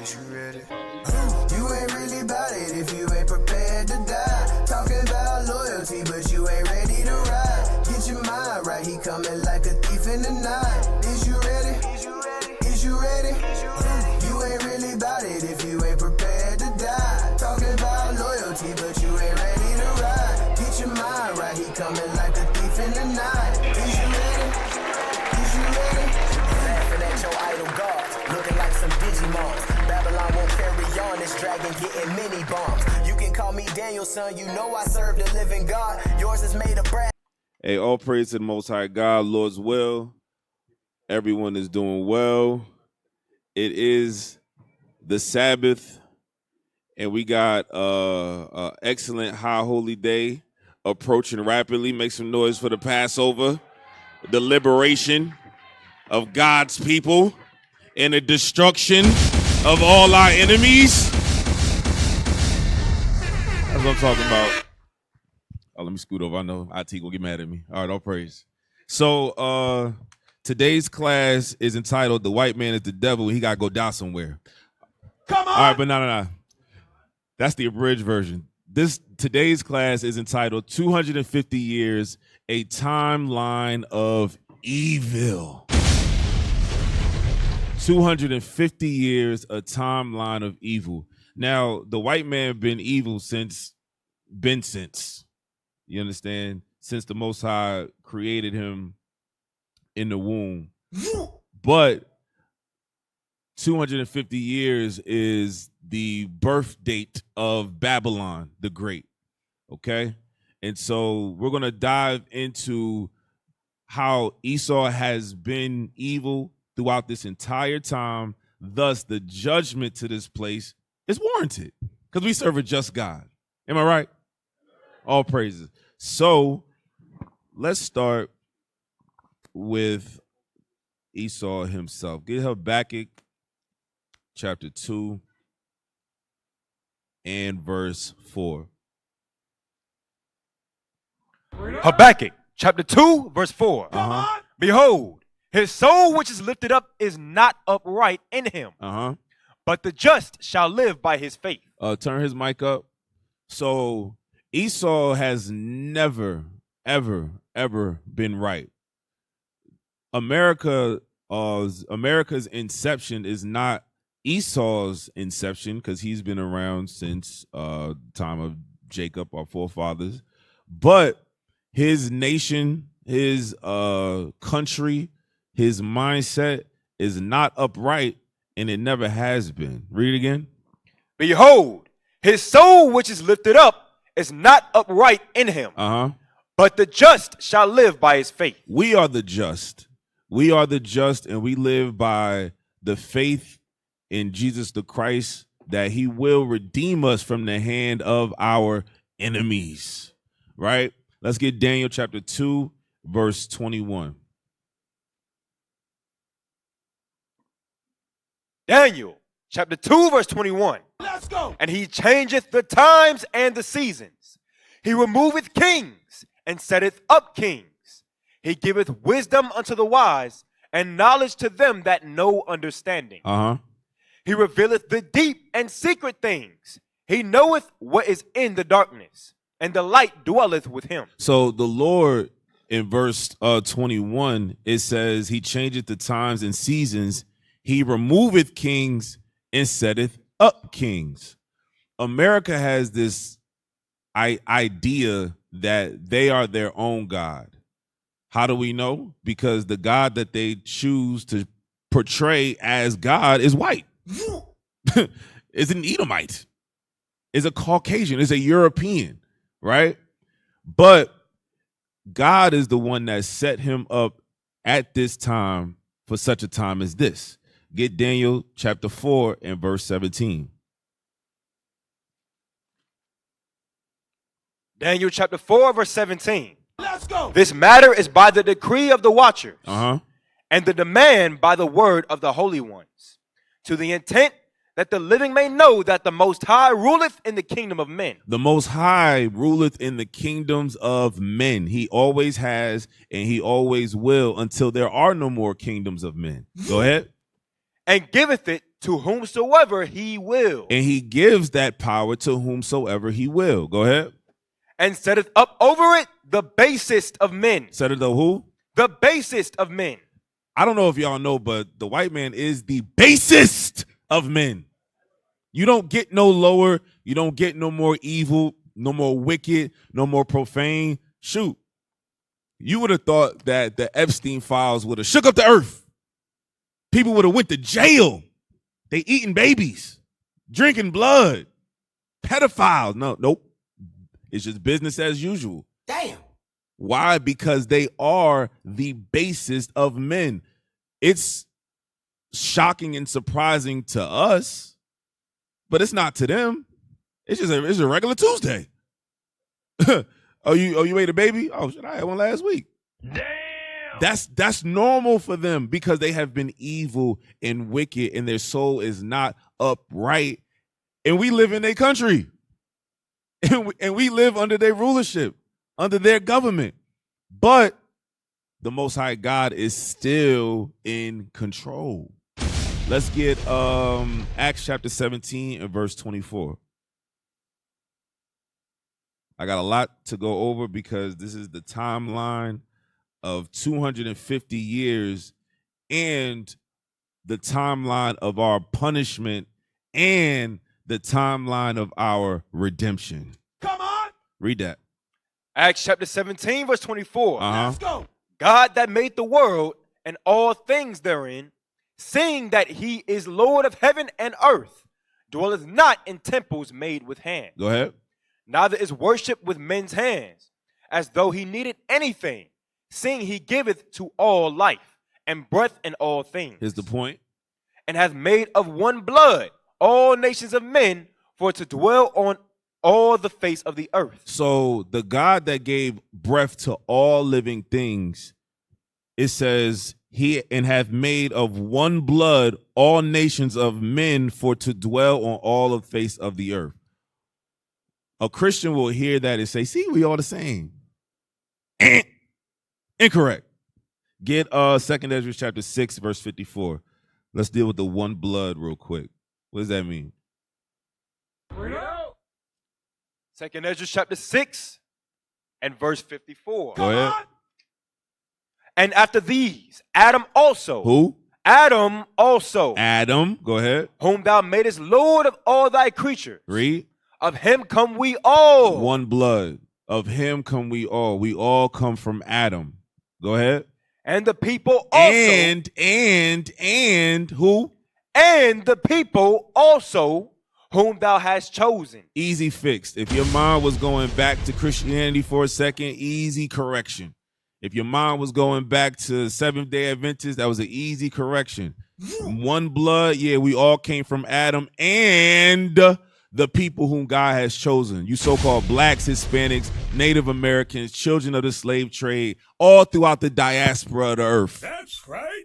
Is you ready? You ain't really about it if you ain't prepared to die. Talking about loyalty, but you ain't ready to ride. Get your mind right, he coming like a thief in the night. Is you ready? Is you ready? You ain't really about it if you ain't prepared to die. Talking about loyalty, but you ain't ready to ride. Get your mind right, he coming like a thief in the night. Is you ready? Is you ready? Laughing at your idol gods, looking like some Digimons. Babylon won't carry on, this dragon getting mini bombs. You can call me Daniel, son, you know I serve the living God. Yours is made of brass. Hey, all praise to the Most High God, Lord's will. Everyone is doing well. It is the Sabbath, and we got an excellent high holy day approaching rapidly. Make some noise for the Passover, the liberation of God's people, and the destruction of all our enemies. That's what I'm talking about. Oh, let me scoot over. I know IT will get mad at me. All right, all praise. So today's class is entitled "The White Man is the Devil." He got to go die somewhere. Come on. All right, but no. That's the abridged version. Today's class is entitled 250 Years, a Timeline of Evil. 250 years, a timeline of evil. Now, the white man been evil since. You understand? Since the Most High created him in the womb. But 250 years is the birth date of Babylon the Great. Okay? And so we're going to dive into how Esau has been evil throughout this entire time. Thus, the judgment to this place is warranted because we serve a just God. Am I right? All praises. So let's start with Esau himself. Get Habakkuk chapter 2 and verse 4. Habakkuk chapter 2 verse 4. Uh-huh. Behold, his soul which is lifted up is not upright in him, but the just shall live by his faith. Turn his mic up. So Esau has never, ever been right. America's inception is not Esau's inception because he's been around since time of Jacob, our forefathers. But his nation, his country, his mindset is not upright, and it never has been. Read it again. Behold, his soul which is lifted up is not upright in him, but the just shall live by his faith. We are the just. We are the just, and we live by the faith in Jesus the Christ that he will redeem us from the hand of our enemies. Right? Let's get Daniel chapter 2, verse 21. Daniel chapter 2, verse 21. Let's go. And he changeth the times and the seasons. He removeth kings and setteth up kings. He giveth wisdom unto the wise and knowledge to them that know understanding. He revealeth the deep and secret things. He knoweth what is in the darkness, and the light dwelleth with him. So the Lord, in verse 21, it says, he changeth the times and seasons. He removeth kings and setteth up kings. America has this idea that they are their own God. How do we know? Because the God that they choose to portray as God is white. Is an Edomite. Is a Caucasian. Is a European, right? But God is the one that set him up at this time for such a time as this. Get Daniel chapter 4 and verse 17. Daniel chapter 4, verse 17. Let's go. This matter is by the decree of the watchers, and the demand by the word of the holy ones, to the intent that the living may know that the Most High ruleth in the kingdom of men. The Most High ruleth in the kingdoms of men. He always has, and he always will until there are no more kingdoms of men. Go ahead. and giveth it to whomsoever he will, And he gives that power to whomsoever he will. Go ahead. and setteth up over it the basest of men. Said it the who? The basest of men. I don't know if y'all know, but the white man is the basest of men. You don't get no lower. You don't get no more evil, no more wicked, no more profane. Shoot. You would have thought that the Epstein files would have shook up the earth. People would have went to jail. They eating babies, drinking blood, pedophiles. Nope. It's just business as usual. Damn. Why? Because they are the basest of men. It's shocking and surprising to us, but it's not to them. It's a regular Tuesday. Oh, you ate a baby? Oh shit, I had one last week. Damn. That's normal for them because they have been evil and wicked and their soul is not upright. And we live in their country. And we live under their rulership, under their government. But the Most High God is still in control. Let's get Acts chapter 17 and verse 24. I got a lot to go over because this is the timeline of 250 years and the timeline of our punishment and the timeline of our redemption. Come on. Read that. Acts chapter 17, verse 24. Uh-huh. Go. God that made the world and all things therein, seeing that he is Lord of heaven and earth, dwelleth not in temples made with hands. Go ahead. Neither is worship with men's hands, as though he needed anything, seeing he giveth to all life and breath in all things. Here's the point. And hath made of one blood all nations of men for to dwell on all the face of the earth. So the God that gave breath to all living things, it says he and hath made of one blood all nations of men for to dwell on all the face of the earth. A Christian will hear that and say, see, we all the same. Incorrect. Get 2nd Ezra chapter 6, verse 54. Let's deal with the one blood real quick. What does that mean? 2nd Ezra chapter 6 and verse 54. Go ahead. And after these, Adam also. Who? Adam also. Adam. Go ahead. Whom thou madest Lord of all thy creatures. Read. Of him come we all. One blood. Of him come we all. We all come from Adam. Go ahead. And the people also. And who? And the people also whom thou hast chosen. Easy fixed. If your mind was going back to Christianity for a second, easy correction. If your mind was going back to Seventh-day Adventists, that was an easy correction. One blood, yeah, we all came from Adam and the people whom God has chosen. You so-called blacks, Hispanics, Native Americans, children of the slave trade, all throughout the diaspora of the earth. That's right.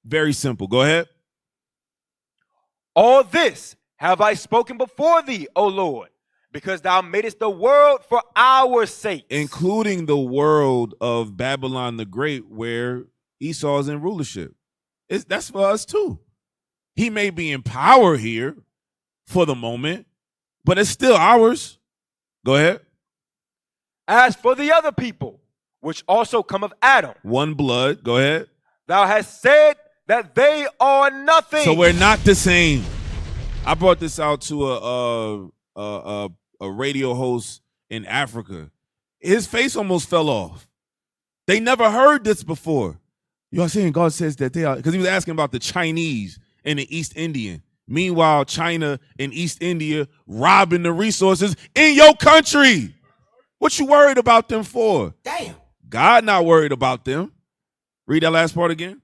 Very simple. Go ahead. All this have I spoken before thee, O Lord, because thou madest the world for our sake. Including the world of Babylon the Great, where Esau is in rulership. That's for us too. He may be in power here for the moment, but it's still ours. Go ahead. As for the other people, which also come of Adam. One blood. Go ahead. Thou hast said that they are nothing. So we're not the same. I brought this out to a radio host in Africa. His face almost fell off. They never heard this before. You are saying God says that they are, because he was asking about the Chinese and the East Indian. Meanwhile, China and East India robbing the resources in your country. What you worried about them for? Damn. God not worried about them. Read that last part again.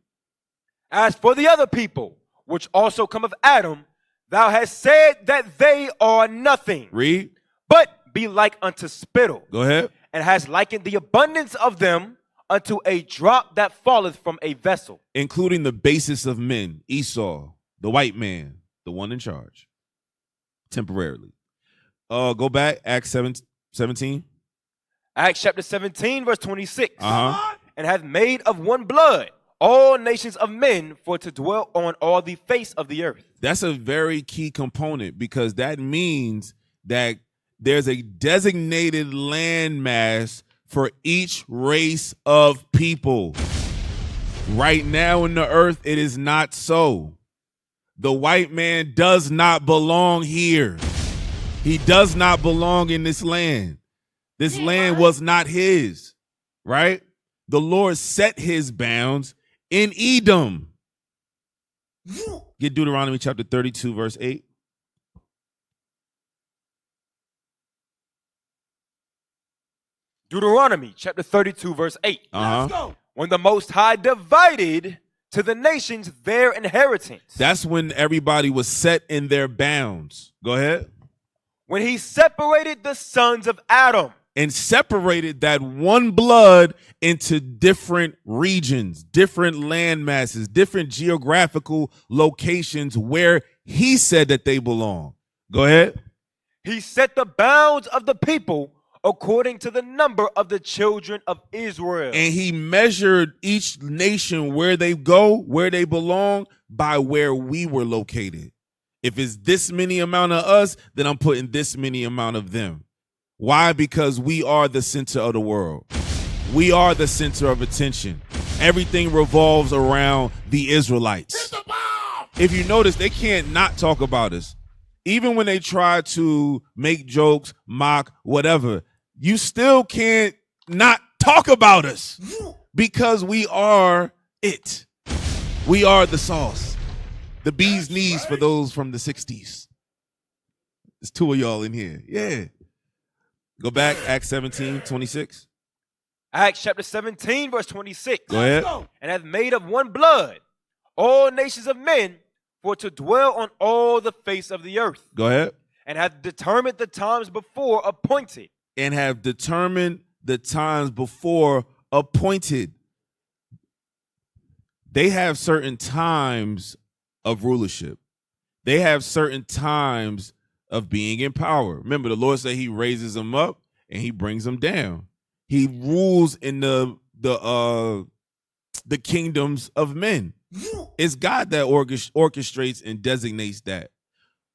As for the other people, which also come of Adam, thou hast said that they are nothing. Read. But be like unto spittle. Go ahead. And has likened the abundance of them unto a drop that falleth from a vessel. Including the basis of men, Esau, the white man, the one in charge, temporarily. Go back, Acts 17. Acts chapter 17, verse 26. Uh-huh. And hath made of one blood all nations of men for to dwell on all the face of the earth. That's a very key component because that means that there's a designated landmass for each race of people. Right now in the earth, it is not so. The white man does not belong here. He does not belong in this land. This land was not his, right? The Lord set his bounds in Edom. Get Deuteronomy chapter 32, verse 8. Deuteronomy chapter 32, verse 8. Let's go. When the Most High divided to the nations their inheritance. That's when everybody was set in their bounds. Go ahead. When he separated the sons of Adam. And separated that one blood into different regions, different land masses, different geographical locations where he said that they belong. Go ahead. He set the bounds of the people according to the number of the children of Israel. And he measured each nation where they go, where they belong, by where we were located. If it's this many amount of us, then I'm putting this many amount of them. Why? Because we are the center of the world. We are the center of attention. Everything revolves around the Israelites. If you notice, they can't not talk about us. Even when they try to make jokes, mock, whatever, you still can't not talk about us because we are it. We are the sauce. The bee's knees for those from the 60s. There's two of y'all in here. Yeah. Go back, Acts 17, 26. Acts chapter 17, verse 26. Go ahead. And hath made of one blood all nations of men for to dwell on all the face of the earth. Go ahead. And hath determined the times before appointed. And have determined the times before appointed. They have certain times of rulership. They have certain times of being in power. Remember, the Lord said he raises them up and he brings them down. He rules in the kingdoms of men. It's God that orchestrates and designates that.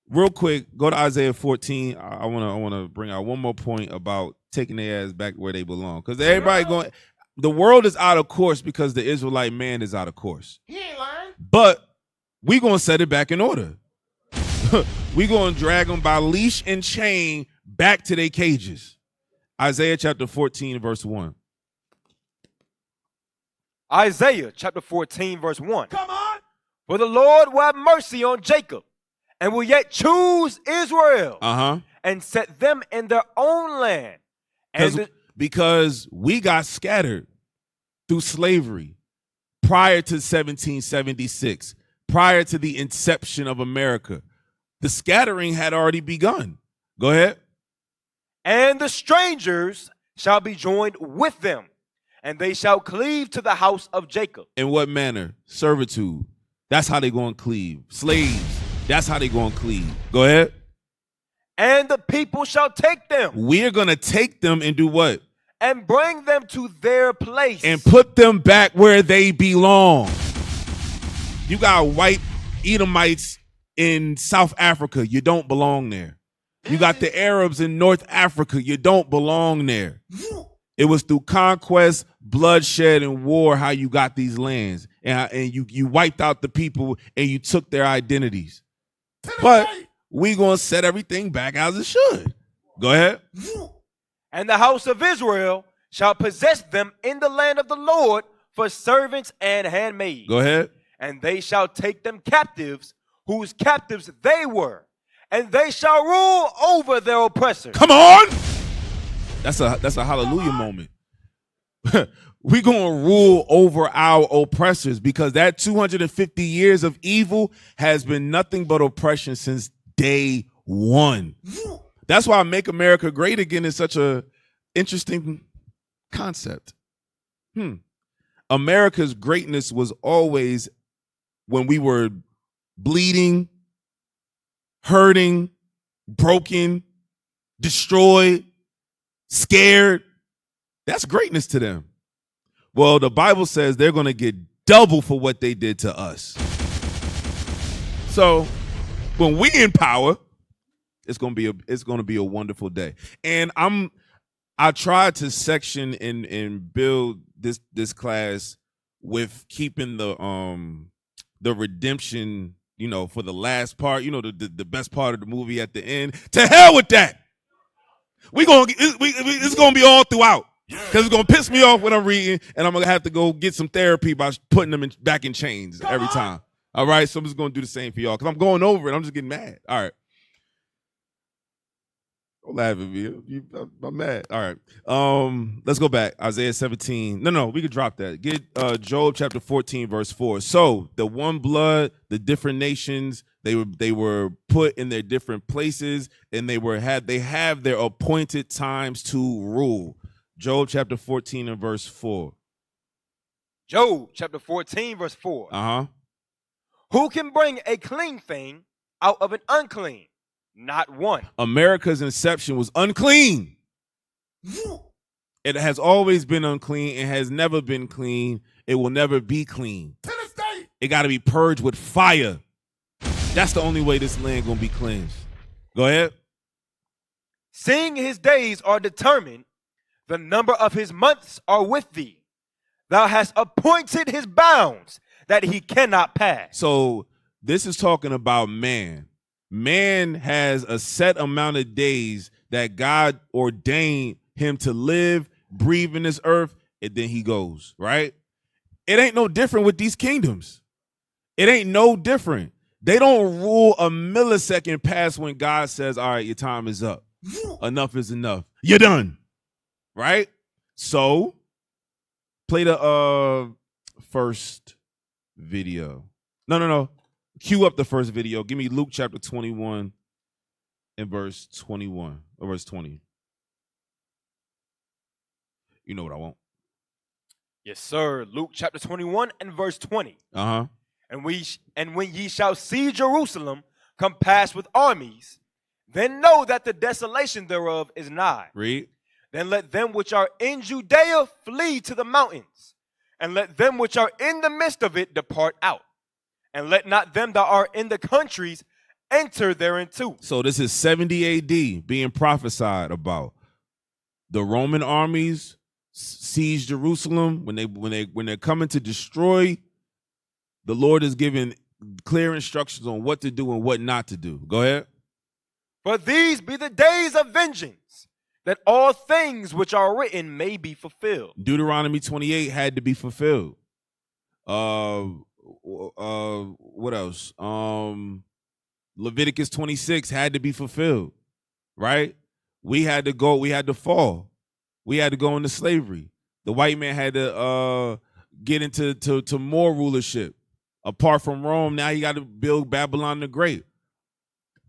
Real quick, go to Isaiah 14. I want to bring out one more point about taking their ass back where they belong. Because everybody going, the world is out of course because the Israelite man is out of course. He ain't lying. But we gonna set it back in order. We gonna drag them by leash and chain back to their cages. Isaiah chapter 14, verse 1. Isaiah chapter 14, verse 1. Come on. For the Lord will have mercy on Jacob and will yet choose Israel and set them in their own land. Because we got scattered through slavery prior to 1776, prior to the inception of America. The scattering had already begun. Go ahead. And the strangers shall be joined with them, and they shall cleave to the house of Jacob. In what manner? Servitude. That's how they going to cleave. Slaves. That's how they going to cleave. Go ahead. And the people shall take them. We're going to take them and do what? And bring them to their place. And put them back where they belong. You got white Edomites in South Africa. You don't belong there. You got the Arabs in North Africa. You don't belong there. It was through conquest, bloodshed, and war how you got these lands. And you wiped out the people and you took their identities. But we going to set everything back as it should. Go ahead. And the house of Israel shall possess them in the land of the Lord for servants and handmaids. Go ahead. And they shall take them captives, whose captives they were, and they shall rule over their oppressors. Come on. That's a hallelujah moment. We're going to rule over our oppressors because that 250 years of evil has been nothing but oppression since day one. That's why Make America Great Again is such a interesting concept. America's greatness was always when we were bleeding, hurting, broken, destroyed, scared. That's greatness to them. Well, the Bible says they're going to get double for what they did to us. So when we in power, it's gonna be a wonderful day. And I tried to section and build this class with keeping the redemption, for the last part, the best part of the movie at the end. To hell with that. It's gonna be all throughout. Because it's gonna piss me off when I'm reading, and I'm gonna have to go get some therapy by putting them back in chains every time. All right, so I'm just gonna do the same for y'all because I'm going over it. I'm just getting mad. All right. Don't laugh at me. I'm mad. All right. Let's go back. Isaiah 17. No, we could drop that. Get Job chapter 14, verse 4. So the one blood, the different nations, they were put in their different places, and they have their appointed times to rule. Job chapter 14 and verse 4. Job chapter 14, verse 4. Uh-huh. Who can bring a clean thing out of an unclean? Not one. America's inception was unclean. It has always been unclean. It has never been clean. It will never be clean. To this day. It got to be purged with fire. That's the only way this land going to be cleansed. Go ahead. Seeing his days are determined, the number of his months are with thee. Thou hast appointed his bounds that he cannot pass. So this is talking about man. Man has a set amount of days that God ordained him to live, breathe in this earth, and then he goes, right? It ain't no different with these kingdoms. It ain't no different. They don't rule a millisecond past when God says, all right, your time is up. Enough is enough. You're done. Right? So, play the first video. No. Cue up the first video. Give me Luke chapter 21 and verse 21 or verse 20. You know what I want. Yes, sir. Luke chapter 21 and verse 20. Uh-huh. And when ye shall see Jerusalem compassed with armies, then know that the desolation thereof is nigh. Read. Then let them which are in Judea flee to the mountains, and let them which are in the midst of it depart out. And let not them that are in the countries enter thereinto. So this is 70 AD being prophesied about. The Roman armies siege Jerusalem. When they're coming to destroy, the Lord is giving clear instructions on what to do and what not to do. Go ahead. For these be the days of vengeance, that all things which are written may be fulfilled. Deuteronomy 28 had to be fulfilled. What else? Leviticus 26 had to be fulfilled, right? We had to fall. We had to go into slavery. The white man had to get into more rulership. Apart from Rome, now he got to build Babylon the Great.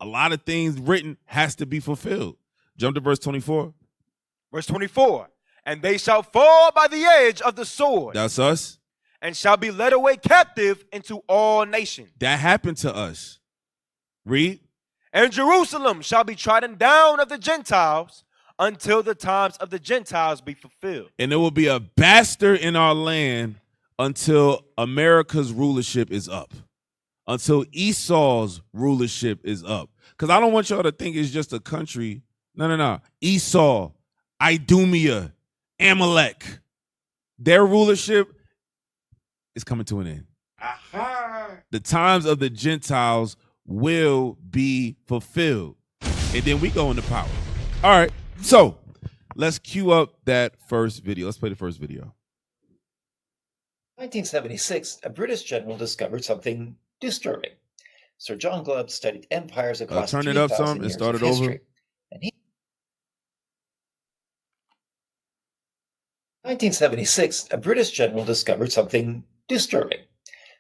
A lot of things written has to be fulfilled. Jump to verse 24. Verse 24. And they shall fall by the edge of the sword. That's us. And shall be led away captive into all nations. That happened to us. Read. And Jerusalem shall be trodden down of the Gentiles until the times of the Gentiles be fulfilled. And there will be a bastard in our land until America's rulership is up. Until Esau's rulership is up. Because I don't want y'all to think it's just a country. No. Esau, Idumea, Amalek. Their rulership is coming to an end. Aha. The times of the Gentiles will be fulfilled. And then we go into power. All right. So let's cue up that first video. Let's play the first video. 1976, a British general discovered something disturbing. Sir John Glubb studied empires across turn it up some and start it over. And 1976, a British general discovered something disturbing.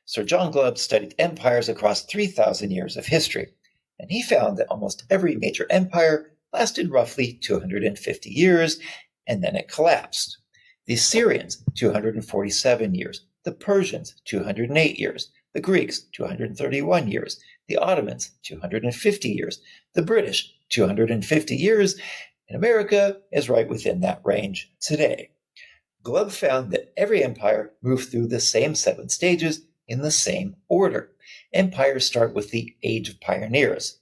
Sir John Glubb studied empires across 3,000 years of history, and he found that almost every major empire lasted roughly 250 years, and then it collapsed. The Syrians, 247 years. The Persians, 208 years. The Greeks, 231 years. The Ottomans, 250 years. The British, 250 years. And America is right within that range today. Glubb found that every empire moved through the same 7 stages in the same order. Empires start with the Age of Pioneers,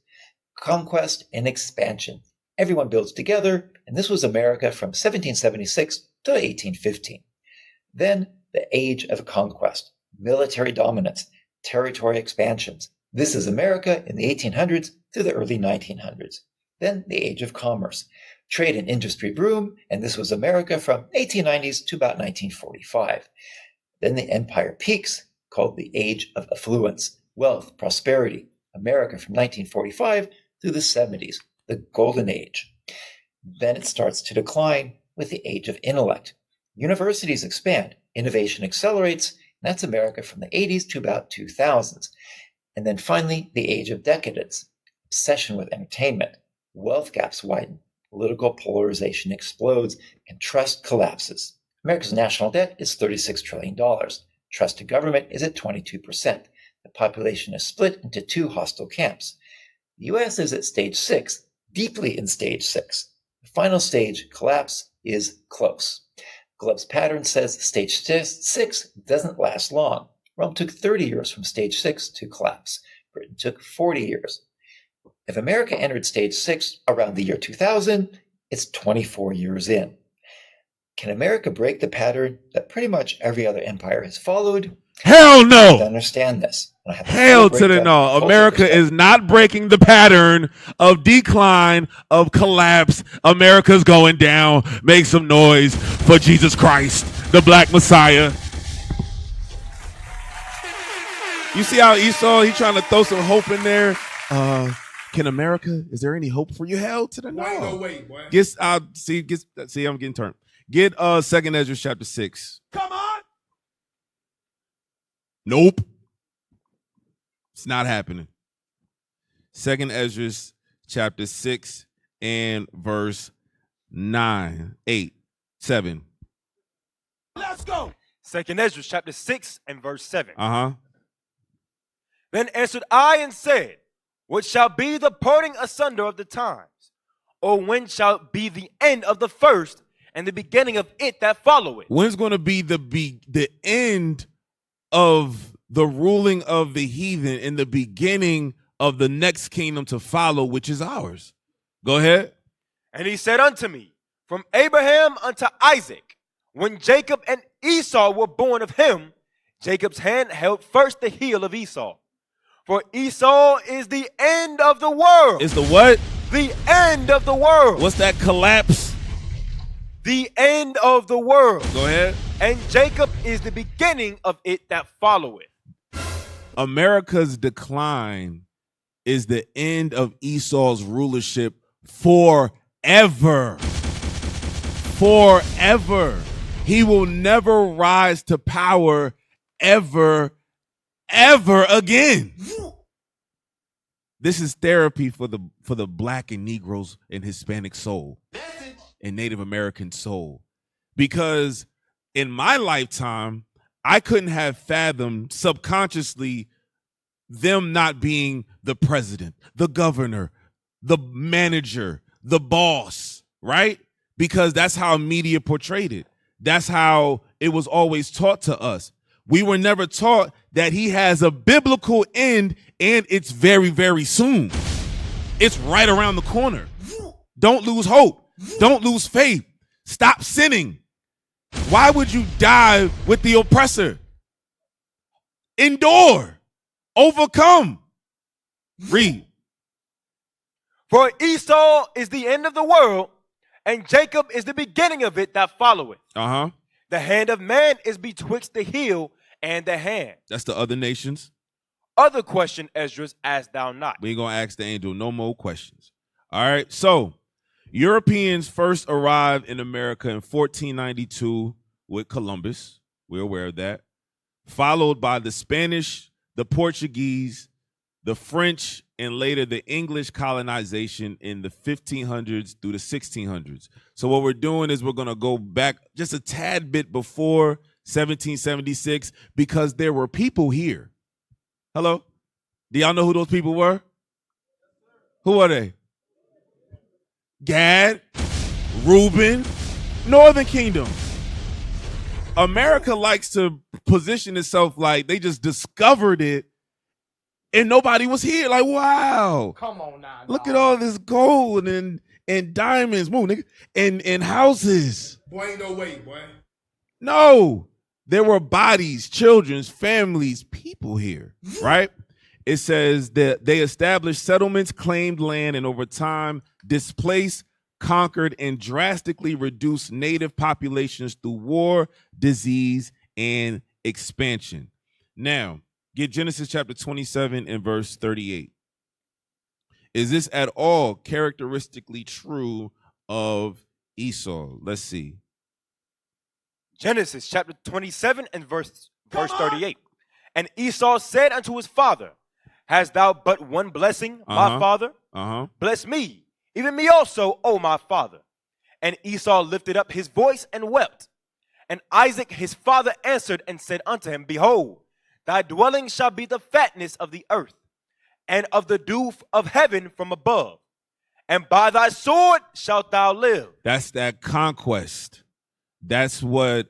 conquest and expansion. Everyone builds together, and this was America from 1776 to 1815. Then the Age of Conquest, military dominance, territory expansions. This is America in the 1800s to the early 1900s. Then the Age of Commerce, trade and industry boom, and this was America from 1890s to about 1945. Then the empire peaks, called the Age of Affluence, wealth, prosperity, America from 1945 through the 70s, the Golden Age. Then it starts to decline with the Age of Intellect. Universities expand, innovation accelerates, and that's America from the 80s to about 2000s. And then finally, the Age of Decadence, obsession with entertainment, wealth gaps widen, political polarization explodes, and trust collapses. America's national debt is $36 trillion. Trust to government is at 22%. The population is split into 2 hostile camps. The U.S. is at stage 6, deeply in stage 6. The final stage, collapse, is close. Glubb's pattern says stage 6 doesn't last long. Rome took 30 years from stage 6 to collapse. Britain took 40 years. If America entered stage 6 around the year 2000, it's 24 years in. Can America break the pattern that pretty much every other empire has followed? Hell To no. understand this. Hell to the no. America is not breaking the pattern of decline, of collapse. America's going down. Make some noise for Jesus Christ, the Black Messiah. You see how Esau, he's trying to throw some hope in there? Can America, is there any hope for you? Hell to the no. Wait, boy. See, I'm getting turned. Get 2nd Ezra chapter 6. Come on. Nope. It's not happening. 2nd Ezra chapter 6 and verse 9, 8, 7. Let's go. 2nd Ezra chapter 6 and verse 7. Uh-huh. Then answered I and said, what shall be the parting asunder of the times? Or when shall be the end of the first and the beginning of it that followeth? When's going to be the end of the ruling of the heathen and the beginning of the next kingdom to follow, which is ours? Go ahead. And he said unto me, from Abraham unto Isaac, when Jacob and Esau were born of him, Jacob's hand held first the heel of Esau. For Esau is the end of the world. It's the what? The end of the world. What's that collapse? The end of the world. Go ahead. And Jacob is the beginning of it that followeth. America's decline is the end of Esau's rulership forever. Forever. He will never rise to power ever again. This is therapy for the Black and Negroes and Hispanic soul and Native American soul. Because in my lifetime, I couldn't have fathomed subconsciously them not being the president, the governor, the manager, the boss, right? Because that's how media portrayed it. That's how it was always taught to us. We were never taught that he has a biblical end and it's very, very soon. It's right around the corner. Don't lose hope. Don't lose faith. Stop sinning. Why would you die with the oppressor? Endure. Overcome. Read. For Esau is the end of the world, and Jacob is the beginning of it that followeth. Uh-huh. The hand of man is betwixt the heel and the hand. That's the other nations. Other question, Esdras, ask thou not. We ain't gonna ask the angel no more questions. All right. So Europeans first arrived in America in 1492 with Columbus. We're aware of that. Followed by the Spanish, the Portuguese, the French, and later the English colonization in the 1500s through the 1600s. So what we're doing is we're going to go back just a tad bit before 1776 because there were people here. Hello? Do y'all know who those people were? Who are they? Gad, Reuben, Northern Kingdom. America likes to position itself like they just discovered it and nobody was here. Like, wow. Come on now. Look at all this gold and diamonds, move, nigga, and houses. Boy, ain't no way, boy. No, there were bodies, children's, families, people here, right? It says that they established settlements, claimed land, and over time displaced, conquered, and drastically reduced native populations through war, disease, and expansion. Now, get Genesis chapter 27 and verse 38. Is this at all characteristically true of Esau? Let's see. Genesis chapter 27 and verse 38. And Esau said unto his father, hast thou but one blessing, my father? Bless me, even me also, O my father. And Esau lifted up his voice and wept. And Isaac his father answered and said unto him, behold, thy dwelling shall be the fatness of the earth, and of the dew of heaven from above. And by thy sword shalt thou live. That's that conquest. That's what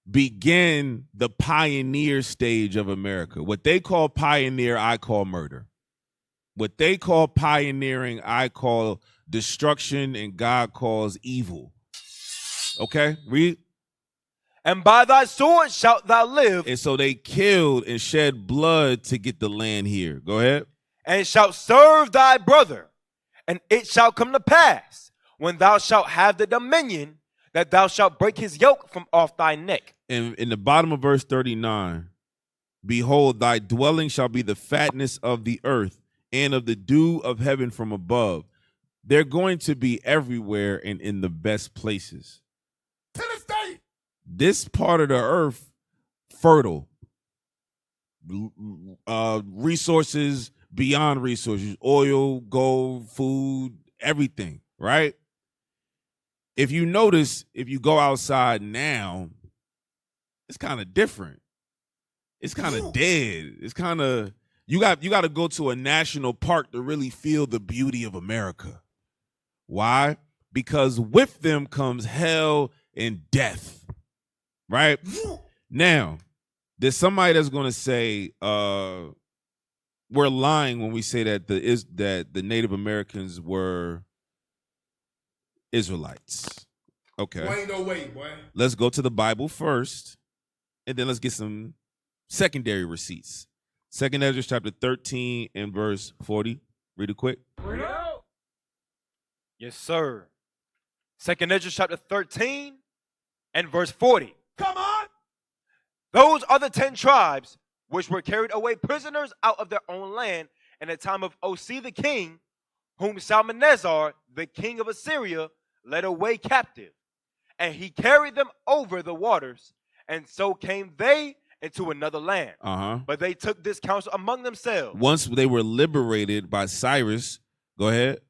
began the pioneer stage of America. What they call pioneer, I call murder. What they call pioneering, I call destruction, and God calls evil. Okay, read. And by thy sword shalt thou live. And so they killed and shed blood to get the land here. Go ahead. And shalt serve thy brother. And it shall come to pass, when thou shalt have the dominion, that thou shalt break his yoke from off thy neck. And in the bottom of verse 39, behold, thy dwelling shall be the fatness of the earth and of the dew of heaven from above. They're going to be everywhere and in the best places. Tennessee. This part of the earth, fertile. Resources beyond resources, oil, gold, food, everything, right? If you notice, if you go outside now, it's kind of different. It's kind of dead. It's kind of, you got to go to a national park to really feel the beauty of America. Why? Because with them comes hell and death, right? Now, there's somebody that's going to say we're lying when we say that the Native Americans were Israelites. Okay. Boy, ain't no way, boy. Let's go to the Bible first, and then let's get some secondary receipts. 2nd Ezra chapter 13 and verse 40. Read it quick. Yes, sir. 2nd Ezra chapter 13 and verse 40. Come on. Those are the 10 tribes which were carried away prisoners out of their own land in the time of Osea the king, whom Shalmaneser, the king of Assyria, led away captive. And he carried them over the waters, and so came they into another land. But they took this counsel among themselves. Once they were liberated by Cyrus, go ahead.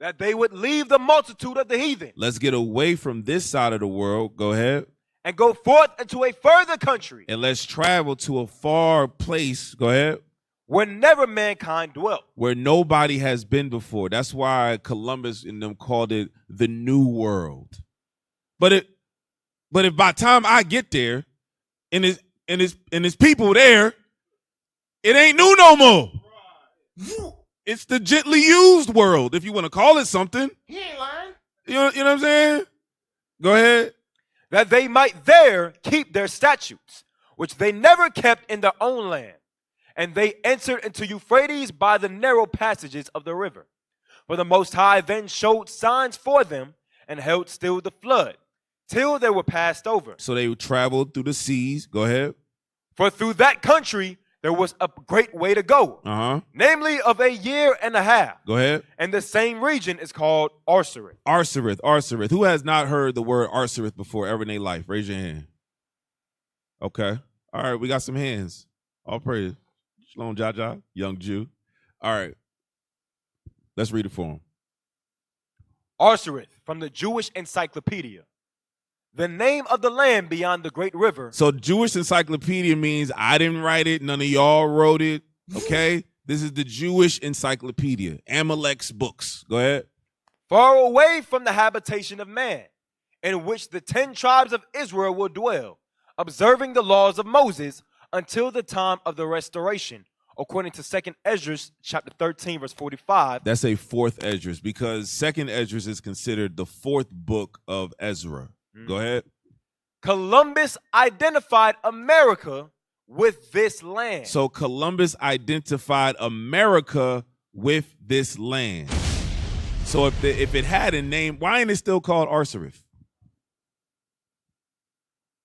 That they would leave the multitude of the heathen. Let's get away from this side of the world. Go ahead. And go forth into a further country. And let's travel to a far place. Go ahead. Where never mankind dwelt. Where nobody has been before. That's why Columbus and them called it the New World. But if by the time I get there and his people there, it ain't new no more. It's the gently used world, if you want to call it something. He ain't lying. You know what I'm saying? Go ahead. That they might there keep their statutes, which they never kept in their own land. And they entered into Euphrates by the narrow passages of the river. For the Most High then showed signs for them and held still the flood, till they were passed over. So they traveled through the seas. Go ahead. For through that country there was a great way to go, namely of a year and a half. Go ahead. And the same region is called Arsareth. Arsareth. Who has not heard the word Arsareth before ever in their life? Raise your hand. Okay. All right, we got some hands. All praise. Shalom, Jaja, young Jew. All right. Let's read it for him. Arsareth, from the Jewish Encyclopedia. The name of the land beyond the great river. So Jewish Encyclopedia means I didn't write it. None of y'all wrote it. Okay? This is the Jewish Encyclopedia. Amalek's books. Go ahead. Far away from the habitation of man. in which the 10 tribes of Israel will dwell, observing the laws of Moses until the time of the restoration, according to 2nd Esdras chapter 13, verse 45. That's a fourth Esdras because 2nd Esdras is considered the fourth book of Ezra. Go ahead. Columbus identified America with this land. So Columbus identified America with this land. So if it had a name, why ain't it still called Arsarif?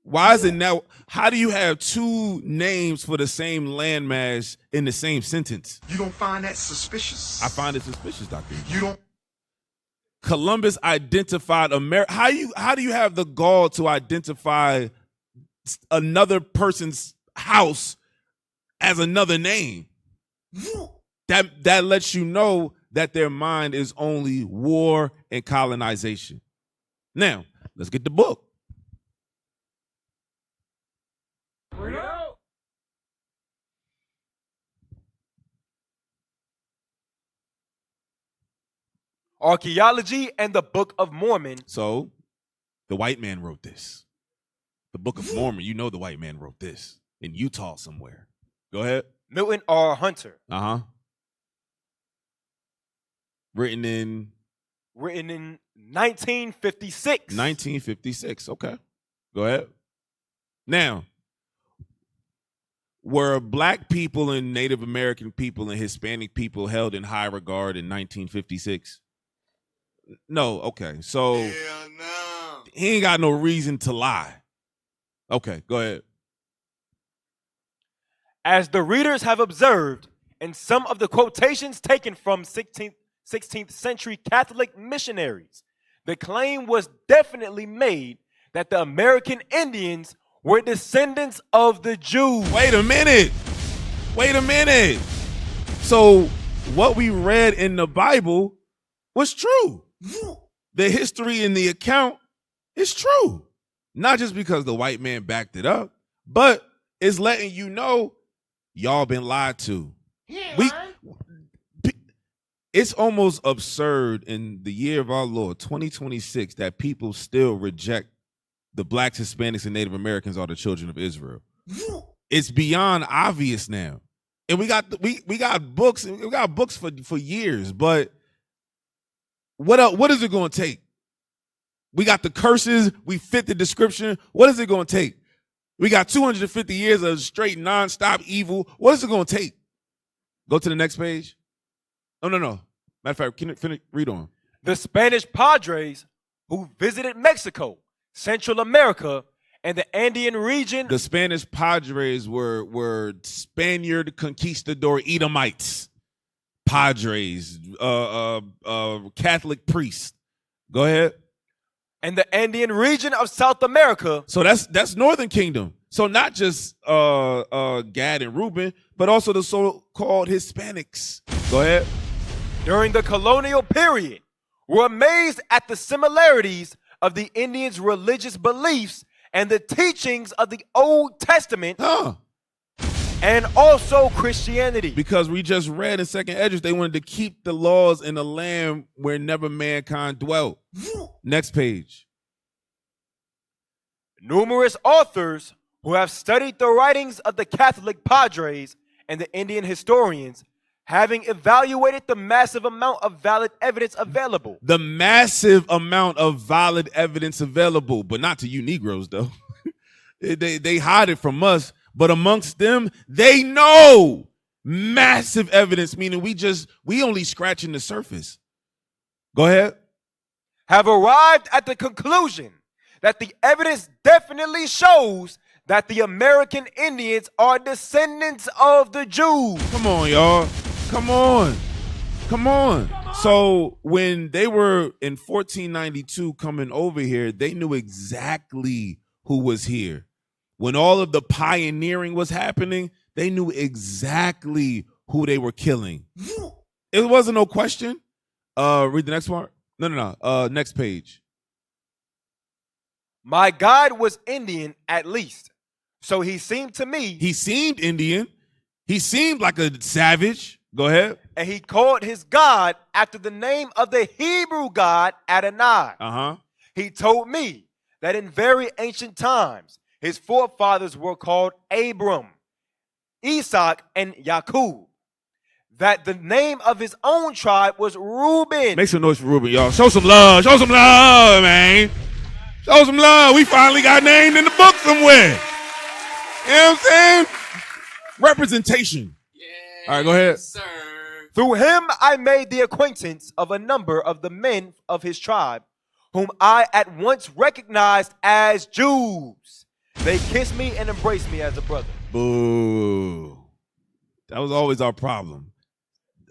Why is it now? How do you have two names for the same landmass in the same sentence? You don't find that suspicious? I find it suspicious, Doctor. You don't. Columbus identified America. How do you have the gall to identify another person's house as another name? That lets you know that their mind is only war and colonization. Now, let's get the book. Archaeology and the Book of Mormon. So, the white man wrote this. The Book of Mormon, you know the white man wrote this in Utah somewhere. Go ahead. Milton R. Hunter. Uh-huh. Written in 1956. 1956. Okay. Go ahead. Now, were black people and Native American people and Hispanic people held in high regard in 1956? No. Okay. So he ain't got no reason to lie. Okay. Go ahead. As the readers have observed in some of the quotations taken from 16th century Catholic missionaries, the claim was definitely made that the American Indians were descendants of the Jews. Wait a minute. So what we read in the Bible was true. The history in the account is true. Not just because the white man backed it up, but it's letting you know y'all been lied to. It's almost absurd in the year of our Lord, 2026, that people still reject the blacks, Hispanics, and Native Americans are the children of Israel. It's beyond obvious now. And we got books for years, but what is it going to take? We got the curses, we fit the description. What is it going to take? We got 250 years of straight nonstop evil. What is it going to take? Go to the next page. Oh, no. Matter of fact, can you read on? The Spanish Padres who visited Mexico, Central America, and the Andean region. The Spanish Padres were Spaniard conquistador Edomites. Padres, Catholic priests. Go ahead. And the Andean region of South America. So that's Northern Kingdom. So not just Gad and Reuben, but also the so-called Hispanics. Go ahead. During the colonial period, were amazed at the similarities of the Indians' religious beliefs and the teachings of the Old Testament, and also Christianity. Because we just read in 2nd Esdras, they wanted to keep the laws in the land where never mankind dwelt. Next page. Numerous authors who have studied the writings of the Catholic Padres and the Indian historians, having evaluated the massive amount of valid evidence available. The massive amount of valid evidence available, but not to you Negroes, though. They hide it from us, but amongst them, they know massive evidence, meaning we only scratching the surface. Go ahead. Have arrived at the conclusion that the evidence definitely shows that the American Indians are descendants of the Jews. Come on, y'all. Come on. So when they were in 1492 coming over here, they knew exactly who was here. When all of the pioneering was happening, they knew exactly who they were killing. It wasn't no question. Read the next part. No. Next page. My guide was Indian at least, so he seemed to me. He seemed Indian. He seemed like a savage. Go ahead. And he called his God after the name of the Hebrew God Adonai. He told me that in very ancient times, his forefathers were called Abram, Isaac, and Jacob. That the name of his own tribe was Reuben. Make some noise for Reuben, y'all. Show some love. Show some love, man. Show some love. We finally got named in the book somewhere. You know what I'm saying? Representation. All right, go ahead. Sir. Through him I made the acquaintance of a number of the men of his tribe, whom I at once recognized as Jews. They kissed me and embraced me as a brother. Boo. That was always our problem.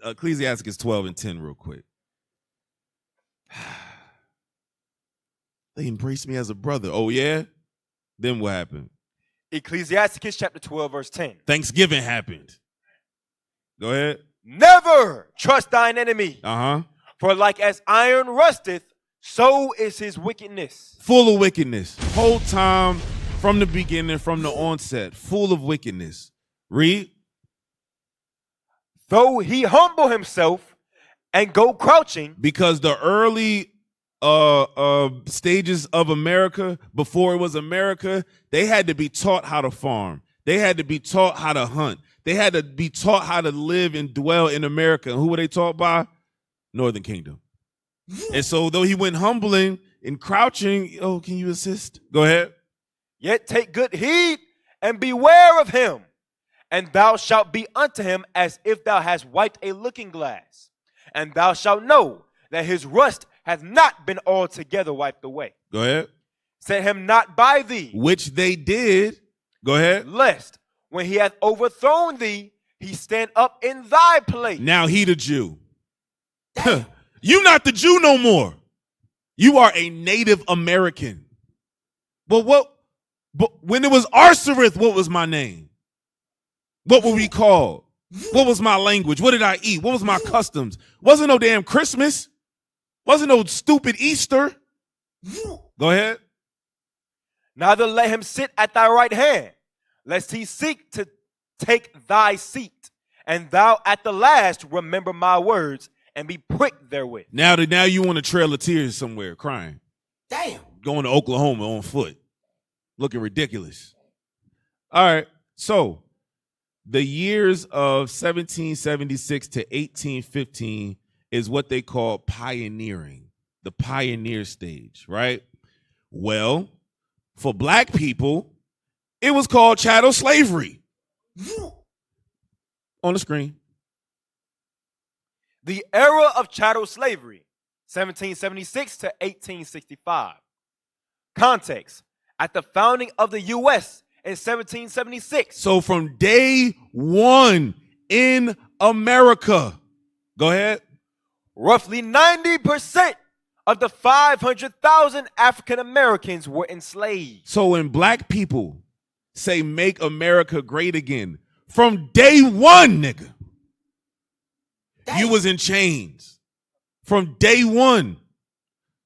Ecclesiasticus 12:10 real quick. They embraced me as a brother. Oh, yeah? Then what happened? Ecclesiasticus chapter 12, verse 10. Thanksgiving happened. Go ahead. Never trust thine enemy, Uh-huh. for like as iron rusteth, so is his wickedness. Full of wickedness. Whole time from the beginning, from the onset, full of wickedness. Read. Though he humble himself and go crouching, Because the early stages of America, before it was America, they had to be taught how to farm. They had to be taught how to hunt. They had to be taught how to live and dwell in America. And who were they taught by? Northern Kingdom. And so though he went humbling and crouching, oh, can you assist? Go ahead. yet take good heed and beware of him, and thou shalt be unto him as if thou hast wiped a looking glass, and thou shalt know that his rust hath not been altogether wiped away. Go ahead. Set him not by thee, Which they did. Go ahead. lest when he hath overthrown thee, he stand up in thy place. Now he the Jew. You not the Jew no more. You are a Native American. But when it was Arsareth, what was my name? What were we called? What was my language? What did I eat? What was my customs? Wasn't no damn Christmas. Wasn't no stupid Easter. Go ahead. Neither let him sit at thy right hand, lest he seek to take thy seat, and thou at the last remember my words and be pricked therewith. Now you on a trail of tears somewhere crying. Damn. Going to Oklahoma on foot. Looking ridiculous. All right. So the years of 1776 to 1815 is what they call pioneering, the pioneer stage, right? Well, for black people, it was called chattel slavery. On the screen. The era of chattel slavery, 1776 to 1865. Context: at the founding of the U.S. in 1776. So from day one in America, go ahead. Roughly 90% of the 500,000 African Americans were enslaved. So when black people say make America great again, from day one, nigga, you was in chains. From day one.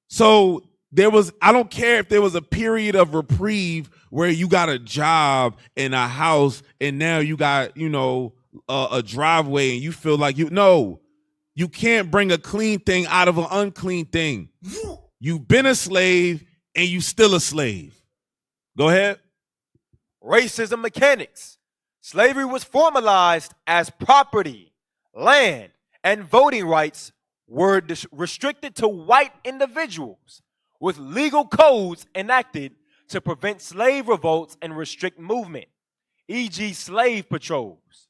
So there was, I don't care if there was a period of reprieve where you got a job and a house and now you got, a driveway and you feel like you can't bring a clean thing out of an unclean thing. You've been a slave and you still a slave. Go ahead. Racism mechanics. Slavery was formalized as property, land, and voting rights were restricted to white individuals, with legal codes enacted to prevent slave revolts and restrict movement, e.g. slave patrols.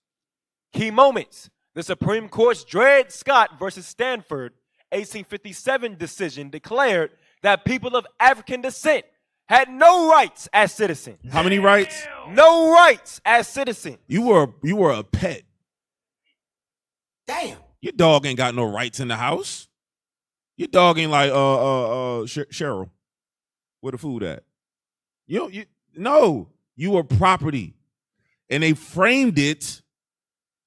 Key moments: the Supreme Court's Dred Scott versus Stanford 1857 decision declared that people of African descent had no rights as citizens. How many rights? No rights as citizens. You were a pet. Damn. Your dog ain't got no rights in the house. Your dog ain't like Cheryl. Where the food at? No, you were property. And they framed it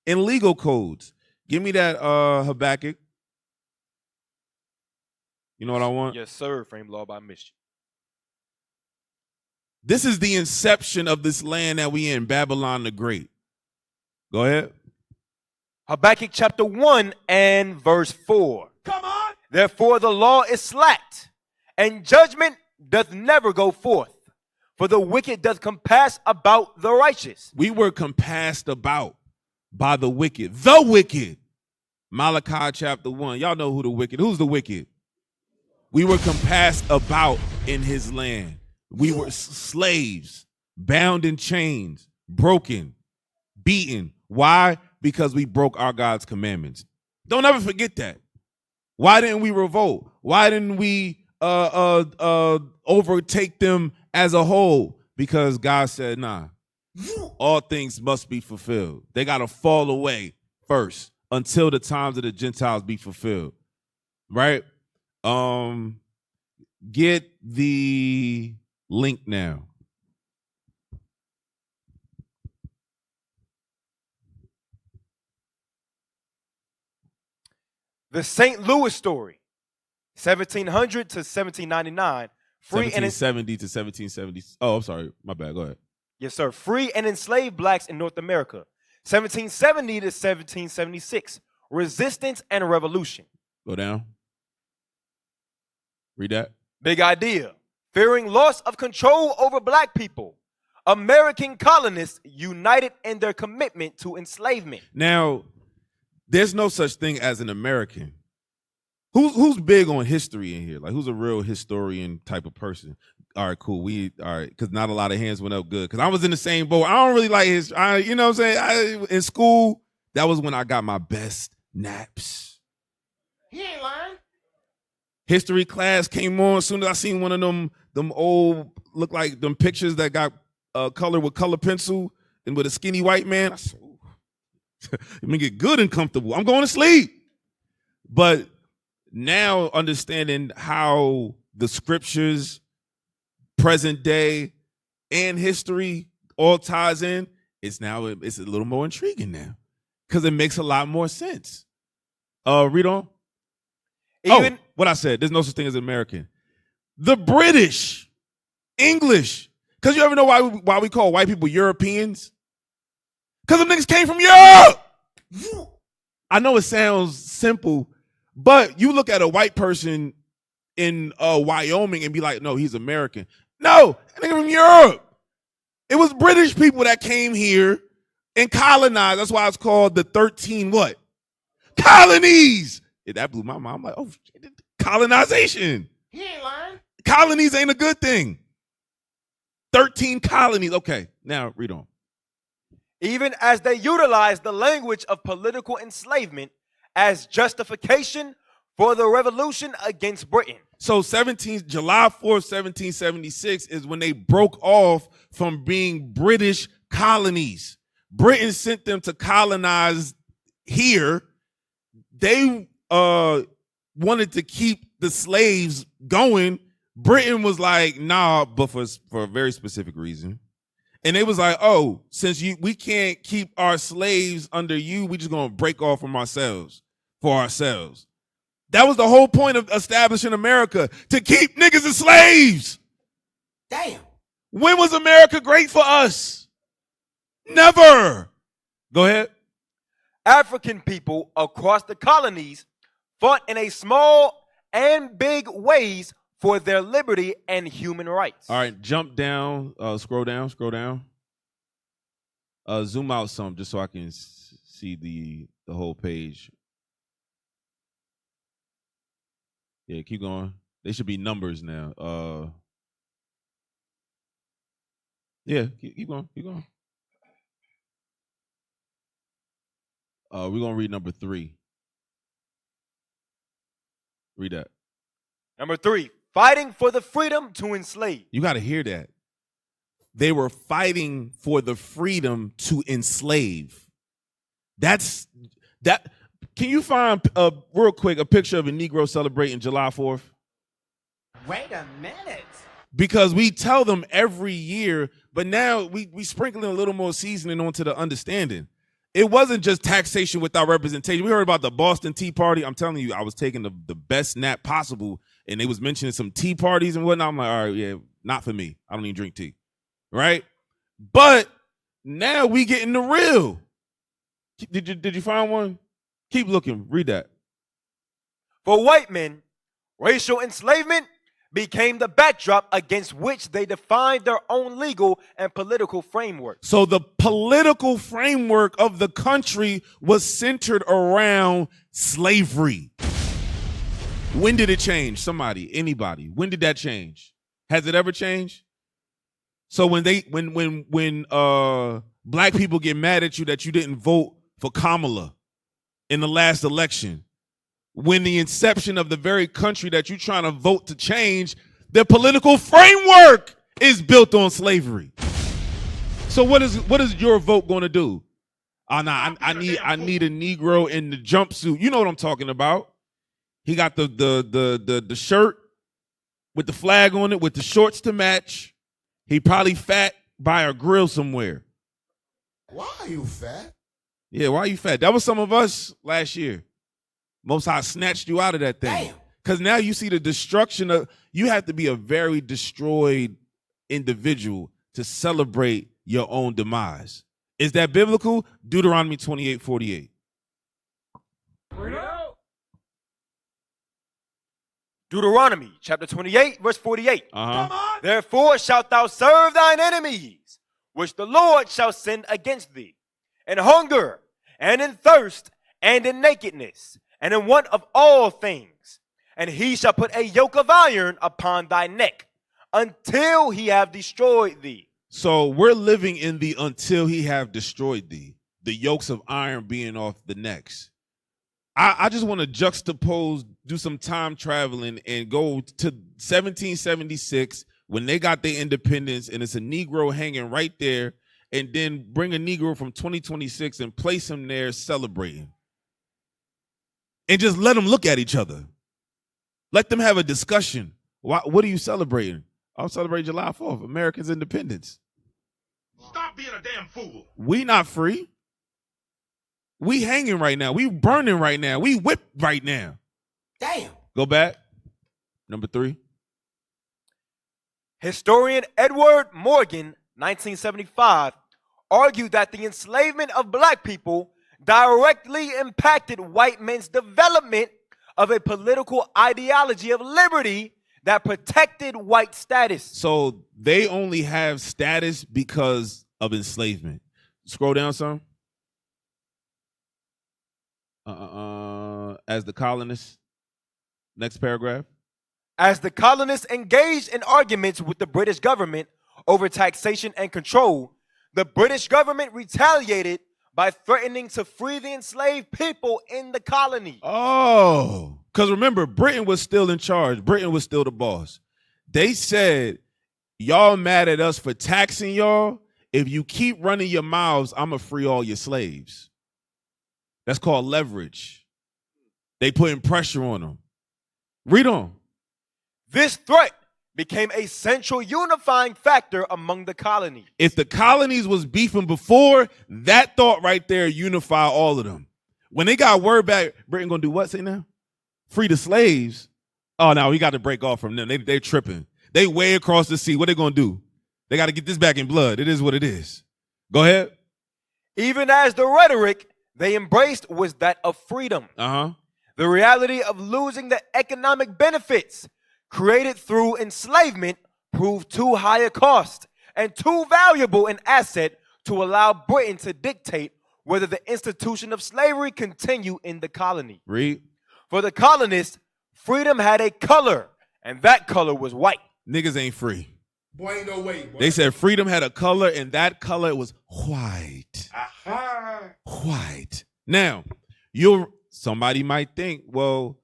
in legal codes. Give me that Habakkuk. You know what I want? Yes, sir. Framed law by mischief. This is the inception of this land that we in, Babylon the Great. Go ahead. Habakkuk chapter 1 and verse 4. Come on. Therefore the law is slacked, and judgment doth never go forth. For the wicked doth compass about the righteous. We were compassed about by the wicked. The wicked. Malachi chapter 1. Y'all know who the wicked. Who's the wicked? We were compassed about in his land. We were slaves, bound in chains, broken, beaten. Why? Because we broke our God's commandments. Don't ever forget that. Why didn't we revolt? Why didn't we overtake them as a whole? Because God said, nah, all things must be fulfilled. They got to fall away first until the times of the Gentiles be fulfilled. Right? Get the link now. The St. Louis story, 1700 to 1799. Free 1770 to 1770. Oh, I'm sorry. My bad. Go ahead. Yes, sir. Free and enslaved blacks in North America, 1770 to 1776. Resistance and revolution. Go down. Read that. Big idea. Fearing loss of control over black people. American colonists united in their commitment to enslavement. Now, there's no such thing as an American. Who's big on history in here? Like, who's a real historian type of person? All right, cool. All right, because not a lot of hands went up good. Because I was in the same boat. I don't really like history. You know what I'm saying? In school, that was when I got my best naps. He ain't lying. History class came on as soon as I seen one of them old, look like them pictures that got colored with color pencil and with a skinny white man. I said, ooh, let me get good and comfortable. I'm going to sleep. But now understanding how the scriptures, present day, and history all ties in, it's a little more intriguing now because it makes a lot more sense. Read on. What I said, there's no such thing as American. The British, English. Because you ever know why we call white people Europeans? Because them niggas came from Europe. I know it sounds simple, but you look at a white person in Wyoming and be like, no, he's American. No, that nigga from Europe. It was British people that came here and colonized. That's why it's called the 13 what? Colonies. Yeah, that blew my mind. I'm like, oh, shit, colonization. He ain't lying. Colonies ain't a good thing. 13 colonies. Okay, now read on. Even as they utilized the language of political enslavement as justification for the revolution against Britain. So July 4th, 1776 is when they broke off from being British colonies. Britain sent them to colonize here. They wanted to keep the slaves going. Britain was like, nah, but for a very specific reason. And they was like, oh, since we can't keep our slaves under you, we just gonna break off from ourselves for ourselves. That was the whole point of establishing America, to keep niggas as slaves. Damn. When was America great for us? Never. Go ahead. African people across the colonies fought in a small and big ways for their liberty and human rights. All right, jump down, scroll down. Zoom out some just so I can see the whole page. Yeah, keep going. They should be numbers now. Yeah, keep going. We're gonna read number 3. Read that. Number 3, fighting for the freedom to enslave. You got to hear that. They were fighting for the freedom to enslave. That's that. Can you find real quick a picture of a Negro celebrating July 4th? Wait a minute. Because we tell them every year, but now we sprinkle in a little more seasoning onto the understanding. It wasn't just taxation without representation. We heard about the Boston Tea Party. I'm telling you, I was taking the best nap possible, and they was mentioning some tea parties and whatnot. I'm like, all right, yeah, not for me. I don't even drink tea, right? But now we getting the real. Did you find one? Keep looking. Read that. For white men, racial enslavement became the backdrop against which they defined their own legal and political framework. So the political framework of the country was centered around slavery. When did it change? Somebody, anybody. When did that change? Has it ever changed? So when black people get mad at you that you didn't vote for Kamala in the last election, when the inception of the very country that you're trying to vote to change, their political framework is built on slavery. So what is your vote going to do? I need a Negro in the jumpsuit. You know what I'm talking about. He got the shirt with the flag on it, with the shorts to match. He probably fat by a grill somewhere. Why are you fat? Yeah, why are you fat? That was some of us last year. Most High snatched you out of that thing. Damn. Because now you see the destruction of, you have to be a very destroyed individual to celebrate your own demise. Is that biblical? Deuteronomy 28:48. Deuteronomy chapter 28, verse 48. Uh-huh. Therefore shalt thou serve thine enemies, which the Lord shall send against thee, in hunger, and in thirst, and in nakedness, and in want of all things. And he shall put a yoke of iron upon thy neck, until he have destroyed thee. So we're living in the until he have destroyed thee, the yokes of iron being off the necks. I just want to juxtapose, do some time traveling and go to 1776 when they got their independence, and it's a Negro hanging right there, and then bring a Negro from 2026 and place him there celebrating. And just let them look at each other. Let them have a discussion. What are you celebrating? I'm celebrating July 4th, America's independence. Stop being a damn fool. We not free. We hanging right now. We burning right now. We whipped right now. Damn. Go back. Number 3. Historian Edward Morgan, 1975, argued that the enslavement of black people directly impacted white men's development of a political ideology of liberty that protected white status. So they only have status because of enslavement. Scroll down some. As the colonists. Next paragraph. As the colonists engaged in arguments with the British government over taxation and control, the British government retaliated by threatening to free the enslaved people in the colony. Oh, because remember, Britain was still in charge. Britain was still the boss. They said, y'all mad at us for taxing y'all? If you keep running your mouths, I'm going to free all your slaves. That's called leverage. They putting pressure on them. Read on. This threat became a central unifying factor among the colonies. If the colonies was beefing before, that thought right there unify all of them. When they got word back, Britain gonna do what, say now? Free the slaves. Oh, no, we got to break off from them. They tripping. They way across the sea. What they gonna do? They got to get this back in blood. It is what it is. Go ahead. Even as the rhetoric they embraced was that of freedom. The reality of losing the economic benefits created through enslavement proved too high a cost and too valuable an asset to allow Britain to dictate whether the institution of slavery continue in the colony. Read. For the colonists, freedom had a color, and that color was white. Niggas ain't free. Boy, ain't no way. Boy. They said freedom had a color, and that color was white. Aha. White. Now, somebody might think, well,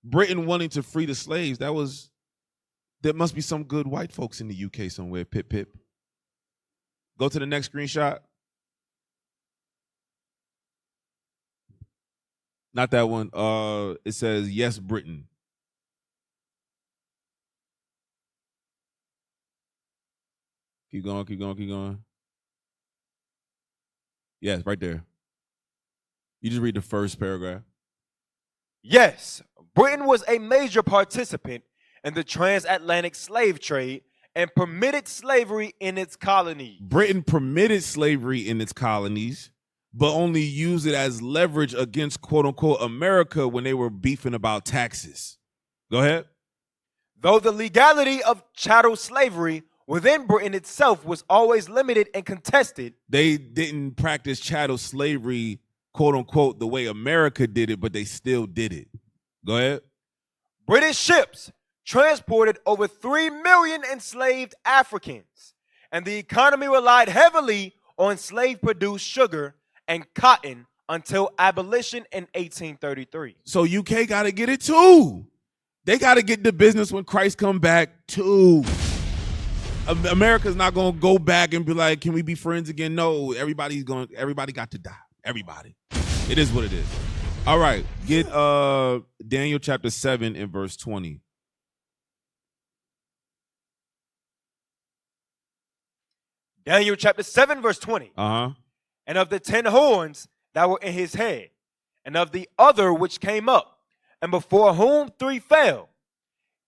Britain wanting to free the slaves, there must be some good white folks in the UK somewhere, pip, pip. Go to the next screenshot. Not that one. It says, yes, Britain. Keep going, keep going, keep going. Yes, right there. You just read the first paragraph. Yes, Britain was a major participant in the transatlantic slave trade and permitted slavery in its colonies. Britain permitted slavery in its colonies, but only used it as leverage against quote unquote America when they were beefing about taxes. Go ahead. Though the legality of chattel slavery within Britain itself was always limited and contested, They didn't practice chattel slavery, quote unquote, the way America did it, but they still did it. Go ahead. British ships transported over 3 million enslaved Africans, and the economy relied heavily on slave-produced sugar and cotton until abolition in 1833. So UK got to get it too. They got to get the business when Christ come back too. America's not going to go back and be like, can we be friends again? No, everybody got to die. Everybody. It is what it is. All right. Get Daniel chapter 7 and verse 20. Daniel chapter 7, verse 20. Uh-huh. And of the 10 horns that were in his head, and of the other which came up, and before whom 3 fell,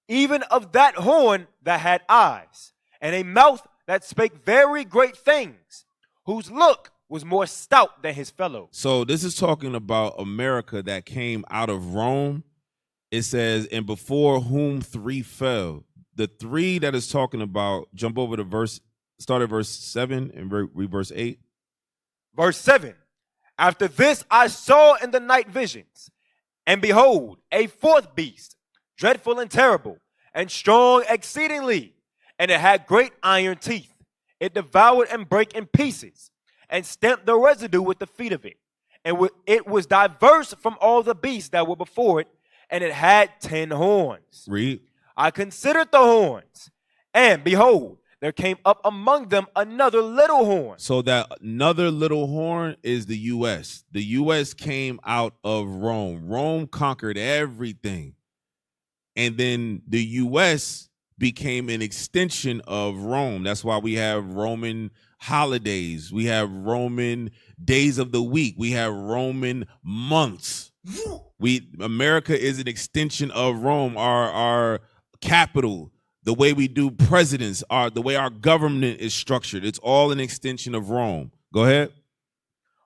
even of that horn that had eyes, and a mouth that spake very great things, whose look was more stout than his fellows. So this is talking about America that came out of Rome. It says, and before whom 3 fell. The 3 that is talking about, jump over to verse, start at verse 7 and read verse 8. Verse 7. After this I saw in the night visions, and behold, a 4th beast, dreadful and terrible, and strong exceedingly, and it had great iron teeth. It devoured and brake in pieces, and stamped the residue with the feet of it. And it was diverse from all the beasts that were before it, and it had 10 horns. Read. I considered the horns, and behold, there came up among them another little horn. So that another little horn is the U.S. The U.S. came out of Rome. Rome conquered everything. And then the U.S. became an extension of Rome. That's why we have Roman holidays. We have Roman days of the week. We have Roman months. America is an extension of Rome. Our capital, the way we do presidents, the way our government is structured. It's all an extension of Rome. Go ahead.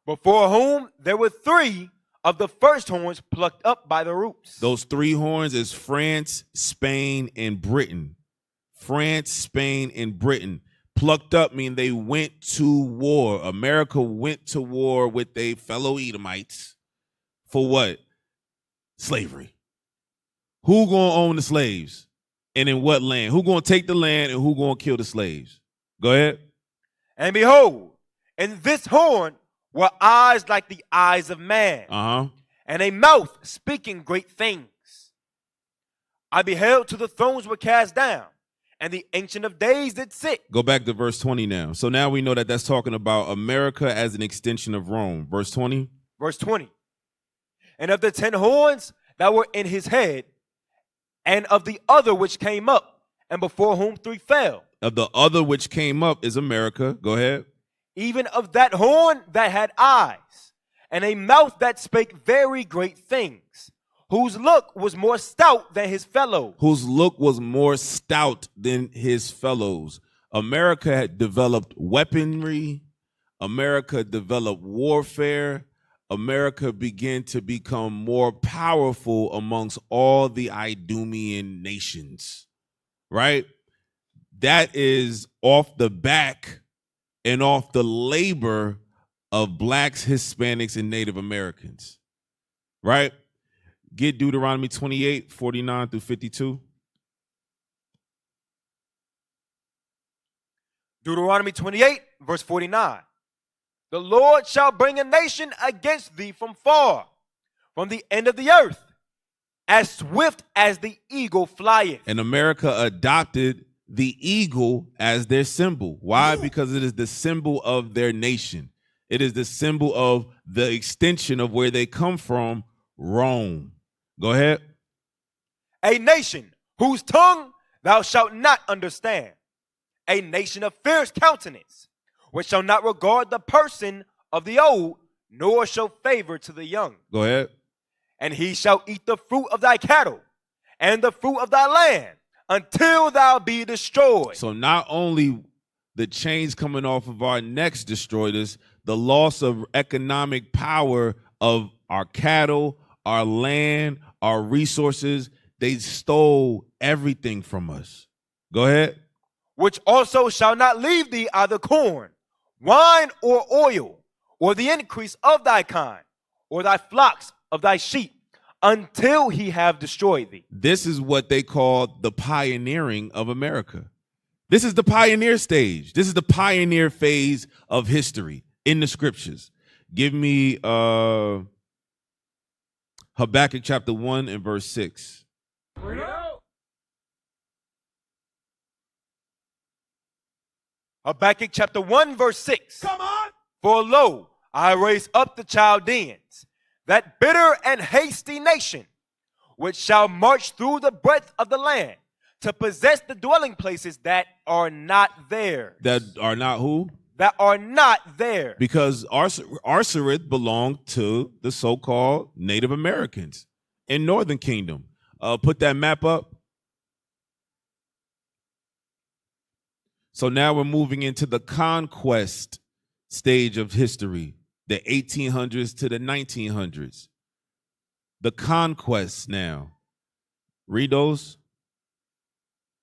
Before whom there were 3 of the first horns plucked up by the roots. Those 3 horns is France, Spain, and Britain. France, Spain, and Britain. Plucked up mean they went to war. America went to war with their fellow Edomites. For what? Slavery. Who gonna own the slaves? And in what land? Who gonna take the land and who gonna kill the slaves? Go ahead. And behold, in this horn were eyes like the eyes of man, and a mouth speaking great things. I beheld till the thrones were cast down, and the Ancient of Days did sit. Go back to verse 20 now. So now we know that that's talking about America as an extension of Rome. Verse 20. Verse 20. And of the 10 horns that were in his head, and of the other which came up, and before whom 3 fell. Of the other which came up is America. Go ahead. Even of that horn that had eyes, and a mouth that spake very great things, whose look was more stout than his fellows. Whose look was more stout than his fellows. America had developed weaponry. America developed warfare. America began to become more powerful amongst all the Idumean nations, right? That is off the back and off the labor of blacks, Hispanics, and Native Americans, right? Get Deuteronomy 28, 49 through 52. Deuteronomy 28, verse 49. The Lord shall bring a nation against thee from far, from the end of the earth, as swift as the eagle flieth. And America adopted the eagle as their symbol. Why? Because it is the symbol of their nation. It is the symbol of the extension of where they come from, Rome. Go ahead. A nation whose tongue thou shalt not understand. A nation of fierce countenance, which shall not regard the person of the old, nor show favor to the young. Go ahead. And he shall eat the fruit of thy cattle and the fruit of thy land until thou be destroyed. So not only the chains coming off of our necks destroyed us, the loss of economic power of our cattle, our land, our resources, they stole everything from us. Go ahead. Which also shall not leave thee either corn, wine, or oil, or the increase of thy kind, or thy flocks of thy sheep, until he have destroyed thee. This is what they call the pioneering of America. This is the pioneer stage. This is the pioneer phase of history in the scriptures. Give me Habakkuk chapter 1 and verse 6. Habakkuk chapter 1 verse 6. Come on. For lo, I raise up the Chaldeans, that bitter and hasty nation, which shall march through the breadth of the land, to possess the dwelling places that are not theirs. That are not who? That are not there. Because Arsareth belonged to the so-called Native Americans in Northern Kingdom. Put that map up. So now we're moving into the conquest stage of history, the 1800s to the 1900s. The conquest now. Read those.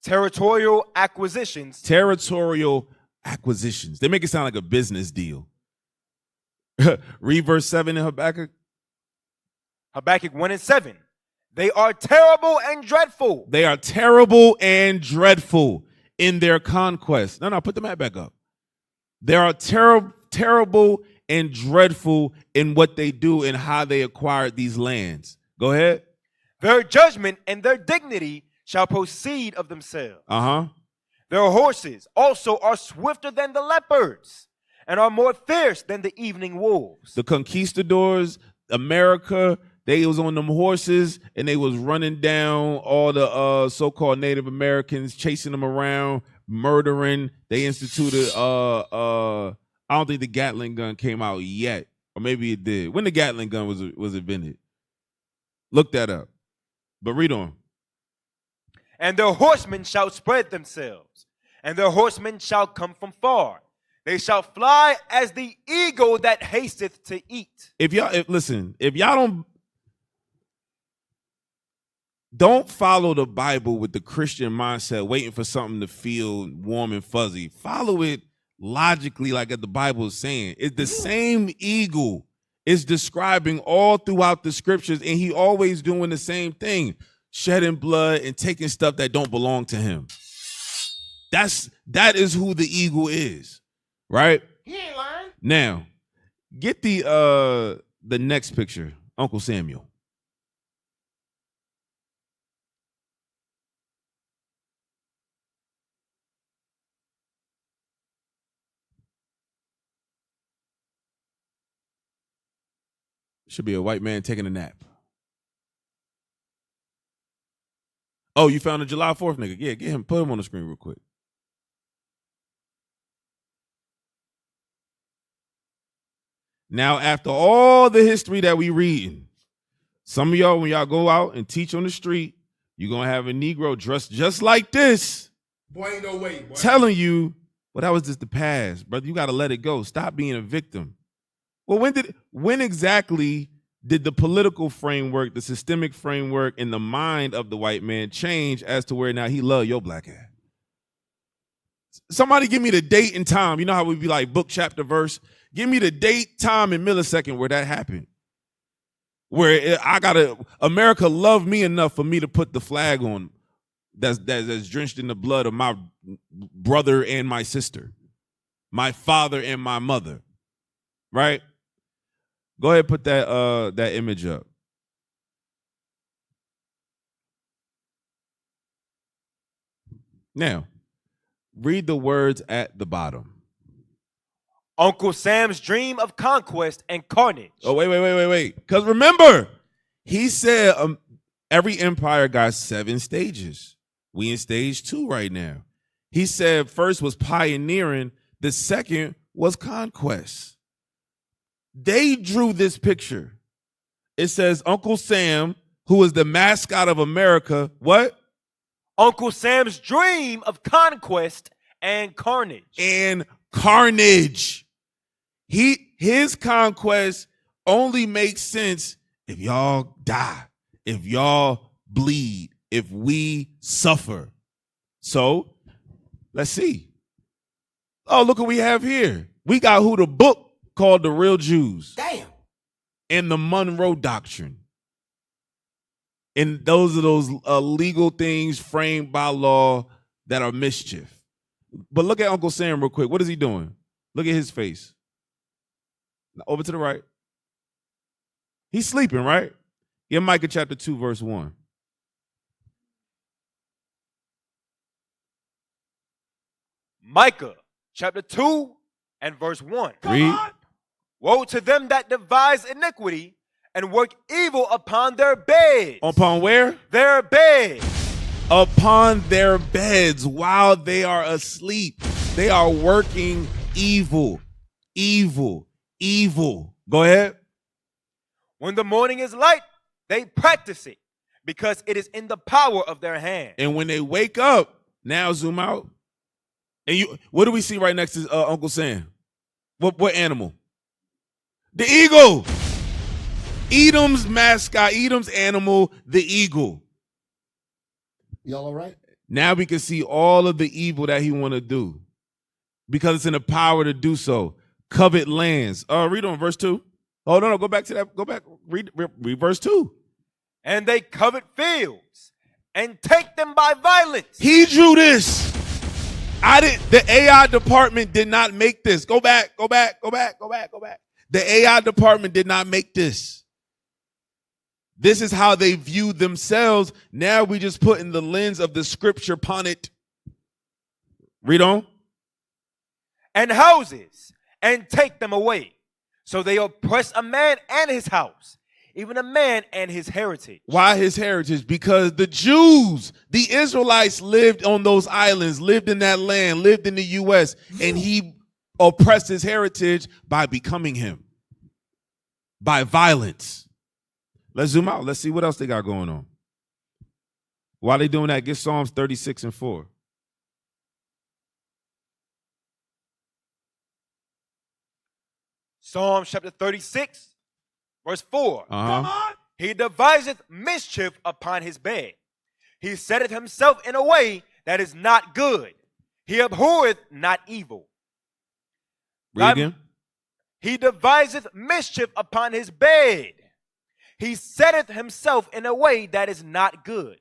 Territorial acquisitions. Territorial acquisitions. They make it sound like a business deal. Read verse 7 in Habakkuk. Habakkuk 1 and 7. They are terrible and dreadful. They are terrible and dreadful in their conquest. No, put the map back up. They are terrible and dreadful in what they do and how they acquired these lands. Go ahead. Their judgment and their dignity shall proceed of themselves. Their horses also are swifter than the leopards, and are more fierce than the evening wolves. The conquistadors, America, they was on them horses and they was running down all the so-called Native Americans, chasing them around, murdering. They instituted I don't think the Gatling gun came out yet, or maybe it did. When the Gatling gun was invented. Look that up. But read on. And their horsemen shall spread themselves, and their horsemen shall come from far. They shall fly as the eagle that hasteth to eat. If y'all don't follow the Bible with the Christian mindset, waiting for something to feel warm and fuzzy. Follow it logically, like the Bible is saying. It's the same eagle is describing all throughout the scriptures, and he always doing the same thing, shedding blood and taking stuff that don't belong to him. That is who the eagle is, right? He ain't lying. Now, get the next picture, Uncle Samuel. Should be a white man taking a nap. Oh, you found a July 4th nigga. Yeah, get him. Put him on the screen real quick. Now, after all the history that we reading, some of y'all, when y'all go out and teach on the street, you're going to have a Negro dressed just like this. Boy, ain't no way, boy. Telling you, well, that was just the past, brother. You got to let it go. Stop being a victim. Well, when exactly did the political framework, the systemic framework in the mind of the white man change as to where now he love your black ass? Somebody give me the date and time. You know how we be like book, chapter, verse? Give me the date, time, and millisecond where that happened. Where America loved me enough for me to put the flag on that's drenched in the blood of my brother and my sister, my father and my mother, right? Go ahead, put that image up. Now, read the words at the bottom. Uncle Sam's dream of conquest and carnage. Oh, wait. Because remember, he said every empire got 7 stages. We in stage 2 right now. He said first was pioneering. The second was conquest. They drew this picture. It says Uncle Sam, who is the mascot of America, what? Uncle Sam's dream of conquest and carnage. And carnage. His conquest only makes sense if y'all die, if y'all bleed, if we suffer. So let's see. Oh, look what we have here. We got who the book called the real Jews. Damn. And the Monroe Doctrine. And those are those legal things framed by law that are mischief. But look at Uncle Sam real quick. What is he doing? Look at his face. Over to the right. He's sleeping, right? Yeah, Micah chapter 2, verse 1. Micah chapter 2 and verse 1. Read. Woe to them that devise iniquity and work evil upon their beds. Upon where? Their beds. Upon their beds while they are asleep. They are working evil. Evil. Evil. Go ahead. When the morning is light, they practice it because it is in the power of their hand. And when they wake up, now zoom out. And what do we see right next to Uncle Sam? What animal? The eagle. Edom's mascot, Edom's animal, the eagle. Y'all all right? Now we can see all of the evil that he want to do because it's in the power to do so. Covet lands. Read on verse 2. Oh, no, go back to that. Go back. Read verse 2. And they covet fields and take them by violence. He drew this. The AI department did not make this. Go back. The AI department did not make this. This is how they view themselves. Now we just put in the lens of the scripture upon it. Read on. And houses and take them away. So they oppress a man and his house, even a man and his heritage. Why his heritage? Because the Jews, the Israelites lived on those islands, lived in that land, lived in the U.S., and he oppressed his heritage by becoming him, by violence. Let's zoom out. Let's see what else they got going on. While they doing that, get Psalms 36 and 4. Psalms chapter 36, verse 4. Come on. He deviseth mischief upon his bed. He setteth himself in a way that is not good. He abhorreth not evil. Read again. He deviseth mischief upon his bed. He setteth himself in a way that is not good.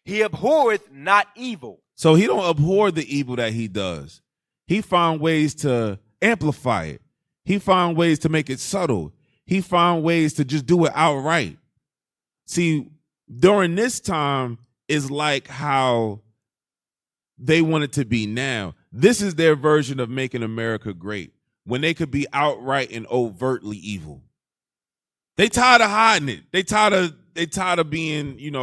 He abhorreth not evil. So he don't abhor the evil that he does. He found ways to amplify it. He found ways to make it subtle. He found ways to just do it outright. See, during this time is like how they want it to be now. This is their version of making America great, when they could be outright and overtly evil. They tired of hiding it. They tired of being, they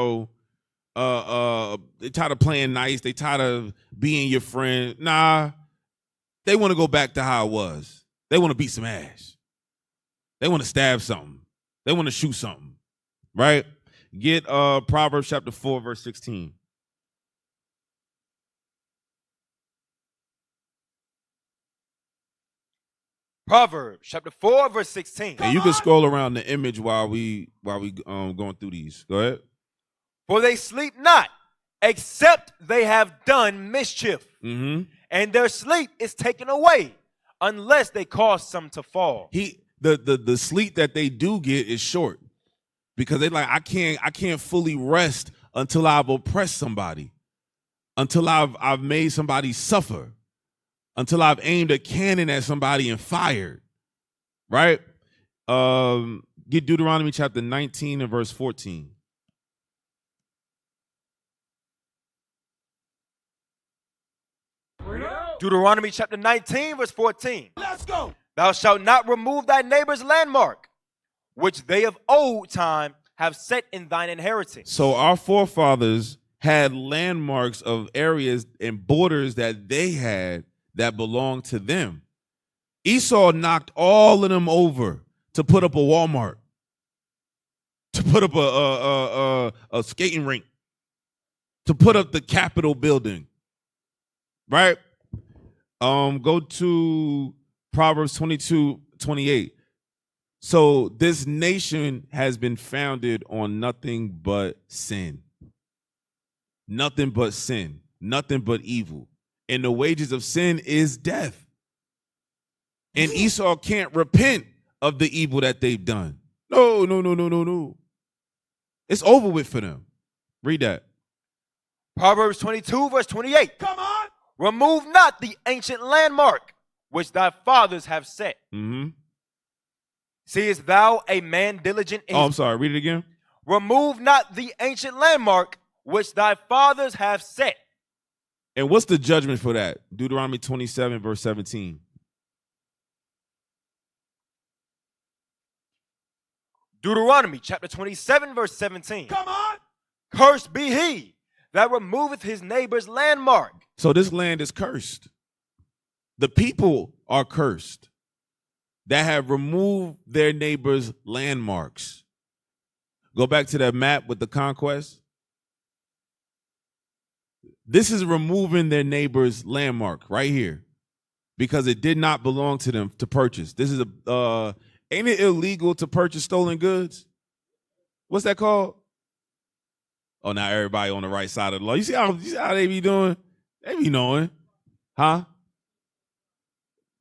tired of playing nice. They tired of being your friend. Nah, they want to go back to how it was. They want to beat some ass. They want to stab something. They want to shoot something, right? Get Proverbs chapter 4, verse 16. Proverbs chapter 4, verse 16. And you can scroll around the image while we going through these. Go ahead. For they sleep not, except they have done mischief. Mm-hmm. And their sleep is taken away, unless they cause some to fall. The sleep that they do get is short, because they like, I can't fully rest until I've oppressed somebody, until I've made somebody suffer, until I've aimed a cannon at somebody and fired. Right? Get Deuteronomy chapter 19 and verse 14. Deuteronomy chapter 19, verse 14. Let's go. Thou shalt not remove thy neighbor's landmark, which they of old time have set in thine inheritance. So our forefathers had landmarks of areas and borders that they had that belonged to them. Esau knocked all of them over to put up a Walmart, to put up a skating rink, to put up the Capitol building, right? Go to Proverbs 22:28. So this nation has been founded on nothing but sin. nothing but sin, nothing but evil. And the wages of sin is death. And Esau can't repent of the evil that they've done. No. It's over with for them. Read that. Proverbs 22, verse 28. Come on. Remove not the ancient landmark which thy fathers have set. Mm-hmm. Seest thou a man diligent in I'm sorry. Read it again. Remove not the ancient landmark which thy fathers have set. And what's the judgment for that? Deuteronomy 27, verse 17. Deuteronomy chapter 27, verse 17. Come on. Cursed be he that removeth his neighbor's landmark. So this land is cursed. The people are cursed that have removed their neighbor's landmarks. Go back to that map with the conquest. This is removing their neighbor's landmark right here because it did not belong to them to purchase. This is ain't it illegal to purchase stolen goods? What's that called? Oh, now everybody on the right side of the law. You see how they be doing? They be knowing. Huh?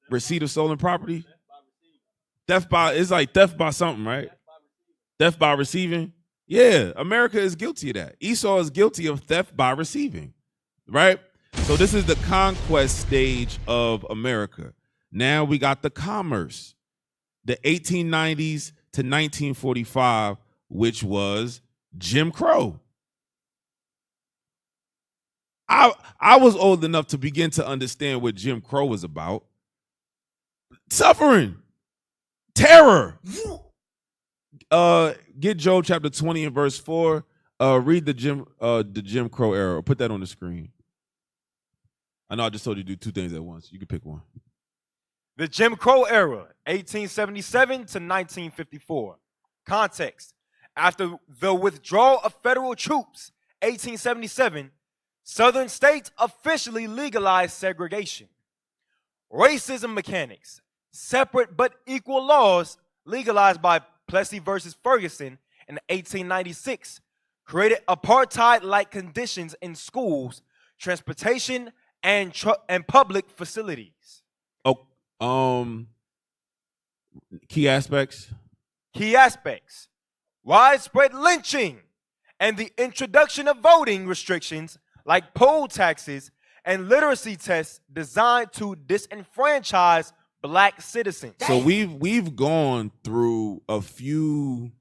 Receipt of stolen property? Theft by, it's like theft by something, right? Theft by receiving? Yeah, America is guilty of that. Esau is guilty of theft by receiving, right? So this is the conquest stage of America. Now we got the commerce, the 1890s to 1945, which was Jim Crow. I was old enough to begin to understand what Jim Crow was about. Suffering, terror. Get Job chapter 20 and verse 4. Read the Jim Crow era. Put that on the screen. I know I just told you to do two things at once. You can pick one. The Jim Crow era, 1877 to 1954. Context. After the withdrawal of federal troops, 1877, Southern states officially legalized segregation. Racism mechanics, separate but equal laws legalized by Plessy versus Ferguson in 1896, created apartheid-like conditions in schools, transportation, and public facilities. Key aspects. Key aspects. Widespread lynching and the introduction of voting restrictions like poll taxes and literacy tests designed to disenfranchise black citizens. So we've gone through a few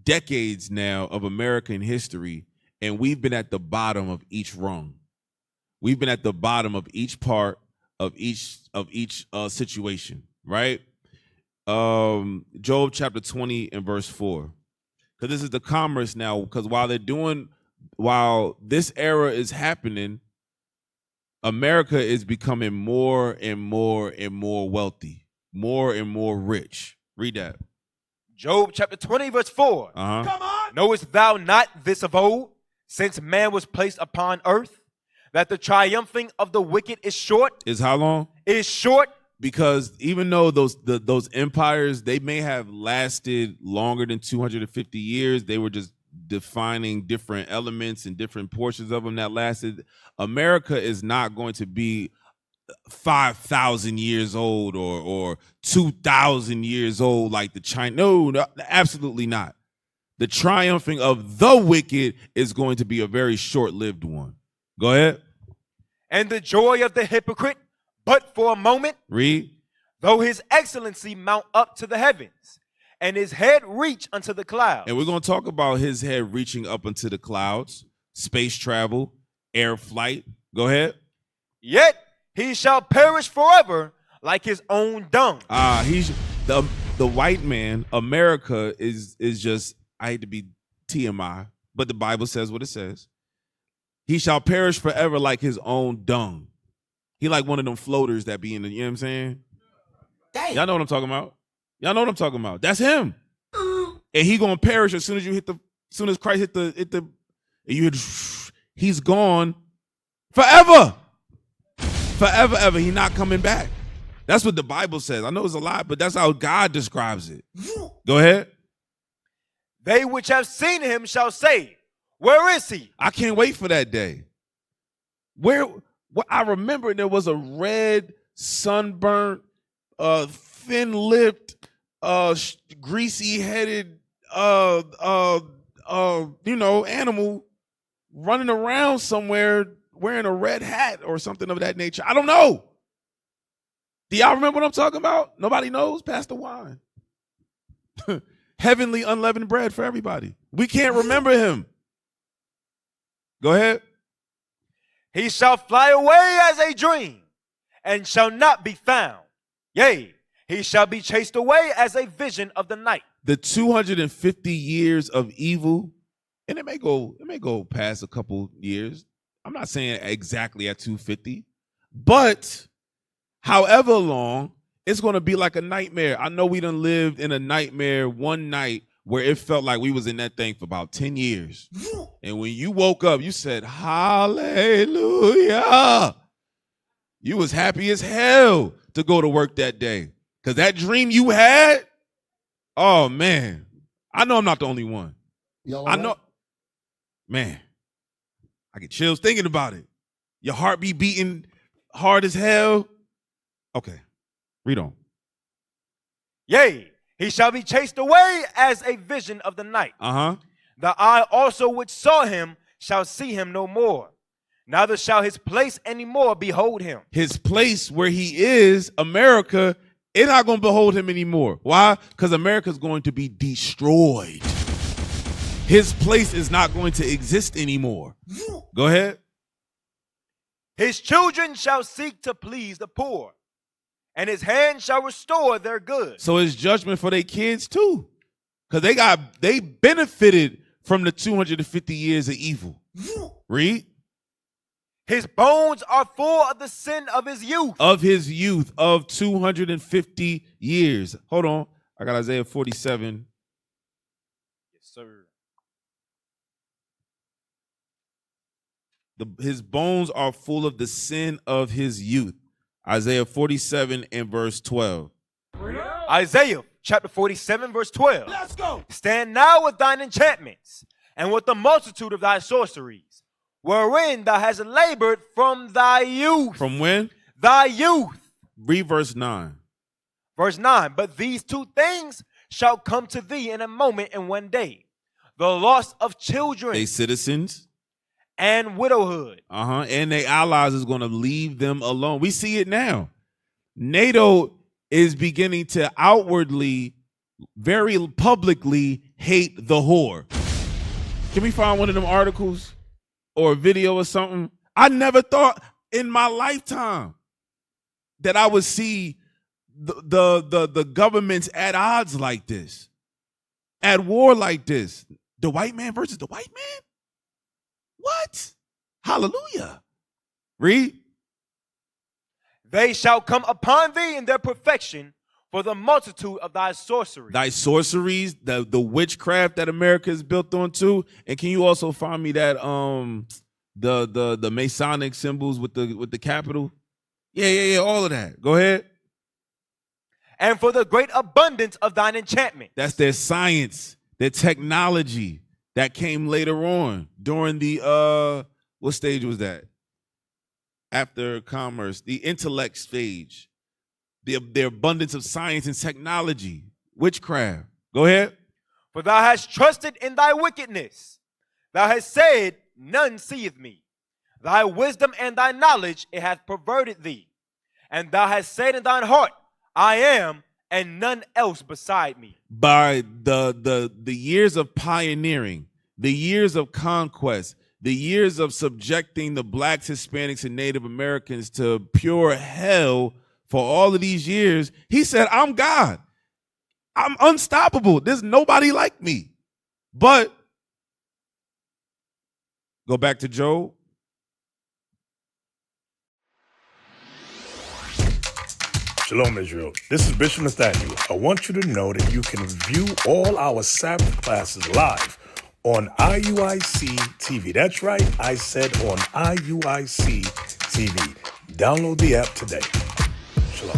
decades now of American history, and we've been at the bottom of each rung. We've been at the bottom of each part of each situation, right? Job chapter 20 and verse 4. Because this is the commerce now, because while this era is happening, America is becoming more and more and more wealthy, more and more rich. Read that. Job chapter 20, verse 4. Uh-huh. Come on. Knowest thou not this of old, since man was placed upon earth, that the triumphing of the wicked is short? Is how long? Is short. Because even though those empires, they may have lasted longer than 250 years, they were just defining different elements and different portions of them that lasted. America is not going to be 5,000 years old or 2,000 years old like the China. No, absolutely not. The triumphing of the wicked is going to be a very short-lived one. Go ahead. And the joy of the hypocrite, but for a moment. Read. Though his excellency mount up to the heavens, and his head reach unto the clouds. And we're going to talk about his head reaching up into the clouds, space travel, air flight. Go ahead. Yet he shall perish forever like his own dung. He's the white man. America is just, I hate to be TMI, but the Bible says what it says. He shall perish forever like his own dung. He like one of them floaters that be in the, you know what I'm saying? Dang. Y'all know what I'm talking about. Y'all know what I'm talking about. That's him. And he gonna perish as soon as Christ hit the he's gone forever. Forever, ever. He not coming back. That's what the Bible says. I know it's a lie, but that's how God describes it. Go ahead. They which have seen him shall say, Where is he? I can't wait for that day. I remember there was a red, sunburnt, thin-lipped, greasy-headed, animal running around somewhere wearing a red hat or something of that nature. I don't know. Do y'all remember what I'm talking about? Nobody knows? Pass the wine. Heavenly unleavened bread for everybody. We can't remember him. Go ahead. He shall fly away as a dream and shall not be found. Yea, he shall be chased away as a vision of the night. The 250 years of evil, and it may go past a couple years. I'm not saying exactly at 250, but however long, it's going to be like a nightmare. I know we done lived in a nightmare one night where it felt like we was in that thing for about 10 years. And when you woke up, you said, hallelujah. You was happy as hell to go to work that day. Because that dream you had, oh, man. I know I'm not the only one. Y'all I know. Man, I get chills thinking about it. Your heart be beating hard as hell. Okay, read on. Yea, he shall be chased away as a vision of the night. The eye also which saw him shall see him no more. Neither shall his place any more behold him. His place where he is, America, it's not going to behold him anymore. Why? Because America's going to be destroyed. His place is not going to exist anymore. Go ahead. His children shall seek to please the poor, and his hand shall restore their goods. So it's judgment for their kids too. Because they benefited from the 250 years of evil. Read. His bones are full of the sin of his youth. Of his youth of 250 years. Hold on. I got Isaiah 47. Yes, sir. His bones are full of the sin of his youth. Isaiah 47 and verse 12. Isaiah chapter 47 verse 12. Let's go. Stand now with thine enchantments and with the multitude of thy sorceries, wherein thou hast labored from thy youth. From when? Thy youth. Read verse 9. Verse 9. But these two things shall come to thee in a moment in one day: the loss of children, They citizens. and widowhood. And their allies is going to leave them alone. We see it now. NATO is beginning to outwardly, very publicly hate the whore. Can we find one of them articles or a video or something? I never thought in my lifetime that I would see the governments at odds like this, at war like this. The white man versus the white man? What? Hallelujah. Read. They shall come upon thee in their perfection for the multitude of thy sorceries. Thy sorceries, the witchcraft that America is built on too. And can you also find me that the Masonic symbols with the capital? Yeah, all of that. Go ahead. And for the great abundance of thine enchantment. That's their science, their technology that came later on during the what stage was that? After commerce, the intellect stage, the abundance of science and technology, witchcraft. Go ahead. For thou hast trusted in thy wickedness. Thou hast said, none seeth me. Thy wisdom and thy knowledge, it hath perverted thee. And thou hast said in thine heart, I am, and none else beside me. By the years of pioneering, the years of conquest, the years of subjecting the blacks, Hispanics, and Native Americans to pure hell for all of these years, he said, I'm God. I'm unstoppable. There's nobody like me. But go back to Job. Shalom, Israel. This is Bishop Nathaniel. I want you to know that you can view all our Sabbath classes live on IUIC TV. That's right, I said on IUIC TV. Download the app today. Shalom.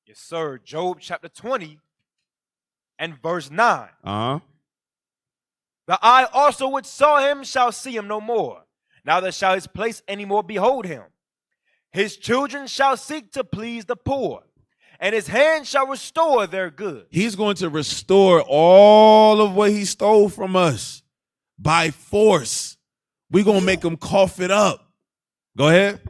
Yes, sir. Job chapter 20 and verse 9. The eye also which saw him shall see him no more, neither shall his place any more behold him. His children shall seek to please the poor, and his hand shall restore their goods. He's going to restore all of what he stole from us by force. We're going to make him cough it up. Go ahead.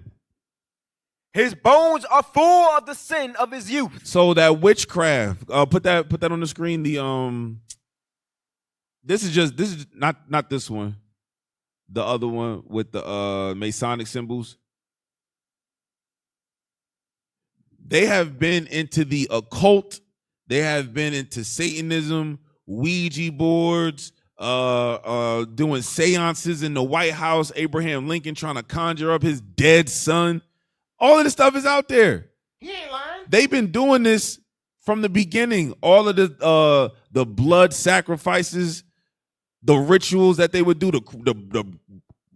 His bones are full of the sin of his youth. So that witchcraft, put that on the screen. This is not this one. The other one with the Masonic symbols. They have been into the occult. They have been into Satanism, Ouija boards, doing seances in the White House, Abraham Lincoln trying to conjure up his dead son. All of this stuff is out there. He ain't lying. They've been doing this from the beginning. All of the blood sacrifices, the rituals that they would do, the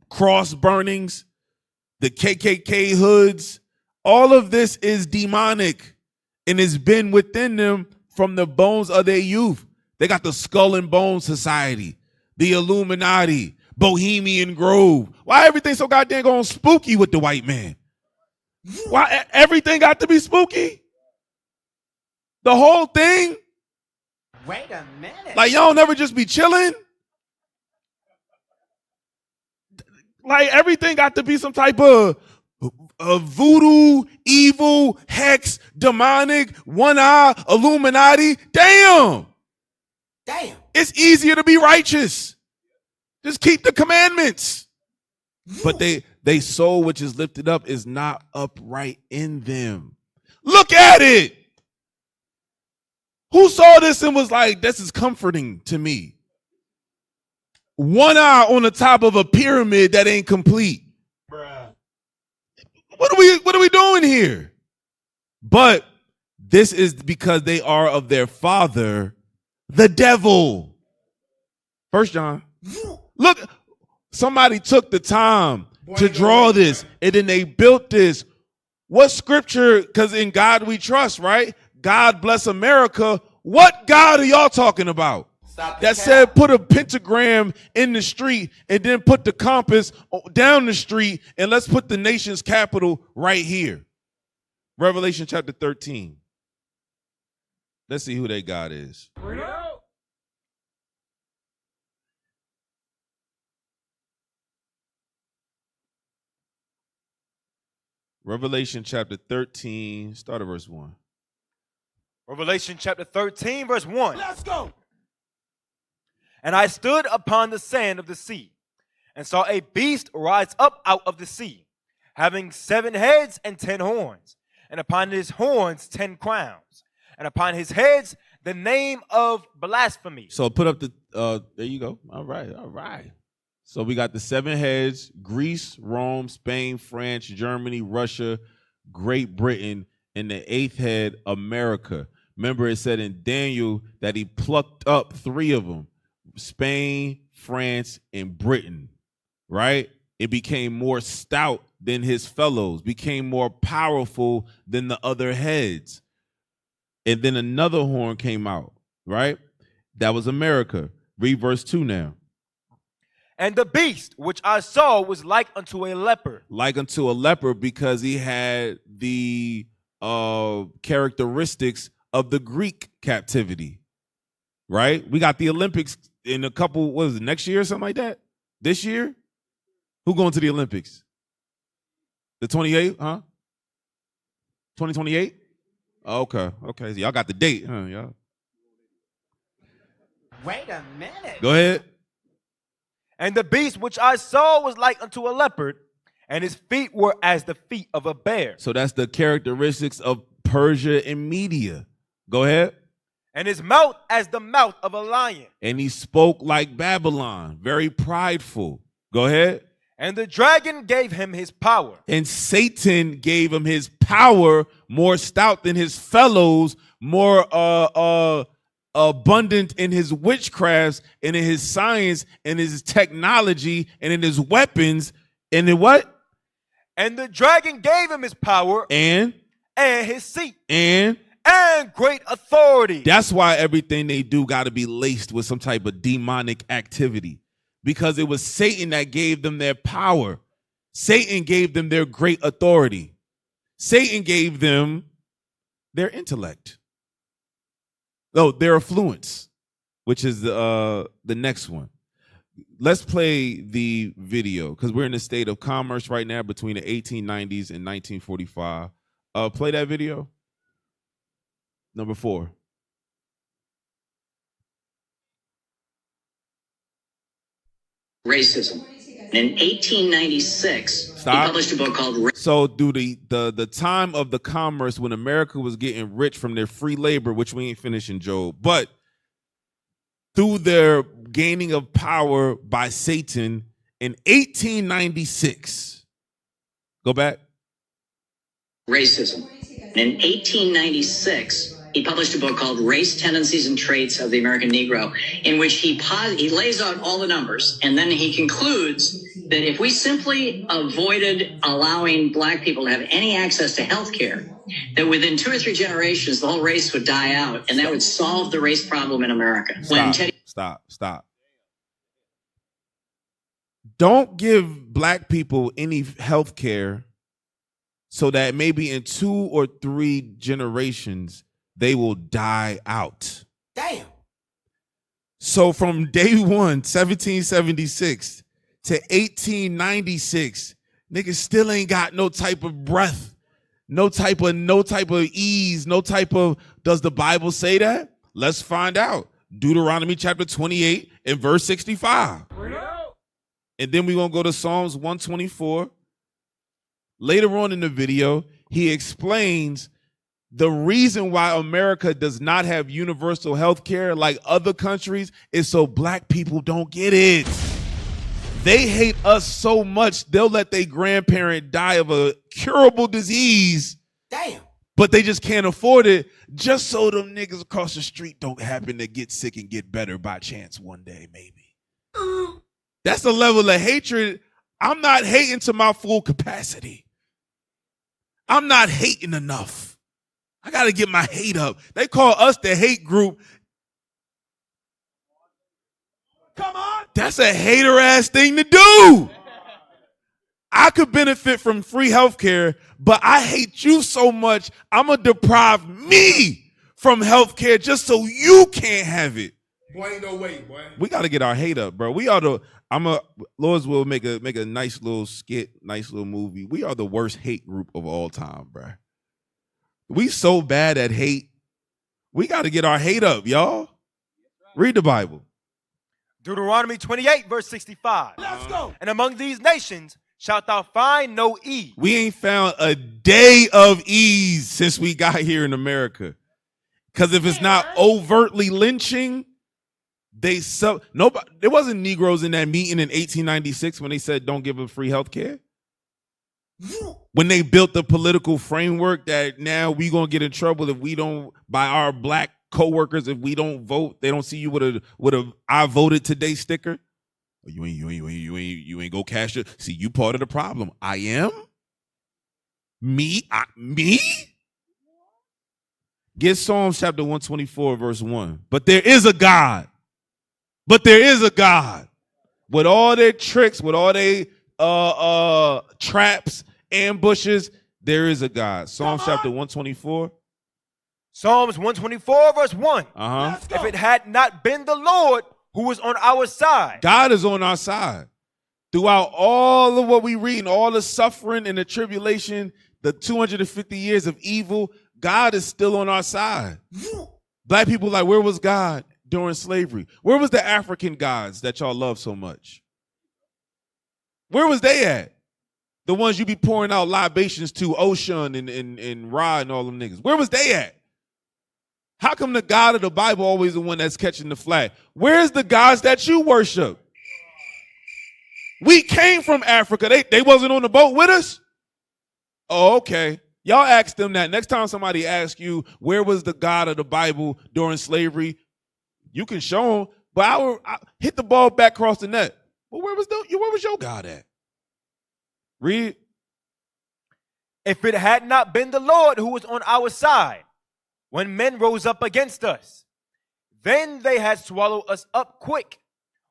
cross burnings, the KKK hoods. All of this is demonic, and it's been within them from the bones of their youth. They got the Skull and Bones Society, the Illuminati, Bohemian Grove. Why everything so goddamn going spooky with the white man? Why everything got to be spooky? The whole thing? Wait a minute. Like, y'all never just be chilling? Like, everything got to be some type of voodoo, evil, hex, demonic, one eye, Illuminati. Damn. It's easier to be righteous. Just keep the commandments. But they soul which is lifted up is not upright in them. Look at it. Who saw this and was like, this is comforting to me? One eye on the top of a pyramid that ain't complete. Bruh. What are we doing here? But this is because they are of their father, the devil. 1 John. Look, somebody took the time to draw this, and then they built this. What scripture? Because in God we trust, right? God bless America. What God are y'all talking about? That said, put a pentagram in the street and then put the compass down the street, and let's put the nation's capital right here. Revelation chapter 13. Let's see who their God is. Revelation chapter 13, start at verse 1. Revelation chapter 13, verse 1. Let's go. And I stood upon the sand of the sea, and saw a beast rise up out of the sea, having 7 heads and 10 horns, and upon his horns 10 crowns, and upon his heads the name of blasphemy. So put up the, there you go. All right. So we got the 7 heads: Greece, Rome, Spain, France, Germany, Russia, Great Britain, and the 8th head, America. Remember, it said in Daniel that he plucked up 3 of them: Spain, France, and Britain, right? It became more stout than his fellows, became more powerful than the other heads. And then another horn came out, right? That was America. Read verse 2 now. And the beast which I saw was like unto a leopard. Like unto a leopard, because he had the characteristics of the Greek captivity, right? We got the Olympics in a couple, what is it, next year or something like that? This year? Who going to the Olympics? The 28th, huh? 2028? Okay. So y'all got the date, huh, y'all? Wait a minute. Go ahead. And the beast which I saw was like unto a leopard, and his feet were as the feet of a bear. So that's the characteristics of Persia and Media. Go ahead. And his mouth as the mouth of a lion. And he spoke like Babylon, very prideful. Go ahead. And the dragon gave him his power. And Satan gave him his power, more stout than his fellows, more abundant in his witchcrafts and in his science and his technology and in his weapons. And in what? And the dragon gave him his power and his seat and and great authority. That's why everything they do got to be laced with some type of demonic activity, because it was Satan that gave them their power. Satan gave them their great authority. Satan gave them their intellect. Oh, their affluence, which is the next one. Let's play the video because we're in a state of commerce right now between the 1890s and 1945. Play that video. Number 4. Racism. In 1896, Stop. he published a book called So do the time of the commerce when America was getting rich from their free labor, which we ain't finishing, Joe, but through their gaining of power by Satan in 1896. Go back. Racism. In 1896, he published a book called Race, Tendencies, and Traits of the American Negro, in which he lays out all the numbers, and then he concludes that if we simply avoided allowing black people to have any access to health care, that within 2 or 3 generations, the whole race would die out, and that would solve the race problem in America. Stop. Don't give black people any health care so that maybe in 2 or 3 generations, they will die out. Damn. So from day one, 1776 to 1896, niggas still ain't got no type of breath, no type of ease, no type of, does the Bible say that? Let's find out. Deuteronomy chapter 28 and verse 65. And then we're going to go to Psalms 124. Later on in the video, he explains the reason why America does not have universal health care like other countries is so black people don't get it. They hate us so much, they'll let their grandparent die of a curable disease. Damn. But they just can't afford it just so them niggas across the street don't happen to get sick and get better by chance one day, maybe. That's the level of hatred. I'm not hating to my full capacity. I'm not hating enough. I got to get my hate up. They call us the hate group. Come on. That's a hater ass thing to do. I could benefit from free health care, but I hate you so much, I'm going to deprive me from health care just so you can't have it. Boy, ain't no way, boy. We got to get our hate up, bro. We are Lord's will make a nice little skit, nice little movie. We are the worst hate group of all time, bro. We so bad at hate. We got to get our hate up, y'all. Read the Bible. Deuteronomy 28, verse 65. Let's go. And among these nations shalt thou find no ease. We ain't found a day of ease since we got here in America. Because if it's not overtly lynching, nobody. There wasn't Negroes in that meeting in 1896 when they said don't give them free health care. When they built the political framework that now we gonna get in trouble if we don't, by our black co-workers, if we don't vote, they don't see you with a I voted today sticker. You ain't go cash it. See, you part of the problem. I am. Me. Get Psalms chapter 124 verse 1. But there is a God. With all their tricks, with all their traps, ambushes, there is a God. Psalms chapter 124. Psalms 124, verse 1. If it had not been the Lord who was on our side. God is on our side. Throughout all of what we read, all the suffering and the tribulation, the 250 years of evil, God is still on our side. Black people like, where was God during slavery? Where was the African gods that y'all love so much? Where was they at? The ones you be pouring out libations to, Ocean and Ra and all them niggas. Where was they at? How come the God of the Bible always the one that's catching the flag? Where's the gods that you worship? We came from Africa. They wasn't on the boat with us? Oh, okay. Y'all ask them that. Next time somebody asks you, where was the God of the Bible during slavery? You can show them, but I hit the ball back across the net. Well, where was your God at? Read. If it had not been the Lord who was on our side, when men rose up against us. Then they had swallowed us up quick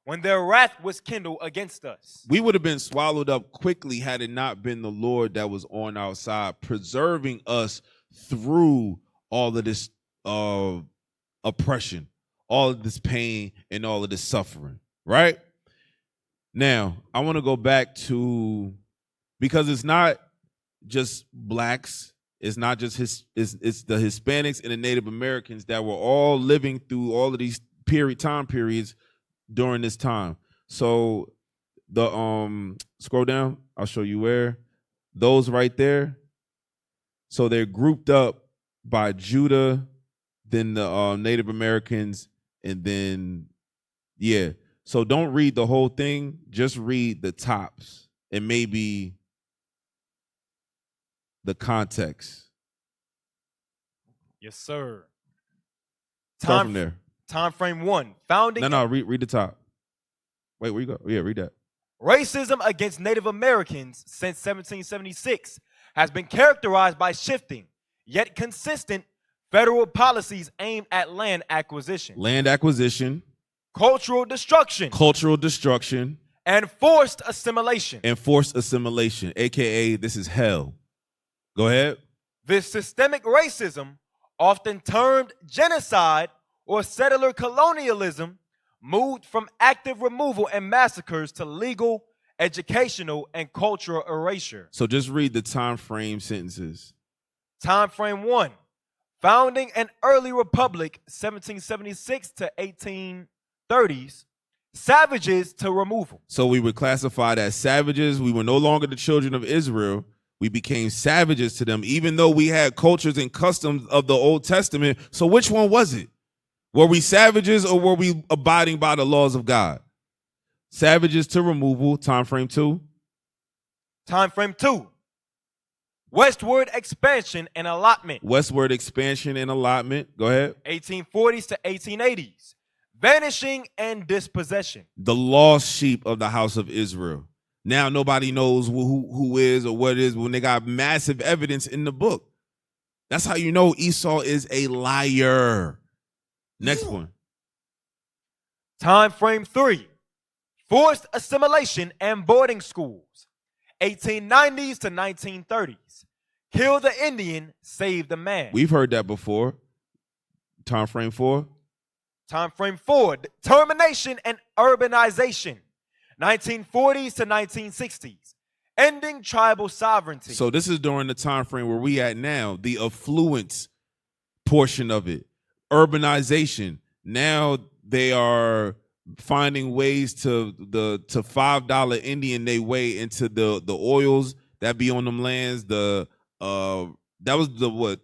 when their wrath was kindled against us. We would have been swallowed up quickly had it not been the Lord that was on our side, preserving us through all of this oppression, all of this pain, and all of this suffering, right? Now, I want to go back to, because it's not just blacks, it's not just it's the Hispanics and the Native Americans that were all living through all of these time periods during this time. So the scroll down, I'll show you where. Those right there. So they're grouped up by Judah, then the Native Americans, and then yeah. So don't read the whole thing, just read the tops and maybe the context. Yes, sir. Start from there. Time frame 1. Founding. No, read the top. Wait, where you go? Yeah, read that. Racism against Native Americans since 1776 has been characterized by shifting, yet consistent, federal policies aimed at land acquisition, cultural destruction, and forced assimilation. AKA this is hell. Go ahead. This systemic racism, often termed genocide or settler colonialism, moved from active removal and massacres to legal, educational, and cultural erasure. So just read the time frame sentences. Time frame 1. Founding an early republic, 1776 to 1830s. Savages to removal. So we were classified as savages. We were no longer the children of Israel. We became savages to them, even though we had cultures and customs of the Old Testament. So which one was it? Were we savages or were we abiding by the laws of God? Savages to removal, time frame 2. Time frame 2. Westward expansion and allotment. Go ahead. 1840s to 1880s. Vanishing and dispossession. The lost sheep of the house of Israel. Now nobody knows who is or what is when they got massive evidence in the book. That's how you know Esau is a liar. Next one. Time frame 3. Forced assimilation and boarding schools. 1890s to 1930s. Kill the Indian, save the man. We've heard that before. Time frame 4. Time frame 4. Determination and urbanization. 1940s to 1960s. Ending tribal sovereignty. So this is during the time frame where we at now, the affluence portion of it. Urbanization. Now they are finding ways to $5 Indian they way into the oils that be on them lands. That was the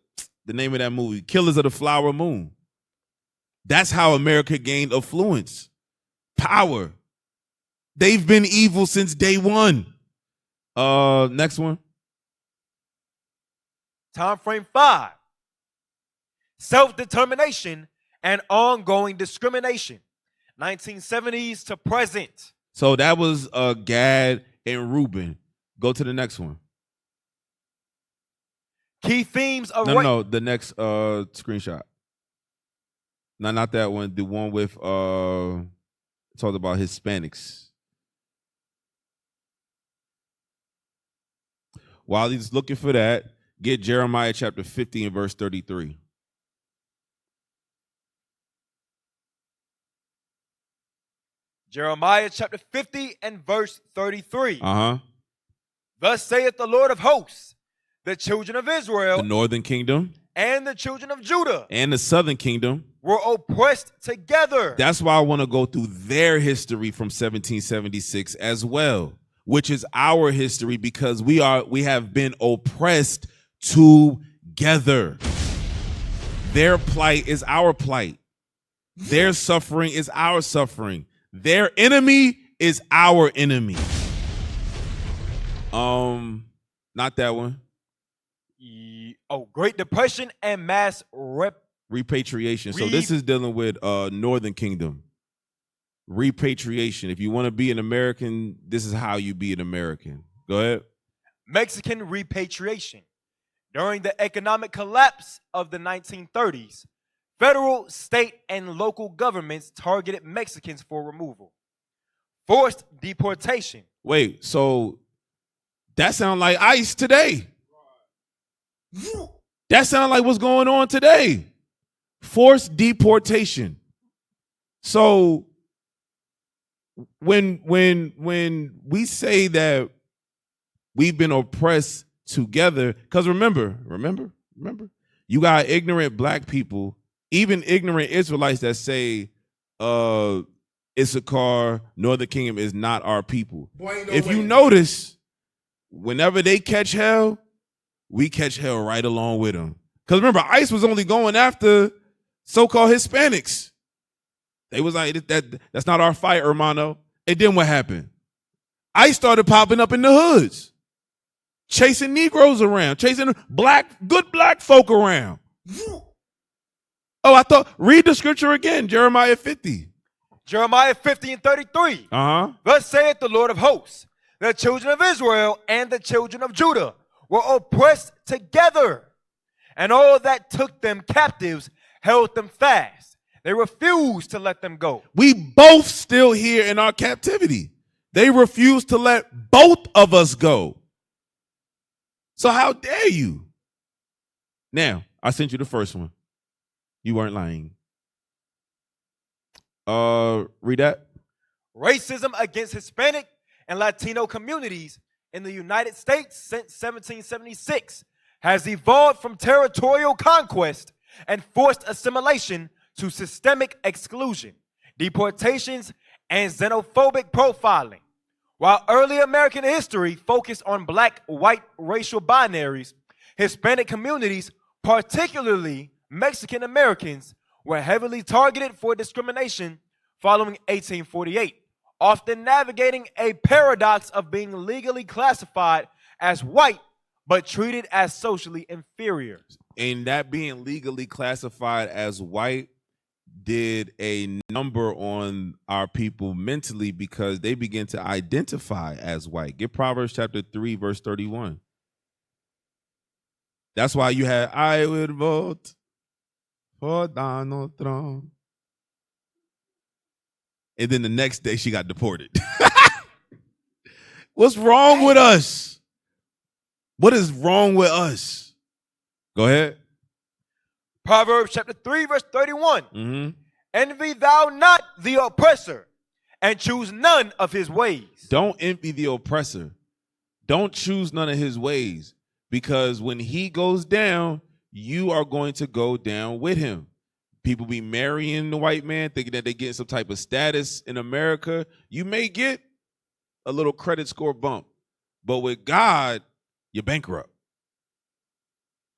name of that movie, Killers of the Flower Moon. That's how America gained affluence, power. They've been evil since day one. Next one. Time frame 5. Self-determination and ongoing discrimination. 1970s to present. So that was Gad and Reuben. Go to the next one. Key themes of No, the next screenshot. No, not that one. The one with talked about Hispanics. While he's looking for that, get Jeremiah chapter 50 and verse 33. Jeremiah chapter 50 and verse 33. Uh-huh. Thus saith the Lord of hosts, the children of Israel, The northern kingdom and the children of Judah and the southern kingdom were oppressed together. That's why I want to go through their history from 1776 as well, which is our history, because we have been oppressed together. Their plight is our plight. Their suffering is our suffering. Their enemy is our enemy. Not that one. Great Depression and mass repatriation. So this is dealing with Northern Kingdom. Repatriation. If you want to be an American, this is how you be an American. Go ahead. Mexican repatriation. During the economic collapse of the 1930s, federal, state, and local governments targeted Mexicans for removal. Forced deportation. Wait, so that sounds like ICE today. That sounds like what's going on today. Forced deportation. So when we say that we've been oppressed together, because remember, you got ignorant black people, even ignorant Israelites that say Issachar, Northern Kingdom is not our people. If you notice, whenever they catch hell, we catch hell right along with them. Because remember, ICE was only going after so-called Hispanics. They was like, that's not our fight, hermano. And then what happened? ICE started popping up in the hoods, chasing Negroes around, chasing good black folk around. Oh, read the scripture again, Jeremiah 50. Jeremiah 50 and 33. Thus saith the Lord of hosts, the children of Israel and the children of Judah were oppressed together, and all that took them captives held them fast. They refused to let them go. We both still here in our captivity. They refused to let both of us go. So how dare you? Now, I sent you the first one. You weren't lying. Read that. Racism against Hispanic and Latino communities in the United States since 1776 has evolved from territorial conquest and forced assimilation to systemic exclusion, deportations, and xenophobic profiling. While early American history focused on black-white racial binaries, Hispanic communities, particularly Mexican Americans, were heavily targeted for discrimination following 1848, often navigating a paradox of being legally classified as white but treated as socially inferior. And that being legally classified as white did a number on our people mentally because they begin to identify as white. Get Proverbs chapter 3, verse 31. That's why you had, I would vote for Donald Trump. And then the next day she got deported. What's wrong with us? What is wrong with us? Go ahead. Proverbs chapter 3, verse 31. Envy thou not the oppressor, and choose none of his ways. Don't envy the oppressor. Don't choose none of his ways, because when he goes down, you are going to go down with him. People be marrying the white man, thinking that they get some type of status in America. You may get a little credit score bump, but with God, you're bankrupt.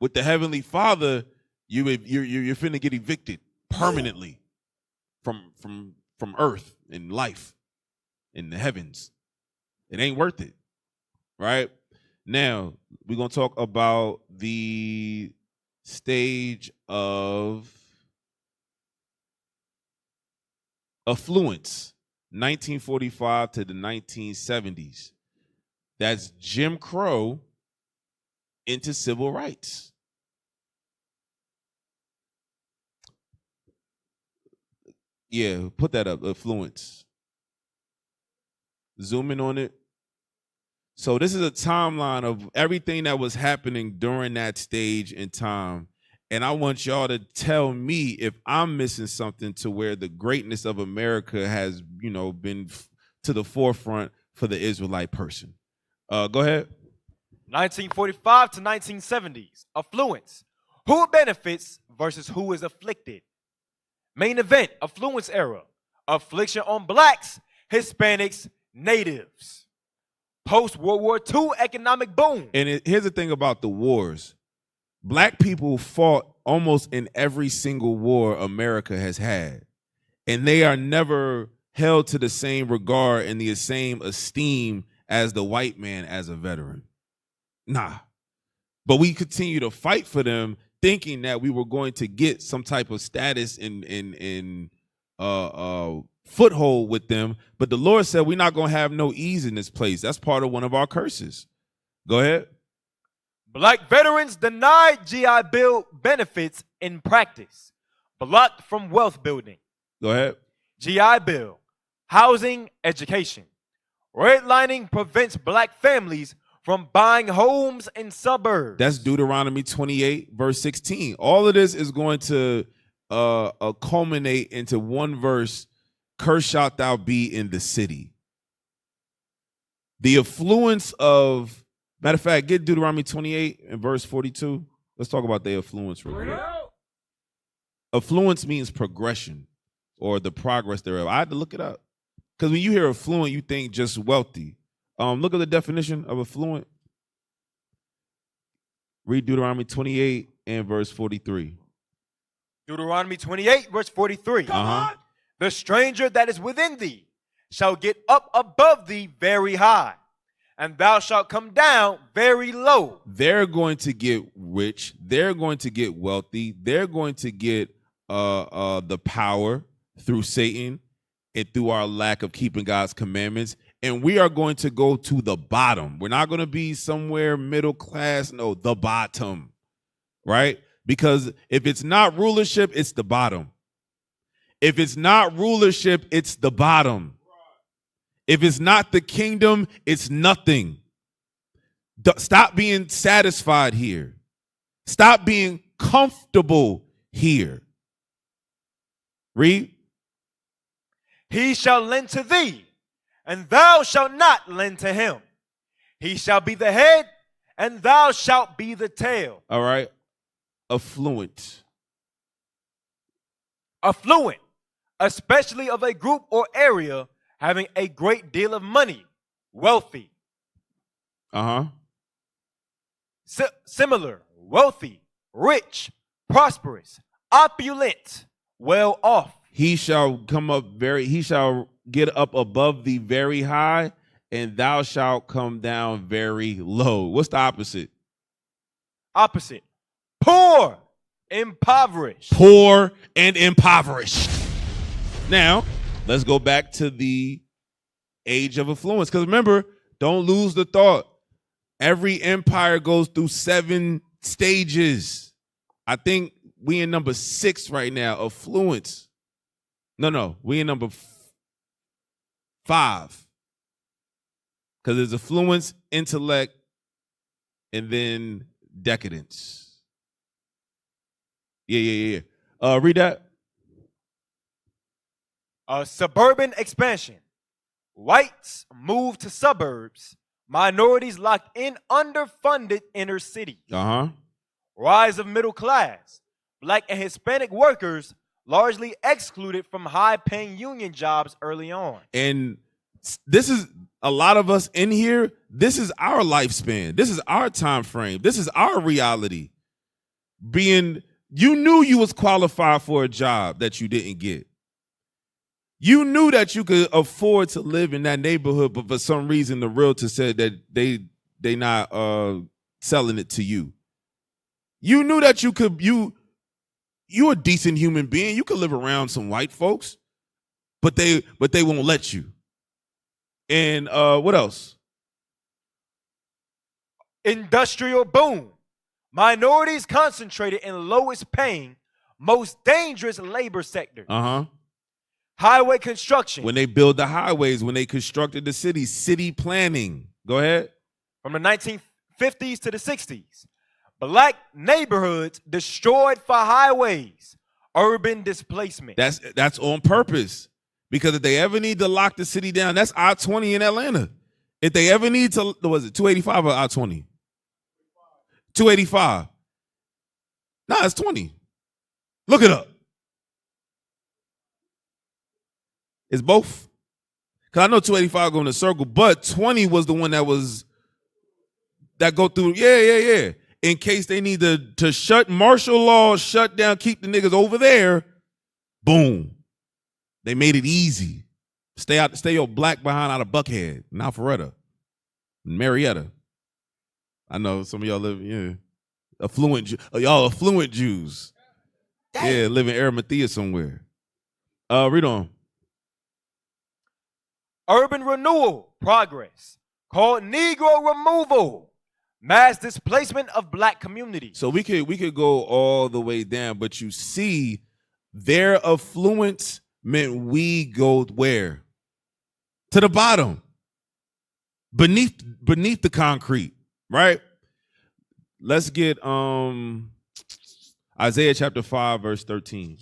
With the Heavenly Father, you're finna get evicted permanently from earth and life in the heavens. It ain't worth it, right? Now, we're going to talk about the stage of affluence, 1945 to the 1970s. That's Jim Crow into civil rights. Yeah, put that up, affluence. Zoom in on it. So this is a timeline of everything that was happening during that stage in time. And I want y'all to tell me if I'm missing something to where the greatness of America has, been to the forefront for the Israelite person. Go ahead. 1945 to 1970s, affluence. Who benefits versus who is afflicted. Main event, affluence era. Affliction on blacks, Hispanics, natives. Post-World War II economic boom. And here's the thing about the wars. Black people fought almost in every single war America has had. And they are never held to the same regard and the same esteem as the white man as a veteran. Nah. But we continue to fight for them, thinking that we were going to get some type of status in foothold with them. But the Lord said we're not going to have no ease in this place. That's part of one of our curses. Go ahead. Black veterans denied GI Bill benefits in practice, blocked from wealth building. Go ahead. GI Bill, housing, education. Redlining prevents black families from buying homes in suburbs. That's Deuteronomy 28, verse 16. All of this is going to culminate into one verse, cursed shalt thou be in the city. The affluence of, matter of fact, get Deuteronomy 28 and verse 42. Let's talk about the affluence real quick. Affluence means progression or the progress thereof. I had to look it up. Because when you hear affluent, you think just wealthy. Look at the definition of affluent. Read Deuteronomy 28 and verse 43. Deuteronomy 28, verse 43. The stranger that is within thee shall get up above thee very high, and thou shalt come down very low. They're going to get rich. They're going to get wealthy. They're going to get the power through Satan and through our lack of keeping God's commandments. And we are going to go to the bottom. We're not going to be somewhere middle class. No, the bottom, right? Because if it's not rulership, it's the bottom. If it's not rulership, it's the bottom. If it's not the kingdom, it's nothing. Stop being satisfied here. Stop being comfortable here. Read. He shall lend to thee, and thou shalt not lend to him. He shall be the head, and thou shalt be the tail. All right. Affluent. Affluent, especially of a group or area having a great deal of money. Wealthy. Similar, wealthy, rich, prosperous, opulent, well off. He shall get up above thee very high, and thou shalt come down very low. What's the opposite? Opposite. Poor, impoverished. Poor and impoverished. Now, let's go back to the age of affluence. Because remember, don't lose the thought. Every empire goes through 7 stages. I think we in number 6 right now, affluence. No, we in number 5. Because there's affluence, intellect, and then decadence. Yeah. Read that. Suburban expansion. Whites move to suburbs. Minorities locked in underfunded inner cities. Rise of middle class. Black and Hispanic workers largely excluded from high-paying union jobs early on. And this is a lot of us in here. This is our lifespan. This is our time frame. This is our reality. You knew you was qualified for a job that you didn't get. You knew that you could afford to live in that neighborhood, but for some reason the realtor said that they not selling it to you. You knew that you're a decent human being. You could live around some white folks, but they won't let you. And what else? Industrial boom. Minorities concentrated in lowest paying, most dangerous labor sectors. Highway construction. When they build the highways, when they constructed the city planning. Go ahead. From the 1950s to the 60s. Black neighborhoods destroyed for highways. Urban displacement. That's on purpose. Because if they ever need to lock the city down, that's I-20 in Atlanta. If they ever need to, was it 285 or I-20? 285. Nah, it's 20. Look it up. It's both. Because I know 285 go in a circle, but 20 was the one that go through. Yeah. In case they need to shut martial law, shut down, keep the niggas over there. Boom. They made it easy. Stay your black behind out of Buckhead, not Alpharetta, Marietta. I know some of y'all live, affluent. Y'all affluent Jews. Damn. Yeah, live in Arimathea somewhere. Read on. Urban renewal progress called Negro removal. mass displacement of black communities. So we could go all the way down, but you see, their affluence meant we go where? To the bottom, beneath the concrete, right? Let's get Isaiah chapter 5, verse 13.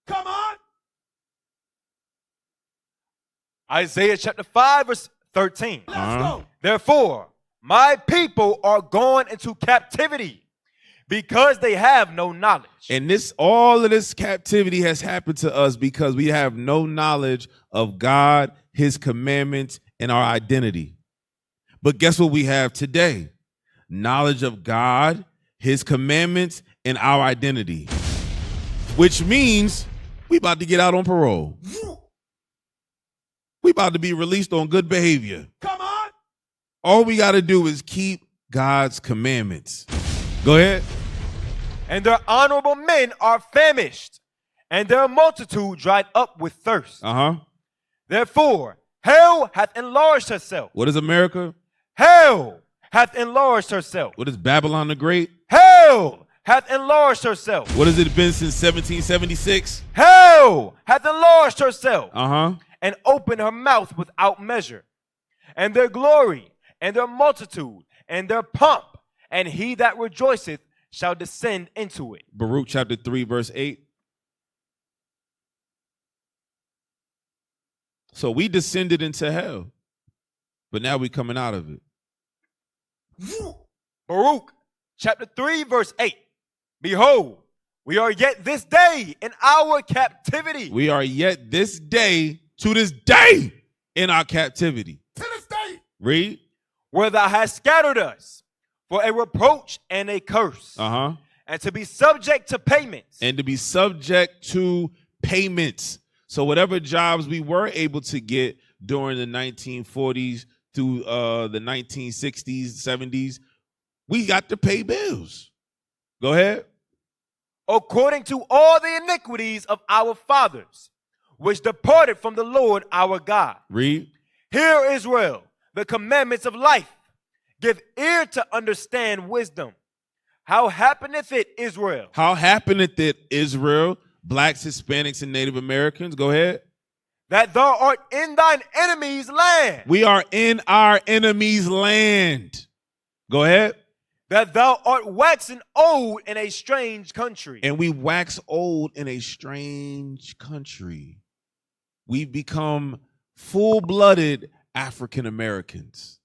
Come on. Isaiah chapter 5, verse 13. Let's go. Therefore, my people are gone into captivity because they have no knowledge. And all of this captivity has happened to us because we have no knowledge of God, his commandments, and our identity. But guess what we have today? Knowledge of God, his commandments, and our identity. Which means we about to get out on parole. We about to be released on good behavior. Come on. All we got to do is keep God's commandments. Go ahead. And their honorable men are famished, and their multitude dried up with thirst. Therefore, hell hath enlarged herself. What is America? Hell hath enlarged herself. What is Babylon the Great? Hell hath enlarged herself. What has it been since 1776? Hell hath enlarged herself. And opened her mouth without measure. And their glory, and their multitude, and their pomp, and he that rejoiceth shall descend into it. Baruch chapter 3, verse 8. So we descended into hell, but now we're coming out of it. Baruch chapter 3, verse 8. Behold, we are yet this day in our captivity. We are yet this day, to this day, in our captivity. To this day. Read. Where thou hast scattered us for a reproach and a curse. And to be subject to payments. And to be subject to payments. So whatever jobs we were able to get during the 1940s through the 1960s, 70s, we got to pay bills. Go ahead. According to all the iniquities of our fathers, which departed from the Lord our God. Read. Hear, Israel, the commandments of life. Give ear to understand wisdom. How happeneth it, Israel? How happeneth it, Israel? Blacks, Hispanics, and Native Americans. Go ahead. That thou art in thine enemy's land. We are in our enemy's land. Go ahead. That thou art waxen old in a strange country. And we wax old in a strange country. We've become full-blooded African Americans,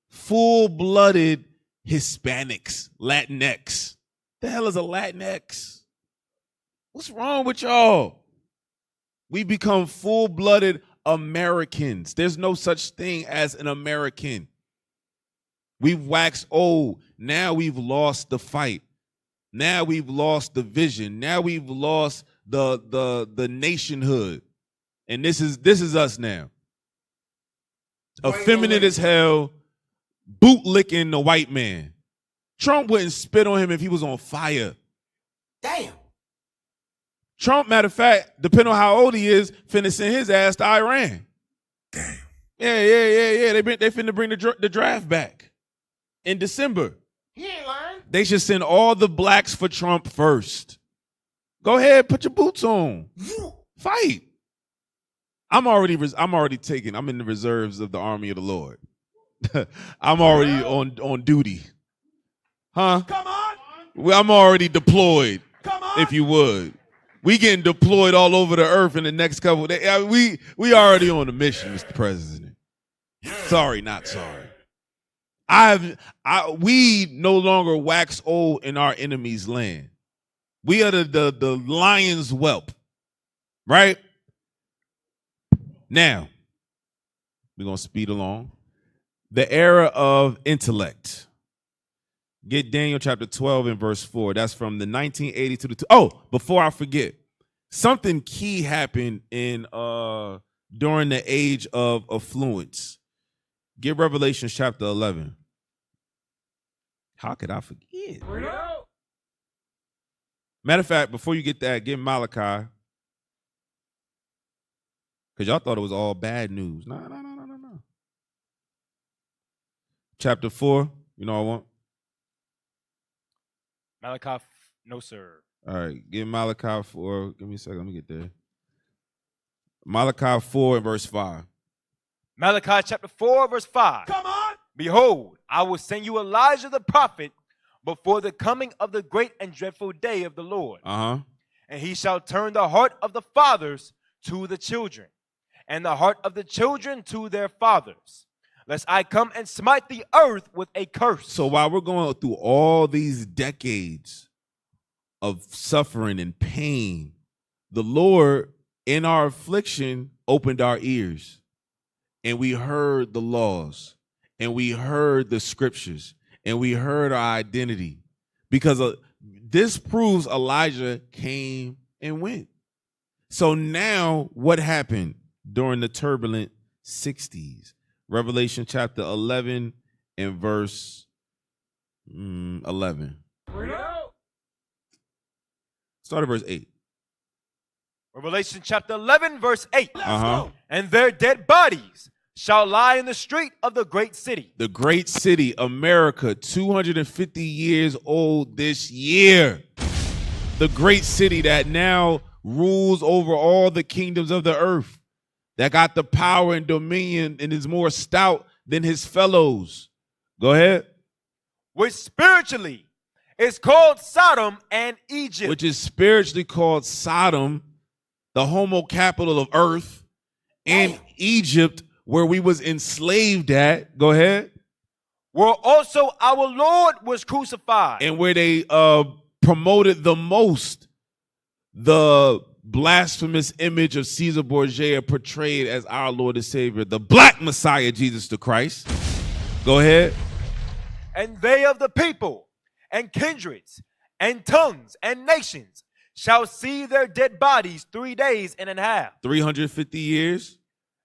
full-blooded Hispanics, Latinx. The hell is a Latinx? What's wrong with y'all? We become full-blooded Americans. There's no such thing as an American. We've waxed old. Now we've lost the fight. Now we've lost the vision. Now we've lost the nationhood. And this is us now. Effeminate as hell, bootlicking the white man. Trump wouldn't spit on him if he was on fire. Damn. Trump, matter of fact, depending on how old he is, finna send his ass to Iran. Damn. Yeah. They finna bring the draft back in December. He ain't lying. They should send all the blacks for Trump first. Go ahead, put your boots on. Fight. I'm already taken. I'm in the reserves of the army of the Lord. I'm already on duty. Huh? Come on. Well, I'm already deployed, Come on. if you would. We getting deployed all over the earth in the next couple of days. We already on a mission, Mr. President. Sorry, not sorry. We no longer wax old in our enemy's land. We are the lion's whelp, right? Now, we're going to speed along. The era of intellect. Get Daniel chapter 12 and verse 4. That's from the 1980 to the... Oh, before I forget, something key happened in during the age of affluence. Get Revelation chapter 11. How could I forget? Matter of fact, before you get that, get Malachi. Because y'all thought it was all bad news. No. chapter 4. You know I want? Malachi, no, sir. All right, give Malachi 4. Give me a second. Let me get there. Malachi 4 and verse 5. Malachi chapter 4, verse 5. Come on. Behold, I will send you Elijah the prophet before the coming of the great and dreadful day of the Lord. Uh-huh. And he shall turn the heart of the fathers to the children, and the heart of the children to their fathers, lest I come and smite the earth with a curse. So while we're going through all these decades of suffering and pain, the Lord, in our affliction, opened our ears, and we heard the laws, and we heard the scriptures, and we heard our identity, because this proves Elijah came and went. So now what happened during the turbulent 60s? Revelation chapter 11 and verse 11. Start at verse 8. Revelation chapter 11, verse 8. Uh-huh. And their dead bodies shall lie in the street of the great city. The great city, America, 250 years old this year. The great city that now rules over all the kingdoms of the earth, that got the power and dominion and is more stout than his fellows. Go ahead. Which spiritually is called Sodom and Egypt. Which is spiritually called Sodom, the homo capital of earth, and Egypt, where we was enslaved at. Go ahead. Where also our Lord was crucified. And where they promoted the most the blasphemous image of Caesar Borgia portrayed as our Lord and Savior, the black Messiah, Jesus the Christ. Go ahead. And they of the people and kindreds and tongues and nations shall see their dead bodies 3 days and a half. 350 years.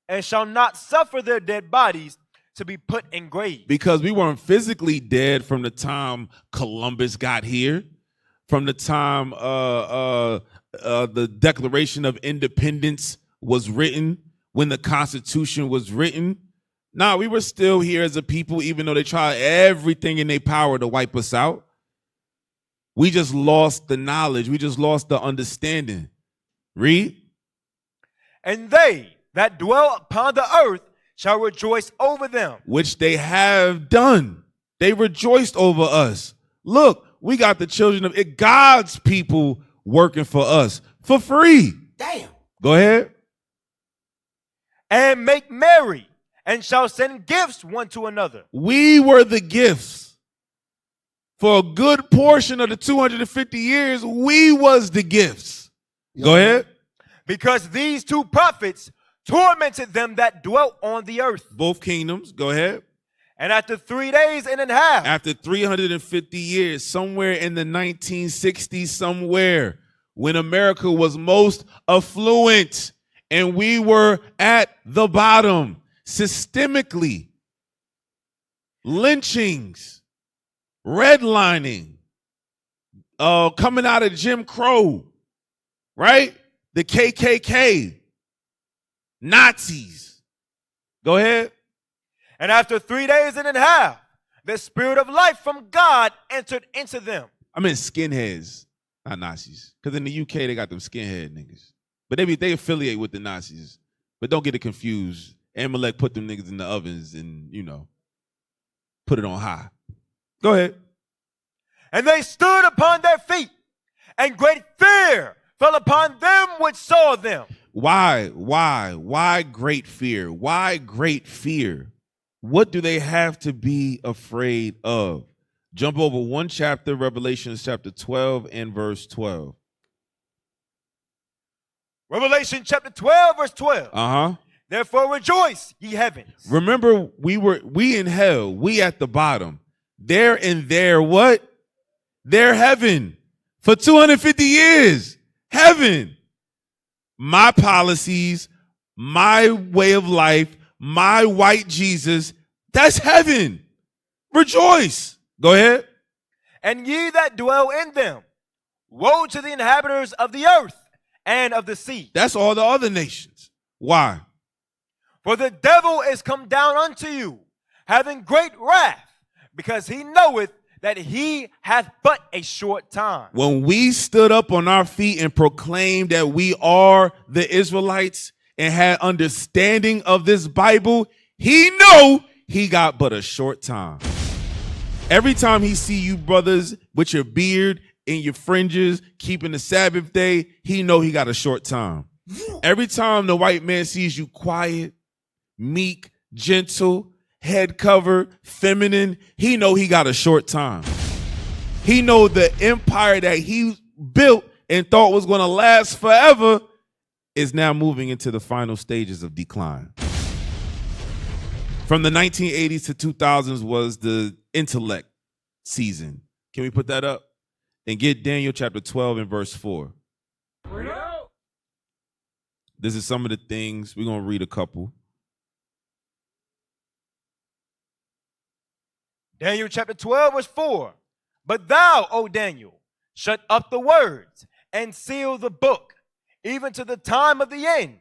And shall not suffer their dead bodies to be put in graves. Because we weren't physically dead from the time Columbus got here, from the time the Declaration of Independence was written, when the Constitution was written. Nah, we were still here as a people, even though they tried everything in their power to wipe us out. We just lost the knowledge. We just lost the understanding. Read. And they that dwell upon the earth shall rejoice over them. Which they have done. They rejoiced over us. Look, we got the children of it, God's people working for us for free. Damn. Go ahead. And make merry, and shall send gifts one to another. We were the gifts. For a good portion of the 250 years, we was the gifts. Go ahead. Because these two prophets tormented them that dwelt on the earth. Both kingdoms. Go ahead. And after 3 days and a half. After 350 years, somewhere in the 1960s, somewhere, when America was most affluent and we were at the bottom, systemically, lynchings, redlining, coming out of Jim Crow, right? The KKK, Nazis. Go ahead. And after 3 days and a half, the spirit of life from God entered into them. I mean skinheads, not Nazis. Because in the UK, they got them skinhead niggas. But they affiliate with the Nazis. But don't get it confused. Amalek put them niggas in the ovens and, put it on high. Go ahead. And they stood upon their feet, and great fear fell upon them which saw them. Why? Why great fear? Why great fear? What do they have to be afraid of? Jump over one chapter, Revelation chapter 12 and verse 12. Revelation chapter 12, verse 12. Uh-huh. Therefore rejoice, ye heavens. Remember, we in hell, we at the bottom. They're in their what? Their heaven. For 250 years. Heaven. My policies, my way of life, my white Jesus, that's heaven. Rejoice. Go ahead. And ye that dwell in them, woe to the inhabitants of the earth and of the sea. That's all the other nations. Why? For the devil is come down unto you, having great wrath, because he knoweth that he hath but a short time. When we stood up on our feet and proclaimed that we are the Israelites and had understanding of this Bible, he know he got but a short time. Every time he see you brothers with your beard and your fringes keeping the Sabbath day, he know he got a short time. Every time the white man sees you quiet, meek, gentle, head covered, feminine, he know he got a short time. He know the empire that he built and thought was going to last forever is now moving into the final stages of decline. From the 1980s to 2000s was the intellect season. Can we put that up? And get Daniel chapter 12 and verse 4. This is some of the things. We're going to read a couple. Daniel chapter 12, verse 4. But thou, O Daniel, shut up the words and seal the book, even to the time of the end.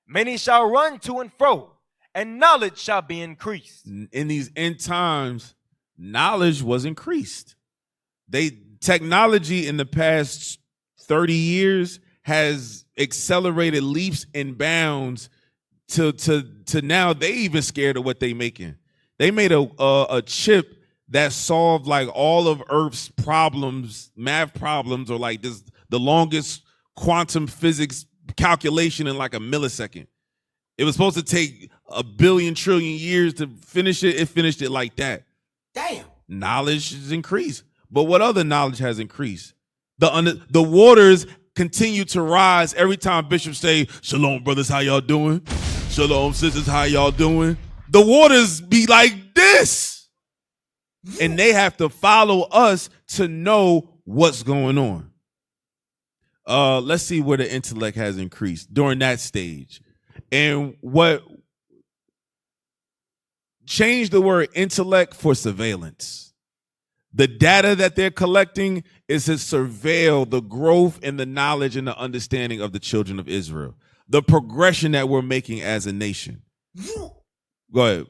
Many shall run to and fro, and knowledge shall be increased. In these end times, knowledge was increased. Technology in the past 30 years has accelerated leaps and bounds to now they even scared of what they making. They made a chip that solved like all of Earth's problems, math problems, or like this the longest quantum physics calculation in like a millisecond. It was supposed to take 1 billion trillion years to finish it. It finished it like that. Damn. Knowledge has increased. But what other knowledge has increased? The waters continue to rise every time bishops say, "Shalom, brothers, how y'all doing? Shalom, sisters, how y'all doing?" The waters be like this. And they have to follow us to know what's going on. Let's see where the intellect has increased during that stage. And what changed the word intellect for surveillance. The data that they're collecting is to surveil the growth and the knowledge and the understanding of the children of Israel. The progression that we're making as a nation. Go ahead.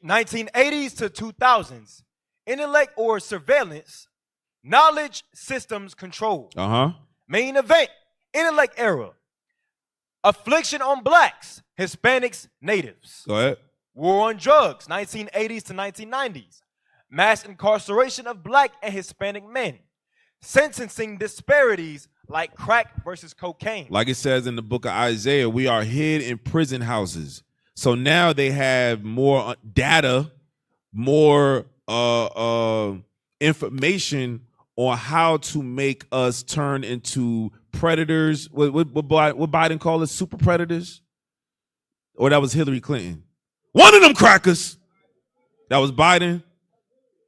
1980s to 2000s. Intellect or surveillance. Knowledge systems control. Main event. Intellect era. Affliction on blacks, Hispanics, natives. Go ahead. War on drugs, 1980s to 1990s. Mass incarceration of black and Hispanic men. Sentencing disparities like crack versus cocaine. Like it says in the book of Isaiah, we are hid in prison houses. So now they have more data, more information on how to make us turn into predators. What Biden called us, super predators? Or that was Hillary Clinton. One of them crackers. That was Biden.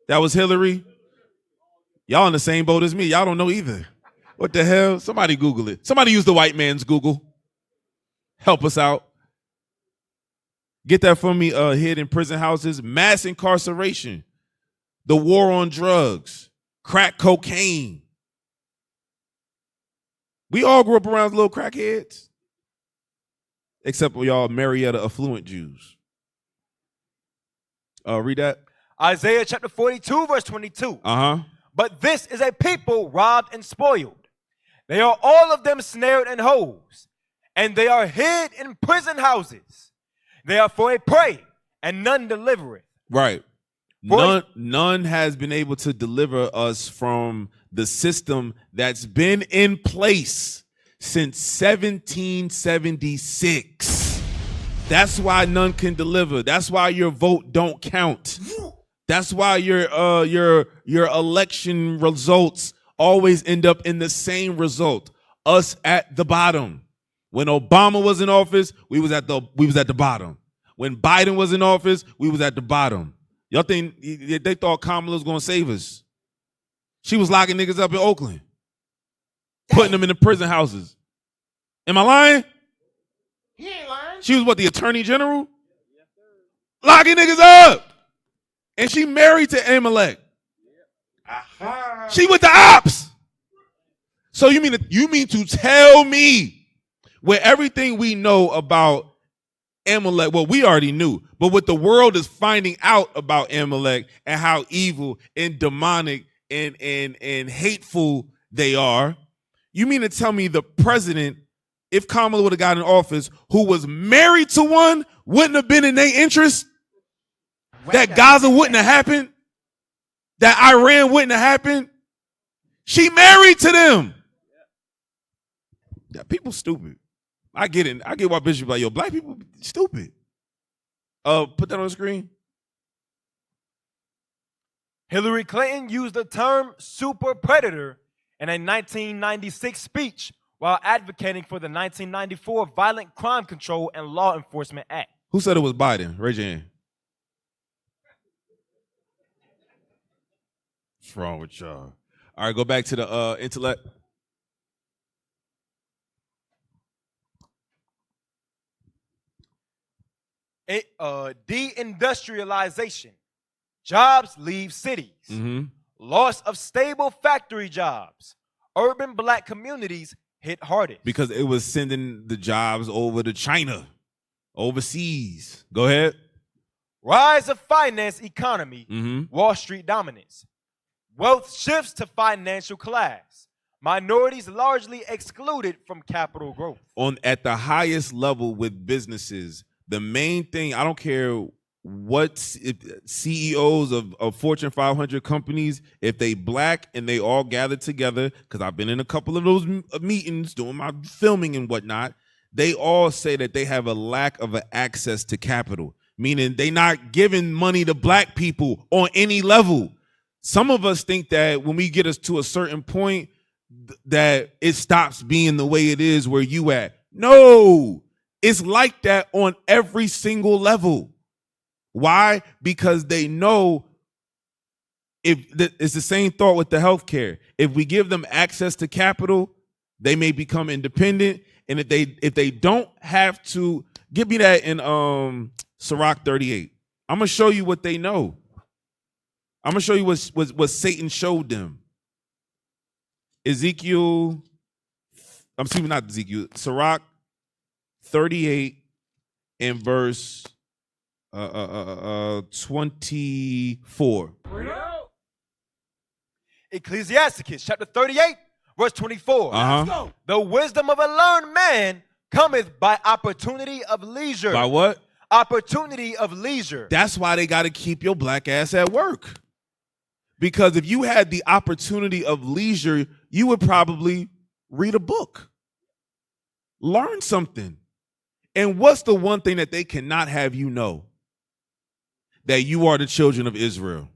That was Hillary. Y'all in the same boat as me. Y'all don't know either. What the hell? Somebody Google it. Somebody use the white man's Google. Help us out. Get that for me, hid in prison houses. Mass incarceration. The war on drugs. Crack cocaine. We all grew up around little crackheads. Except for y'all Marietta affluent Jews. Read that. Isaiah chapter 42, verse 22. But this is a people robbed and spoiled. They are all of them snared in holes, and they are hid in prison houses. They are for a prey, and none delivereth. Right. None has been able to deliver us from the system that's been in place since 1776. That's why none can deliver. That's why your vote don't count. That's why your election results always end up in the same result. Us at the bottom. When Obama was in office, we was at the bottom. When Biden was in office, we was at the bottom. Y'all think they thought Kamala was gonna save us? She was locking niggas up in Oakland, putting them in the prison houses. Am I lying? He ain't lying. She was what, the attorney general? Locking niggas up. And she married to Amalek. She with the ops. So you mean to tell me with everything we know about Amalek, well, we already knew, but what the world is finding out about Amalek and how evil and demonic and hateful they are, you mean to tell me the president, if Kamala would have got in office, who was married to one, wouldn't have been in their interest? That Gaza wouldn't have happened? That Iran wouldn't have happened? She married to them. Yeah, people stupid. I get it. I get why Bishop like, yo, black people stupid. Put that on the screen. Hillary Clinton used the term super predator in a 1996 speech while advocating for the 1994 Violent Crime Control and Law Enforcement Act. Who said it was Biden? Raise your hand. What's wrong with y'all? All right, go back to the intellect. Deindustrialization. Jobs leave cities. Loss of stable factory jobs. Urban black communities hit hardest. Because it was sending the jobs over to China, overseas. Go ahead. Rise of finance economy. Wall Street dominance. Wealth shifts to financial class. Minorities largely excluded from capital growth. At the highest level with businesses, the main thing, I don't care what CEOs of Fortune 500 companies, if they black and they all gather together, because I've been in a couple of those meetings doing my filming and whatnot, they all say that they have a lack of access to capital, meaning they not giving money to black people on any level. Some of us think that when we get us to a certain point, that it stops being the way it is where you at. No, it's like that on every single level. Why? Because they know it's the same thought with the healthcare. If we give them access to capital, they may become independent. And if they don't have to, give me that in Sirach 38. I'm gonna show you what they know. I'm gonna show you what Satan showed them. Sirach 38 and verse 24. Ecclesiasticus chapter 38, verse 24. The wisdom of a learned man cometh by opportunity of leisure. By what? Opportunity of leisure. That's why they got to keep your black ass at work. Because if you had the opportunity of leisure, you would probably read a book, learn something. And what's the one thing that they cannot have you know? That you are the children of Israel.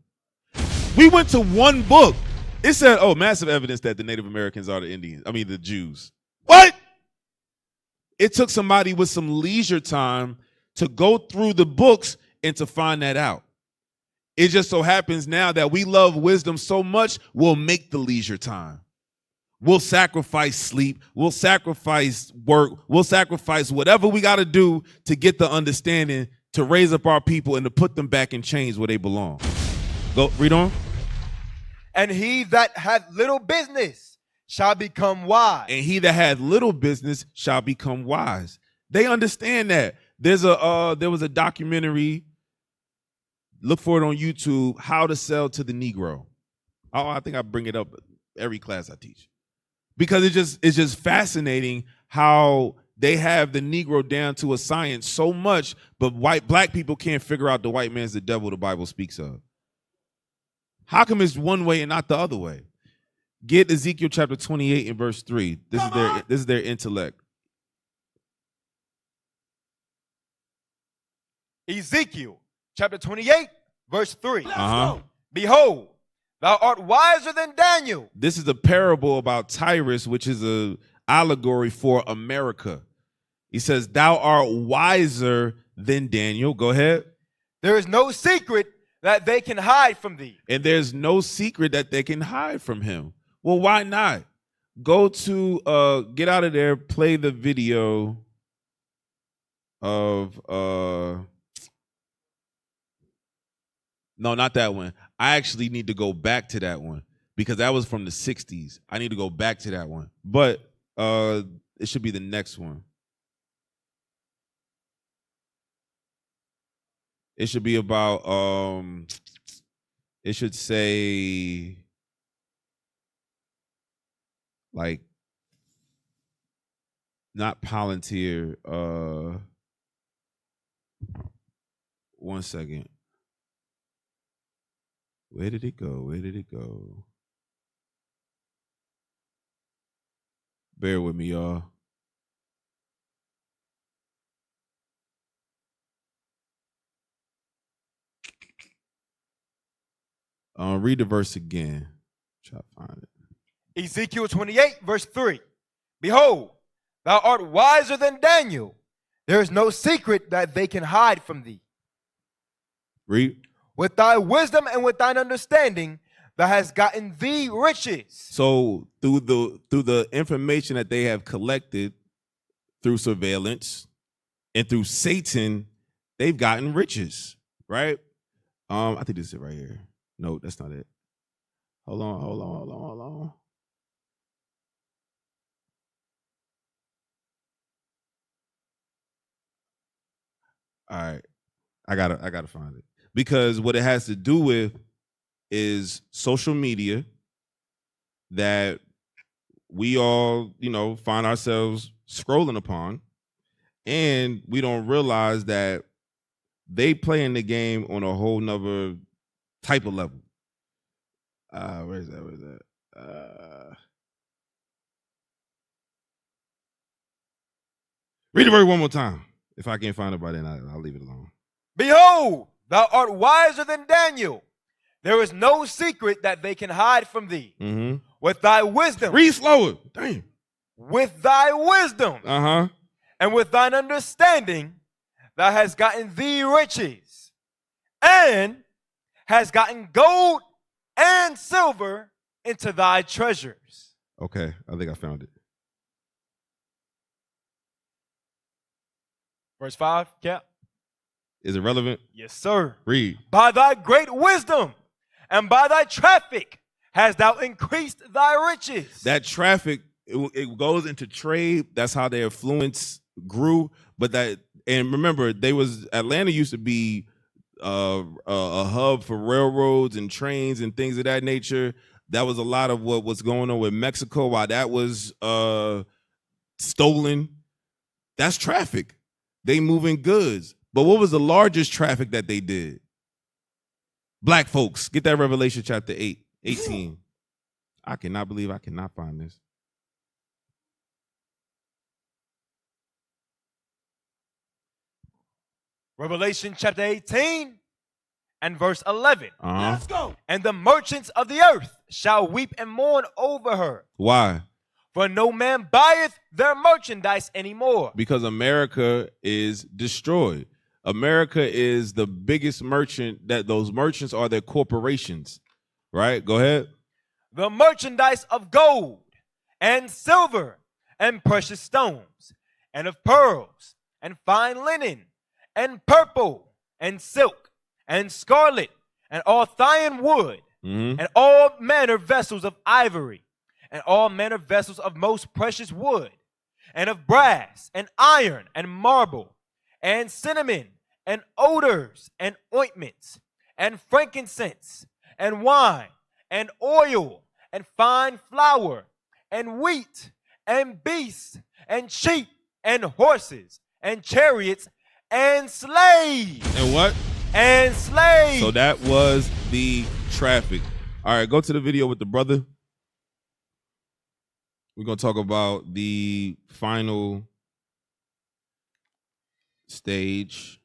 We went to one book. It said, massive evidence that the Native Americans are the Jews. What? It took somebody with some leisure time to go through the books and to find that out. It just so happens now that we love wisdom so much, we'll make the leisure time. We'll sacrifice sleep. We'll sacrifice work. We'll sacrifice whatever we got to do to get the understanding to raise up our people and to put them back in chains where they belong. Go, read on. And he that hath little business shall become wise. And he that hath little business shall become wise. They understand that. There was a documentary. Look for it on YouTube, How to Sell to the Negro. I think I bring it up every class I teach. Because it's just fascinating how they have the Negro down to a science so much, but black people can't figure out the white man's the devil the Bible speaks of. How come it's one way and not the other way? Get Ezekiel chapter 28 and verse 3. This is their intellect. Ezekiel chapter 28, verse 3. Behold, thou art wiser than Daniel. This is a parable about Tyrus, which is an allegory for America. He says, thou art wiser than Daniel. Go ahead. There is no secret that they can hide from thee. And there's no secret that they can hide from him. Well, why not? Go to, get out of there, play the video of, no, not that one. I actually need to go back to that one because that was from the 60s. I need to go back to that one. But it should be the next one. It should be about it should say like not Palantir. 1 second. Where did it go? Where did it go? Bear with me, y'all. Read the verse again. Try to find it. Ezekiel 28, verse 3. Behold, thou art wiser than Daniel. There is no secret that they can hide from thee. Read. With thy wisdom and with thine understanding, thou hast gotten thee riches. So through the information that they have collected through surveillance and through Satan, they've gotten riches, right? I think this is it right here. No, that's not it. Hold on. All right. I gotta find it. Because what it has to do with is social media that we all, find ourselves scrolling upon, and we don't realize that they playing the game on a whole nother type of level. Where's that? Read the word one more time. If I can't find it by then, I'll leave it alone. Behold, thou art wiser than Daniel. There is no secret that they can hide from thee. Mm-hmm. With thy wisdom. Read slower. Damn. With thy wisdom. Uh-huh. And with thine understanding, thou hast gotten thee riches, and hast gotten gold and silver into thy treasures. Okay, I think I found it. Verse 5, Cap. Is it relevant? Yes, sir. Read. By thy great wisdom and by thy traffic hast thou increased thy riches. That traffic, it goes into trade. That's how their influence grew. And remember, Atlanta used to be a hub for railroads and trains and things of that nature. That was a lot of what was going on with Mexico while that was stolen. That's traffic. They moving goods. But what was the largest traffic that they did? Black folks. Get that Revelation chapter 18. I cannot believe I cannot find this. Revelation chapter 18 and verse 11. Uh-huh. Let's go. And the merchants of the earth shall weep and mourn over her. Why? For no man buyeth their merchandise anymore. Because America is destroyed. America is the biggest merchant. That those merchants are their corporations, right? Go ahead. The merchandise of gold and silver and precious stones and of pearls and fine linen and purple and silk and scarlet and all thyine wood and all manner vessels of ivory and all manner vessels of most precious wood and of brass and iron and marble and cinnamon and odors and ointments and frankincense and wine and oil and fine flour and wheat and beasts and sheep and horses and chariots and slaves. And what? And slaves. So that was the traffic. All right, go to the video with the brother. We're going to talk about the final stage.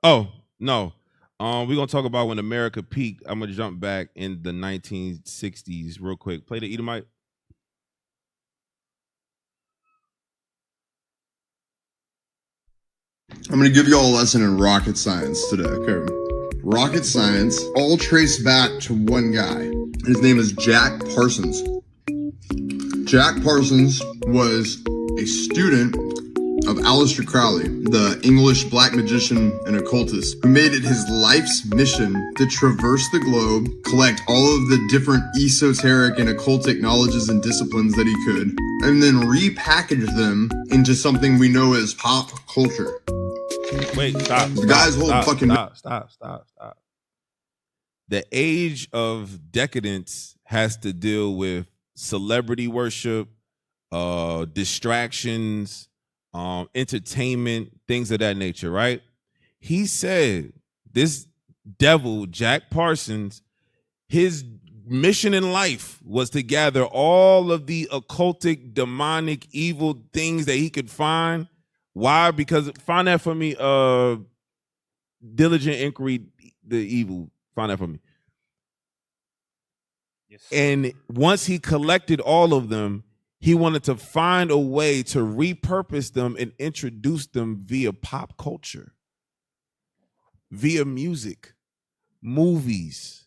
Oh, no. We're going to talk about when America peaked. I'm going to jump back in the 1960s real quick. Play the Edomite. I'm going to give you all a lesson in rocket science today. Okay. Rocket science all traced back to one guy. His name is Jack Parsons. Jack Parsons was a student of Aleister Crowley, the English black magician and occultist, who made it his life's mission to traverse the globe, collect all of the different esoteric and occultic knowledges and disciplines that he could, and then repackage them into something we know as pop culture. Wait, stop. The guy's whole fucking Stop. The age of decadence has to deal with celebrity worship, distractions, entertainment, things of that nature, right? He said this devil, Jack Parsons, his mission in life was to gather all of the occultic, demonic, evil things that he could find. Why? Because find that for me, diligent inquiry, the evil. Find that for me. Yes. And once he collected all of them, he wanted to find a way to repurpose them and introduce them via pop culture, via music, movies,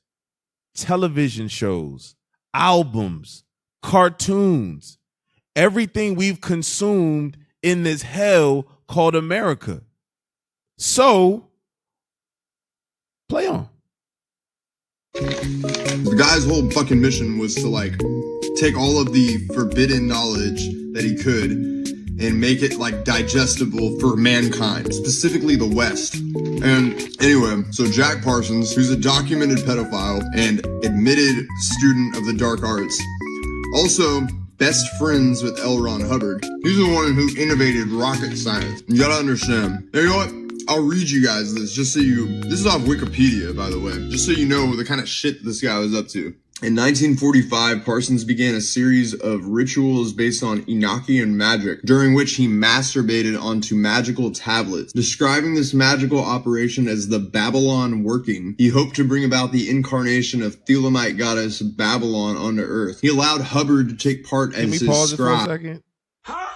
television shows, albums, cartoons, everything we've consumed in this hell called America. So, play on. The guy's whole fucking mission was to like take all of the forbidden knowledge that he could and make it like digestible for mankind, specifically the West. And anyway, so Jack Parsons, who's a documented pedophile and admitted student of the dark arts, also best friends with L. Ron Hubbard. He's the one who innovated rocket science. You gotta understand. You know what? I'll read you guys this just so this is off Wikipedia, by the way, just so you know the kind of shit this guy was up to. In 1945, Parsons began a series of rituals based on Enochian magic, during which he masturbated onto magical tablets. Describing this magical operation as the Babylon working, he hoped to bring about the incarnation of Thelamite goddess Babylon onto Earth. He allowed Hubbard to take part as his Pause it for a scribe. second? Huh?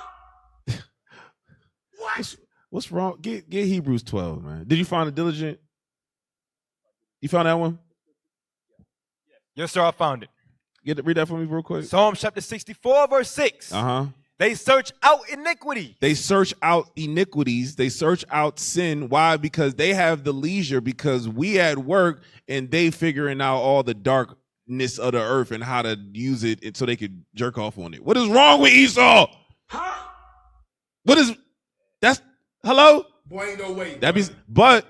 What? What's wrong? Get Hebrews 12, man. Did you find it diligent? You found that one? Yes, sir, I found it. Read that for me real quick. Psalm chapter 64, verse 6. Uh-huh. They search out iniquity. They search out iniquities. They search out sin. Why? Because they have the leisure, because we at work and they figuring out all the darkness of the earth and how to use it so they could jerk off on it. What is wrong with Esau? Huh? What is that's hello? Boy, ain't no way. That means, but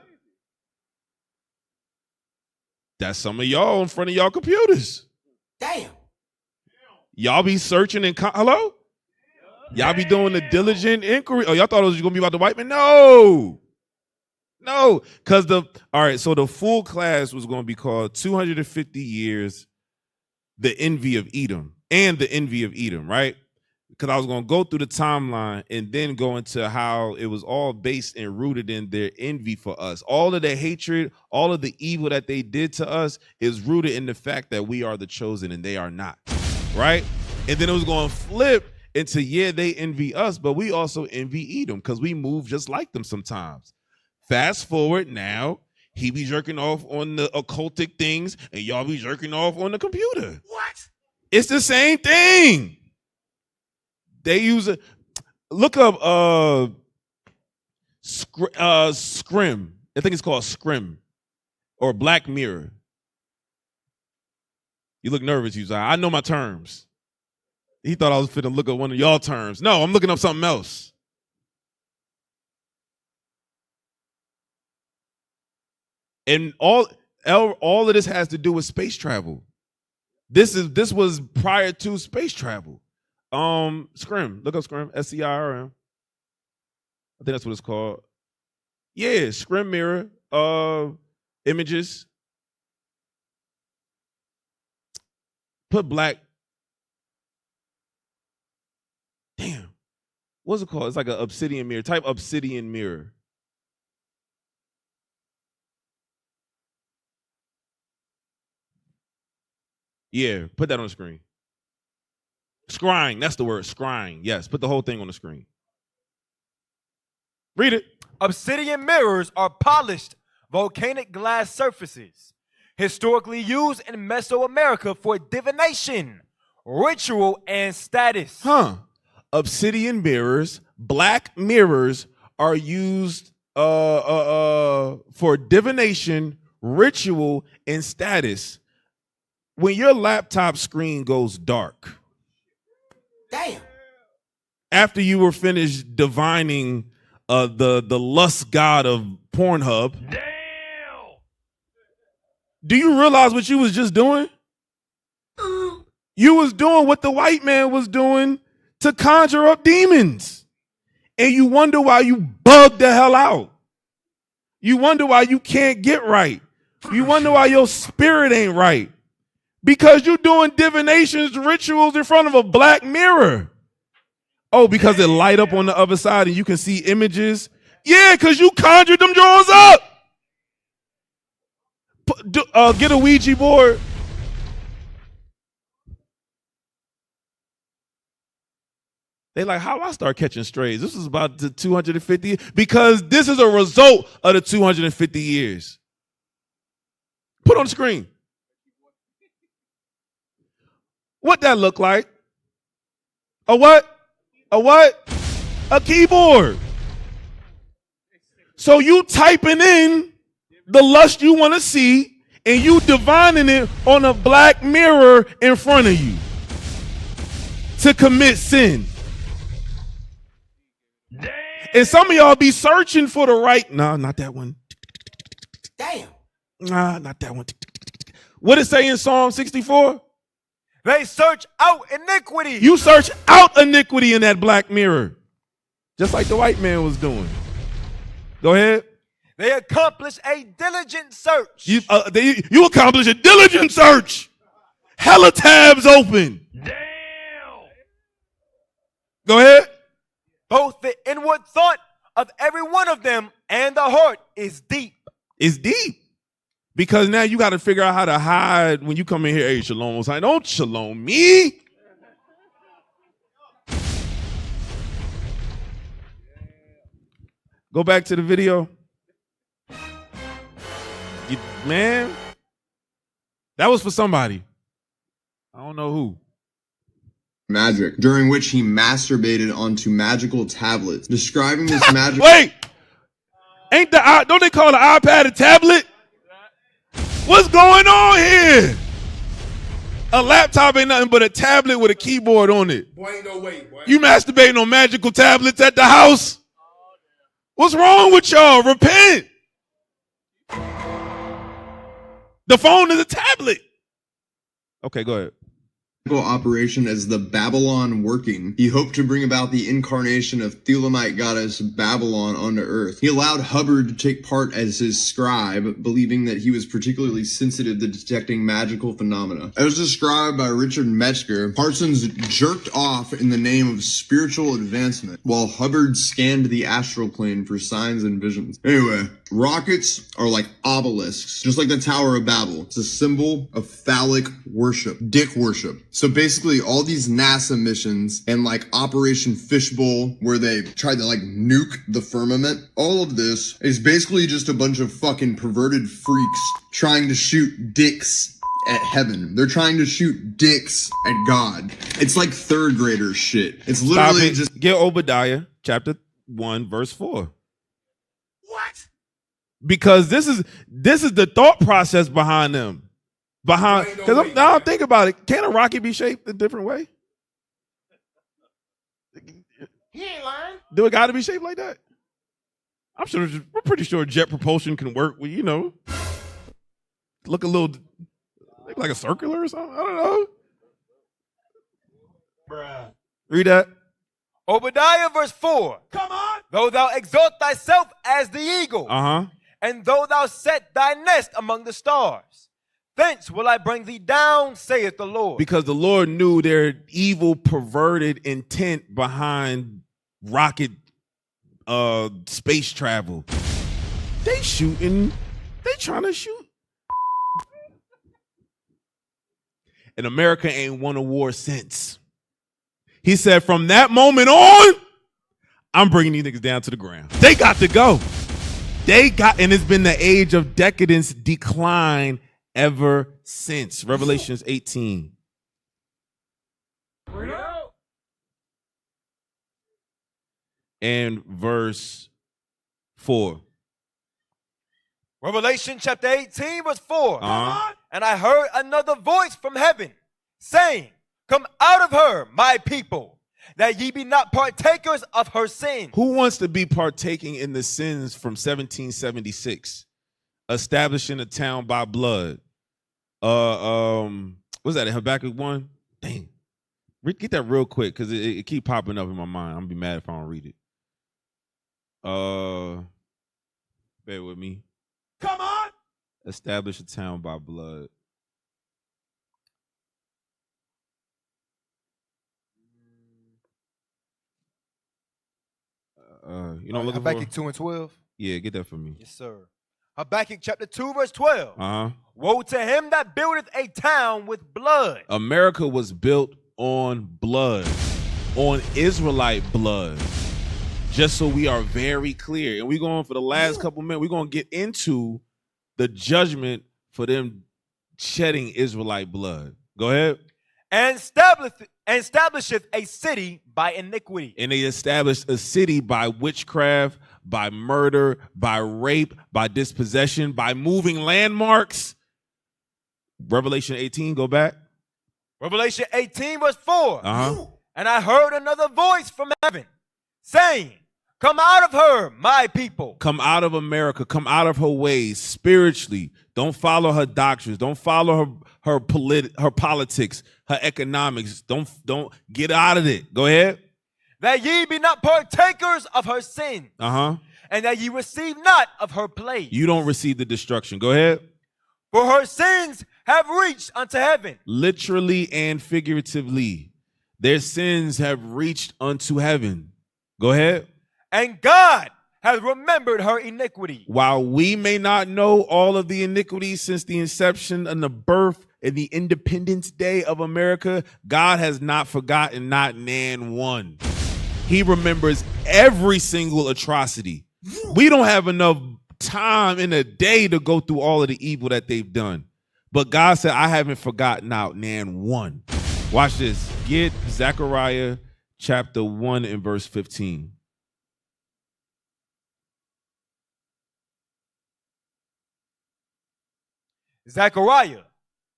that's some of y'all in front of y'all computers. Damn. Y'all be searching and hello? Y'all be doing the diligent inquiry. Oh, y'all thought it was gonna be about the white man? No, because all right. So the full class was gonna be called 250 years, the envy of Edom, and the envy of Edom, right? Because I was gonna go through the timeline and then go into how it was all based and rooted in their envy for us. All of the hatred, all of the evil that they did to us is rooted in the fact that we are the chosen and they are not, right? And then it was gonna flip into, yeah, they envy us, but we also envy Edom because we move just like them sometimes. Fast forward now, he be jerking off on the occultic things and y'all be jerking off on the computer. What? It's the same thing. They use it. Look up Scrim. I think it's called Scrim or Black Mirror. You look nervous, you say. I know my terms. He thought I was finna look up one of y'all terms. No, I'm looking up something else. And all of this has to do with space travel. This was prior to space travel. Scrim. Look up Scrim. SCIRM. I think that's what it's called. Yeah, Scrim Mirror. Images. Put black. Damn. What's it called? It's like an obsidian mirror. Type obsidian mirror. Yeah, put that on the screen. Scrying, that's the word, scrying. Yes, put the whole thing on the screen. Read it. Obsidian mirrors are polished volcanic glass surfaces, historically used in Mesoamerica for divination, ritual, and status. Obsidian mirrors, black mirrors are used for divination, ritual, and status. When your laptop screen goes dark, Damn. after you were finished divining the lust god of Pornhub. Damn. Do you realize what you was just doing? You was doing what the white man was doing to conjure up demons. And you wonder why you bug the hell out. You wonder why you can't get right. You wonder why your spirit ain't right. Because you're doing divinations, rituals in front of a black mirror. Oh, because it light up on the other side and you can see images? Yeah, because you conjured them drawers up. Get a Ouija board. They like, how I start catching strays? This is about the 250, because this is a result of the 250 years. Put on the screen. What that look like? A what? A what? A keyboard. So you typing in the lust you want to see and you divining it on a black mirror in front of you to commit sin. Damn. And some of y'all be searching for the right. No, not that one. Damn. Nah, not that one. What it say in Psalm 64? They search out iniquity. You search out iniquity in that black mirror. Just like the white man was doing. Go ahead. They accomplish a diligent search. You accomplish a diligent search. Hella tabs open. Damn. Go ahead. Both the inward thought of every one of them and the heart is deep. It's deep. Because now you got to figure out how to hide when you come in here. Hey, shalom. Like, don't shalom me. Go back to the video. Man, that was for somebody. I don't know who. Magic, during which he masturbated onto magical tablets, describing this magic. Wait, don't they call the iPad a tablet? What's going on here? A laptop ain't nothing but a tablet with a keyboard on it. Boy, ain't no way, boy. You masturbating on magical tablets at the house? What's wrong with y'all? Repent. The phone is a tablet. Okay, go ahead. Operation as the Babylon working. He hoped to bring about the incarnation of Thelamite goddess Babylon onto Earth. He allowed Hubbard to take part as his scribe, believing that he was particularly sensitive to detecting magical phenomena. As described by Richard Metzger, Parsons jerked off in the name of spiritual advancement, while Hubbard scanned the astral plane for signs and visions. Anyway, rockets are like obelisks, just like the Tower of Babel. It's a symbol of phallic worship, dick worship. So basically all these NASA missions and like Operation Fishbowl, where they tried to like nuke the firmament, all of this is basically just a bunch of fucking perverted freaks trying to shoot dicks at heaven. They're trying to shoot dicks at God. It's like third grader shit. It's literally just... Get Obadiah chapter 1 verse 4. What? Because this is the thought process behind them. Because now think about it. Can a rocket be shaped a different way? He ain't lying. Do it got to be shaped like that? We're pretty sure jet propulsion can work with, look a little like a circular or something. I don't know. Bruh. Read that. Obadiah verse 4. Come on. Though thou exalt thyself as the eagle, and though thou set thy nest among the stars, thence will I bring thee down, saith the Lord. Because the Lord knew their evil, perverted intent behind rocket space travel. They trying to shoot. And America ain't won a war since. He said, from that moment on, I'm bringing these niggas down to the ground. They got to go. And it's been the age of decadence, decline, ever since. Revelations 18. And verse 4. Revelation chapter 18 verse 4. And I heard another voice from heaven saying, come out of her, my people, that ye be not partakers of her sin. Who wants to be partaking in the sins from 1776? Establishing a town by blood. What's that, Habakkuk 1? Dang. Get that real quick, because it keep popping up in my mind. I'm gonna be mad if I don't read it. Bear with me. Come on. Establish a town by blood. You know, looking Habakkuk for? 2 and 12. Yeah, get that for me. Yes, sir. Habakkuk chapter 2, verse 12. Uh-huh. Woe to him that buildeth a town with blood. America was built on blood, on Israelite blood. Just so we are very clear. And we're going for the last couple minutes, we're going to get into the judgment for them shedding Israelite blood. Go ahead. And establisheth a city by iniquity. And they established a city by witchcraft, by murder, by rape, by dispossession, by moving landmarks. Revelation 18, go back. Revelation 18, verse 4. Uh-huh. And I heard another voice from heaven saying, come out of her, my people. Come out of America. Come out of her ways spiritually. Don't follow her doctrines. Don't follow her politics, her economics. Don't get out of it. Go ahead. That ye be not partakers of her sin. Uh-huh. And that ye receive not of her plague. You don't receive the destruction. Go ahead. For her sins have reached unto heaven. Literally and figuratively. Their sins have reached unto heaven. Go ahead. And God has remembered her iniquity. While we may not know all of the iniquities since the inception and the birth and the Independence Day of America, God has not forgotten not nan one. He remembers every single atrocity. We don't have enough time in a day to go through all of the evil that they've done. But God said, I haven't forgotten out nan one. Watch this. Get Zechariah chapter 1 and verse 15. Zechariah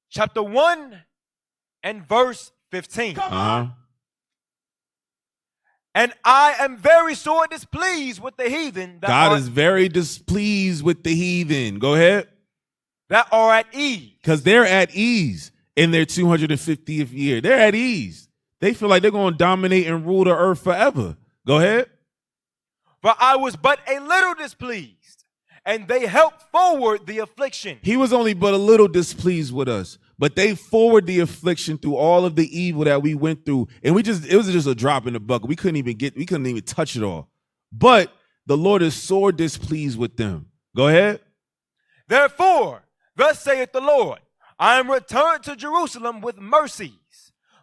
chapter 1 and verse 15. Uh-huh. And I am very sore displeased with the heathen God is very displeased with the heathen. Go ahead. That are at ease. Because they're at ease in their 250th year. They're at ease. They feel like they're going to dominate and rule the earth forever. Go ahead. For I was but a little displeased, and they helped forward the affliction. He was only but a little displeased with us, but they forward the affliction through all of the evil that we went through. And it was just a drop in the bucket. We couldn't even touch it all. But the Lord is sore displeased with them. Go ahead. Therefore, thus saith the Lord, I am returned to Jerusalem with mercies.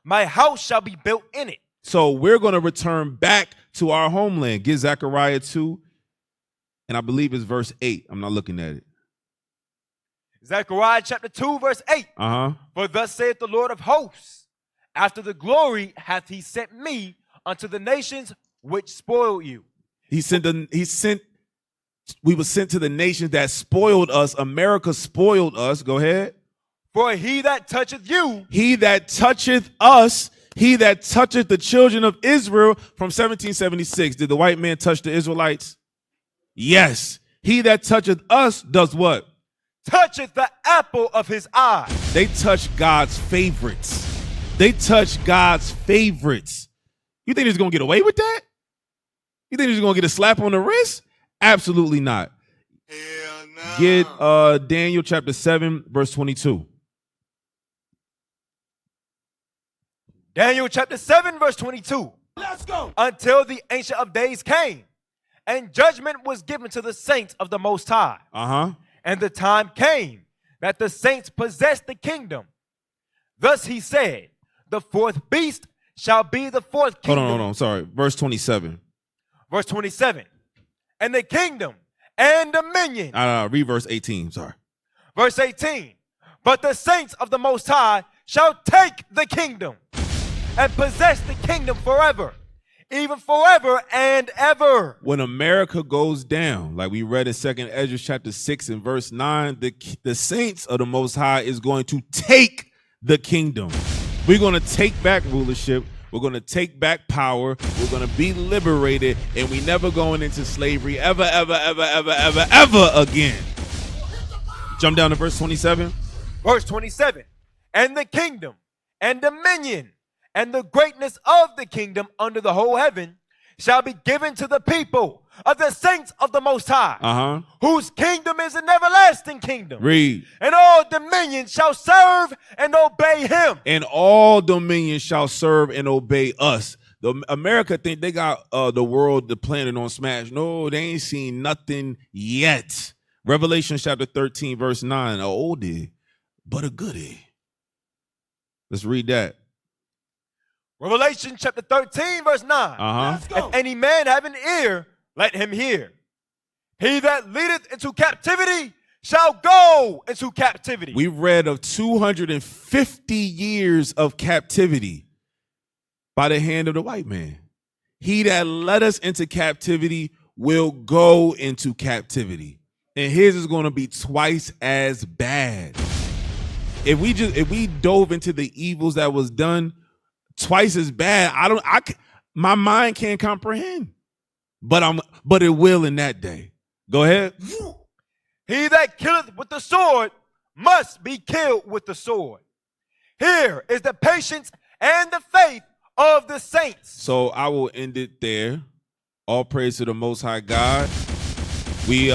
My house shall be built in it. So we're going to return back to our homeland. Get Zechariah 2, and I believe it's verse 8. I'm not looking at it. Zechariah chapter 2, verse 8. Uh-huh. For thus saith the Lord of hosts, after the glory hath he sent me unto the nations which spoiled you. We were sent to the nations that spoiled us. America spoiled us. Go ahead. For he that toucheth you, he that toucheth us, he that toucheth the children of Israel from 1776. Did the white man touch the Israelites? Yes. He that toucheth us does what? Toucheth the apple of his eye. They touch God's favorites. They touch God's favorites. You think he's going to get away with that? You think he's going to get a slap on the wrist? Absolutely not. Hell no. Get Daniel chapter 7, verse 22. Daniel chapter 7, verse 22. Let's go. Until the Ancient of Days came, and judgment was given to the saints of the Most High. Uh-huh. And the time came that the saints possessed the kingdom. Thus he said, the fourth beast shall be the fourth kingdom. Hold on. Sorry. Verse 27. Verse 27. And the kingdom and dominion. Read verse 18. Sorry. Verse 18. But the saints of the Most High shall take the kingdom and possess the kingdom forever, even forever and ever. When America goes down, like we read in 2 Ezra chapter 6 and verse 9, the saints of the Most High is going to take the kingdom. We're going to take back rulership. We're going to take back power. We're going to be liberated, and we never going into slavery ever again. Jump down to verse 27. Verse 27. And the kingdom and dominion and the greatness of the kingdom under the whole heaven shall be given to the people of the saints of the Most High, whose kingdom is an everlasting kingdom. Read. And all dominions shall serve and obey him. And all dominions shall serve and obey us. The America think they got the world, the planet on smash. No, they ain't seen nothing yet. Revelation chapter 13, verse 9. A oldie, but a goodie. Let's read that. Revelation chapter 13, verse 9. If any man have an ear, let him hear. He that leadeth into captivity shall go into captivity. We read of 250 years of captivity by the hand of the white man. He that led us into captivity will go into captivity. And his is going to be twice as bad. If we dove into the evils that was done, twice as bad, my mind can't comprehend. But it will in that day. Go ahead. He that killeth with the sword must be killed with the sword. Here is the patience and the faith of the saints. So I will end it there. All praise to the Most High God. We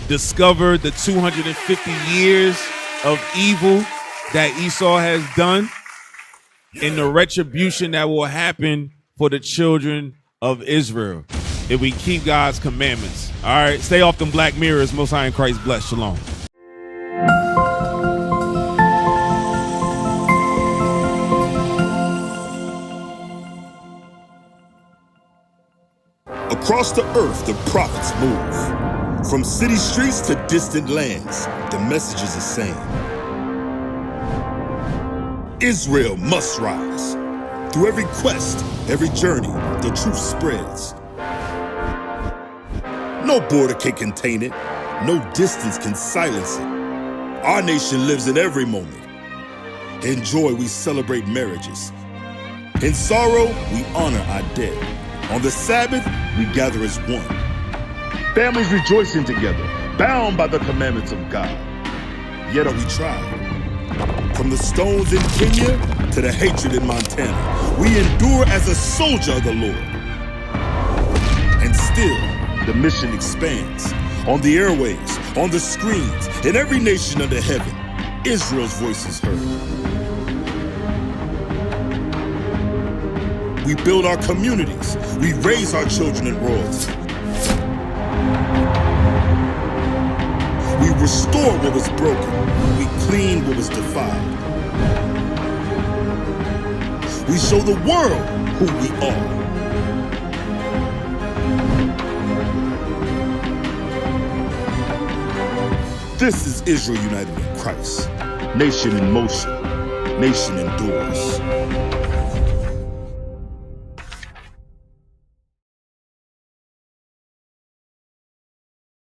discovered the 250 years of evil that Esau has done and the retribution that will happen for the children of Israel if we keep God's commandments. All right, stay off them black mirrors. Most High in Christ bless. Shalom. Across the earth, the prophets move. From city streets to distant lands, the message is the same. Israel must rise. Through every quest, every journey, the truth spreads. No border can contain it. No distance can silence it. Our nation lives in every moment. In joy, we celebrate marriages. In sorrow, we honor our dead. On the Sabbath, we gather as one. Families rejoicing together, bound by the commandments of God. Yet are we tried. From the stones in Kenya to the hatred in Montana, we endure as a soldier of the Lord. And still, the mission expands. On the airwaves, on the screens, in every nation under heaven, Israel's voice is heard. We build our communities. We raise our children in royalty. We restore what was broken. We clean what was defiled. We show the world who we are. This is Israel united in Christ. Nation in motion. Nation endures.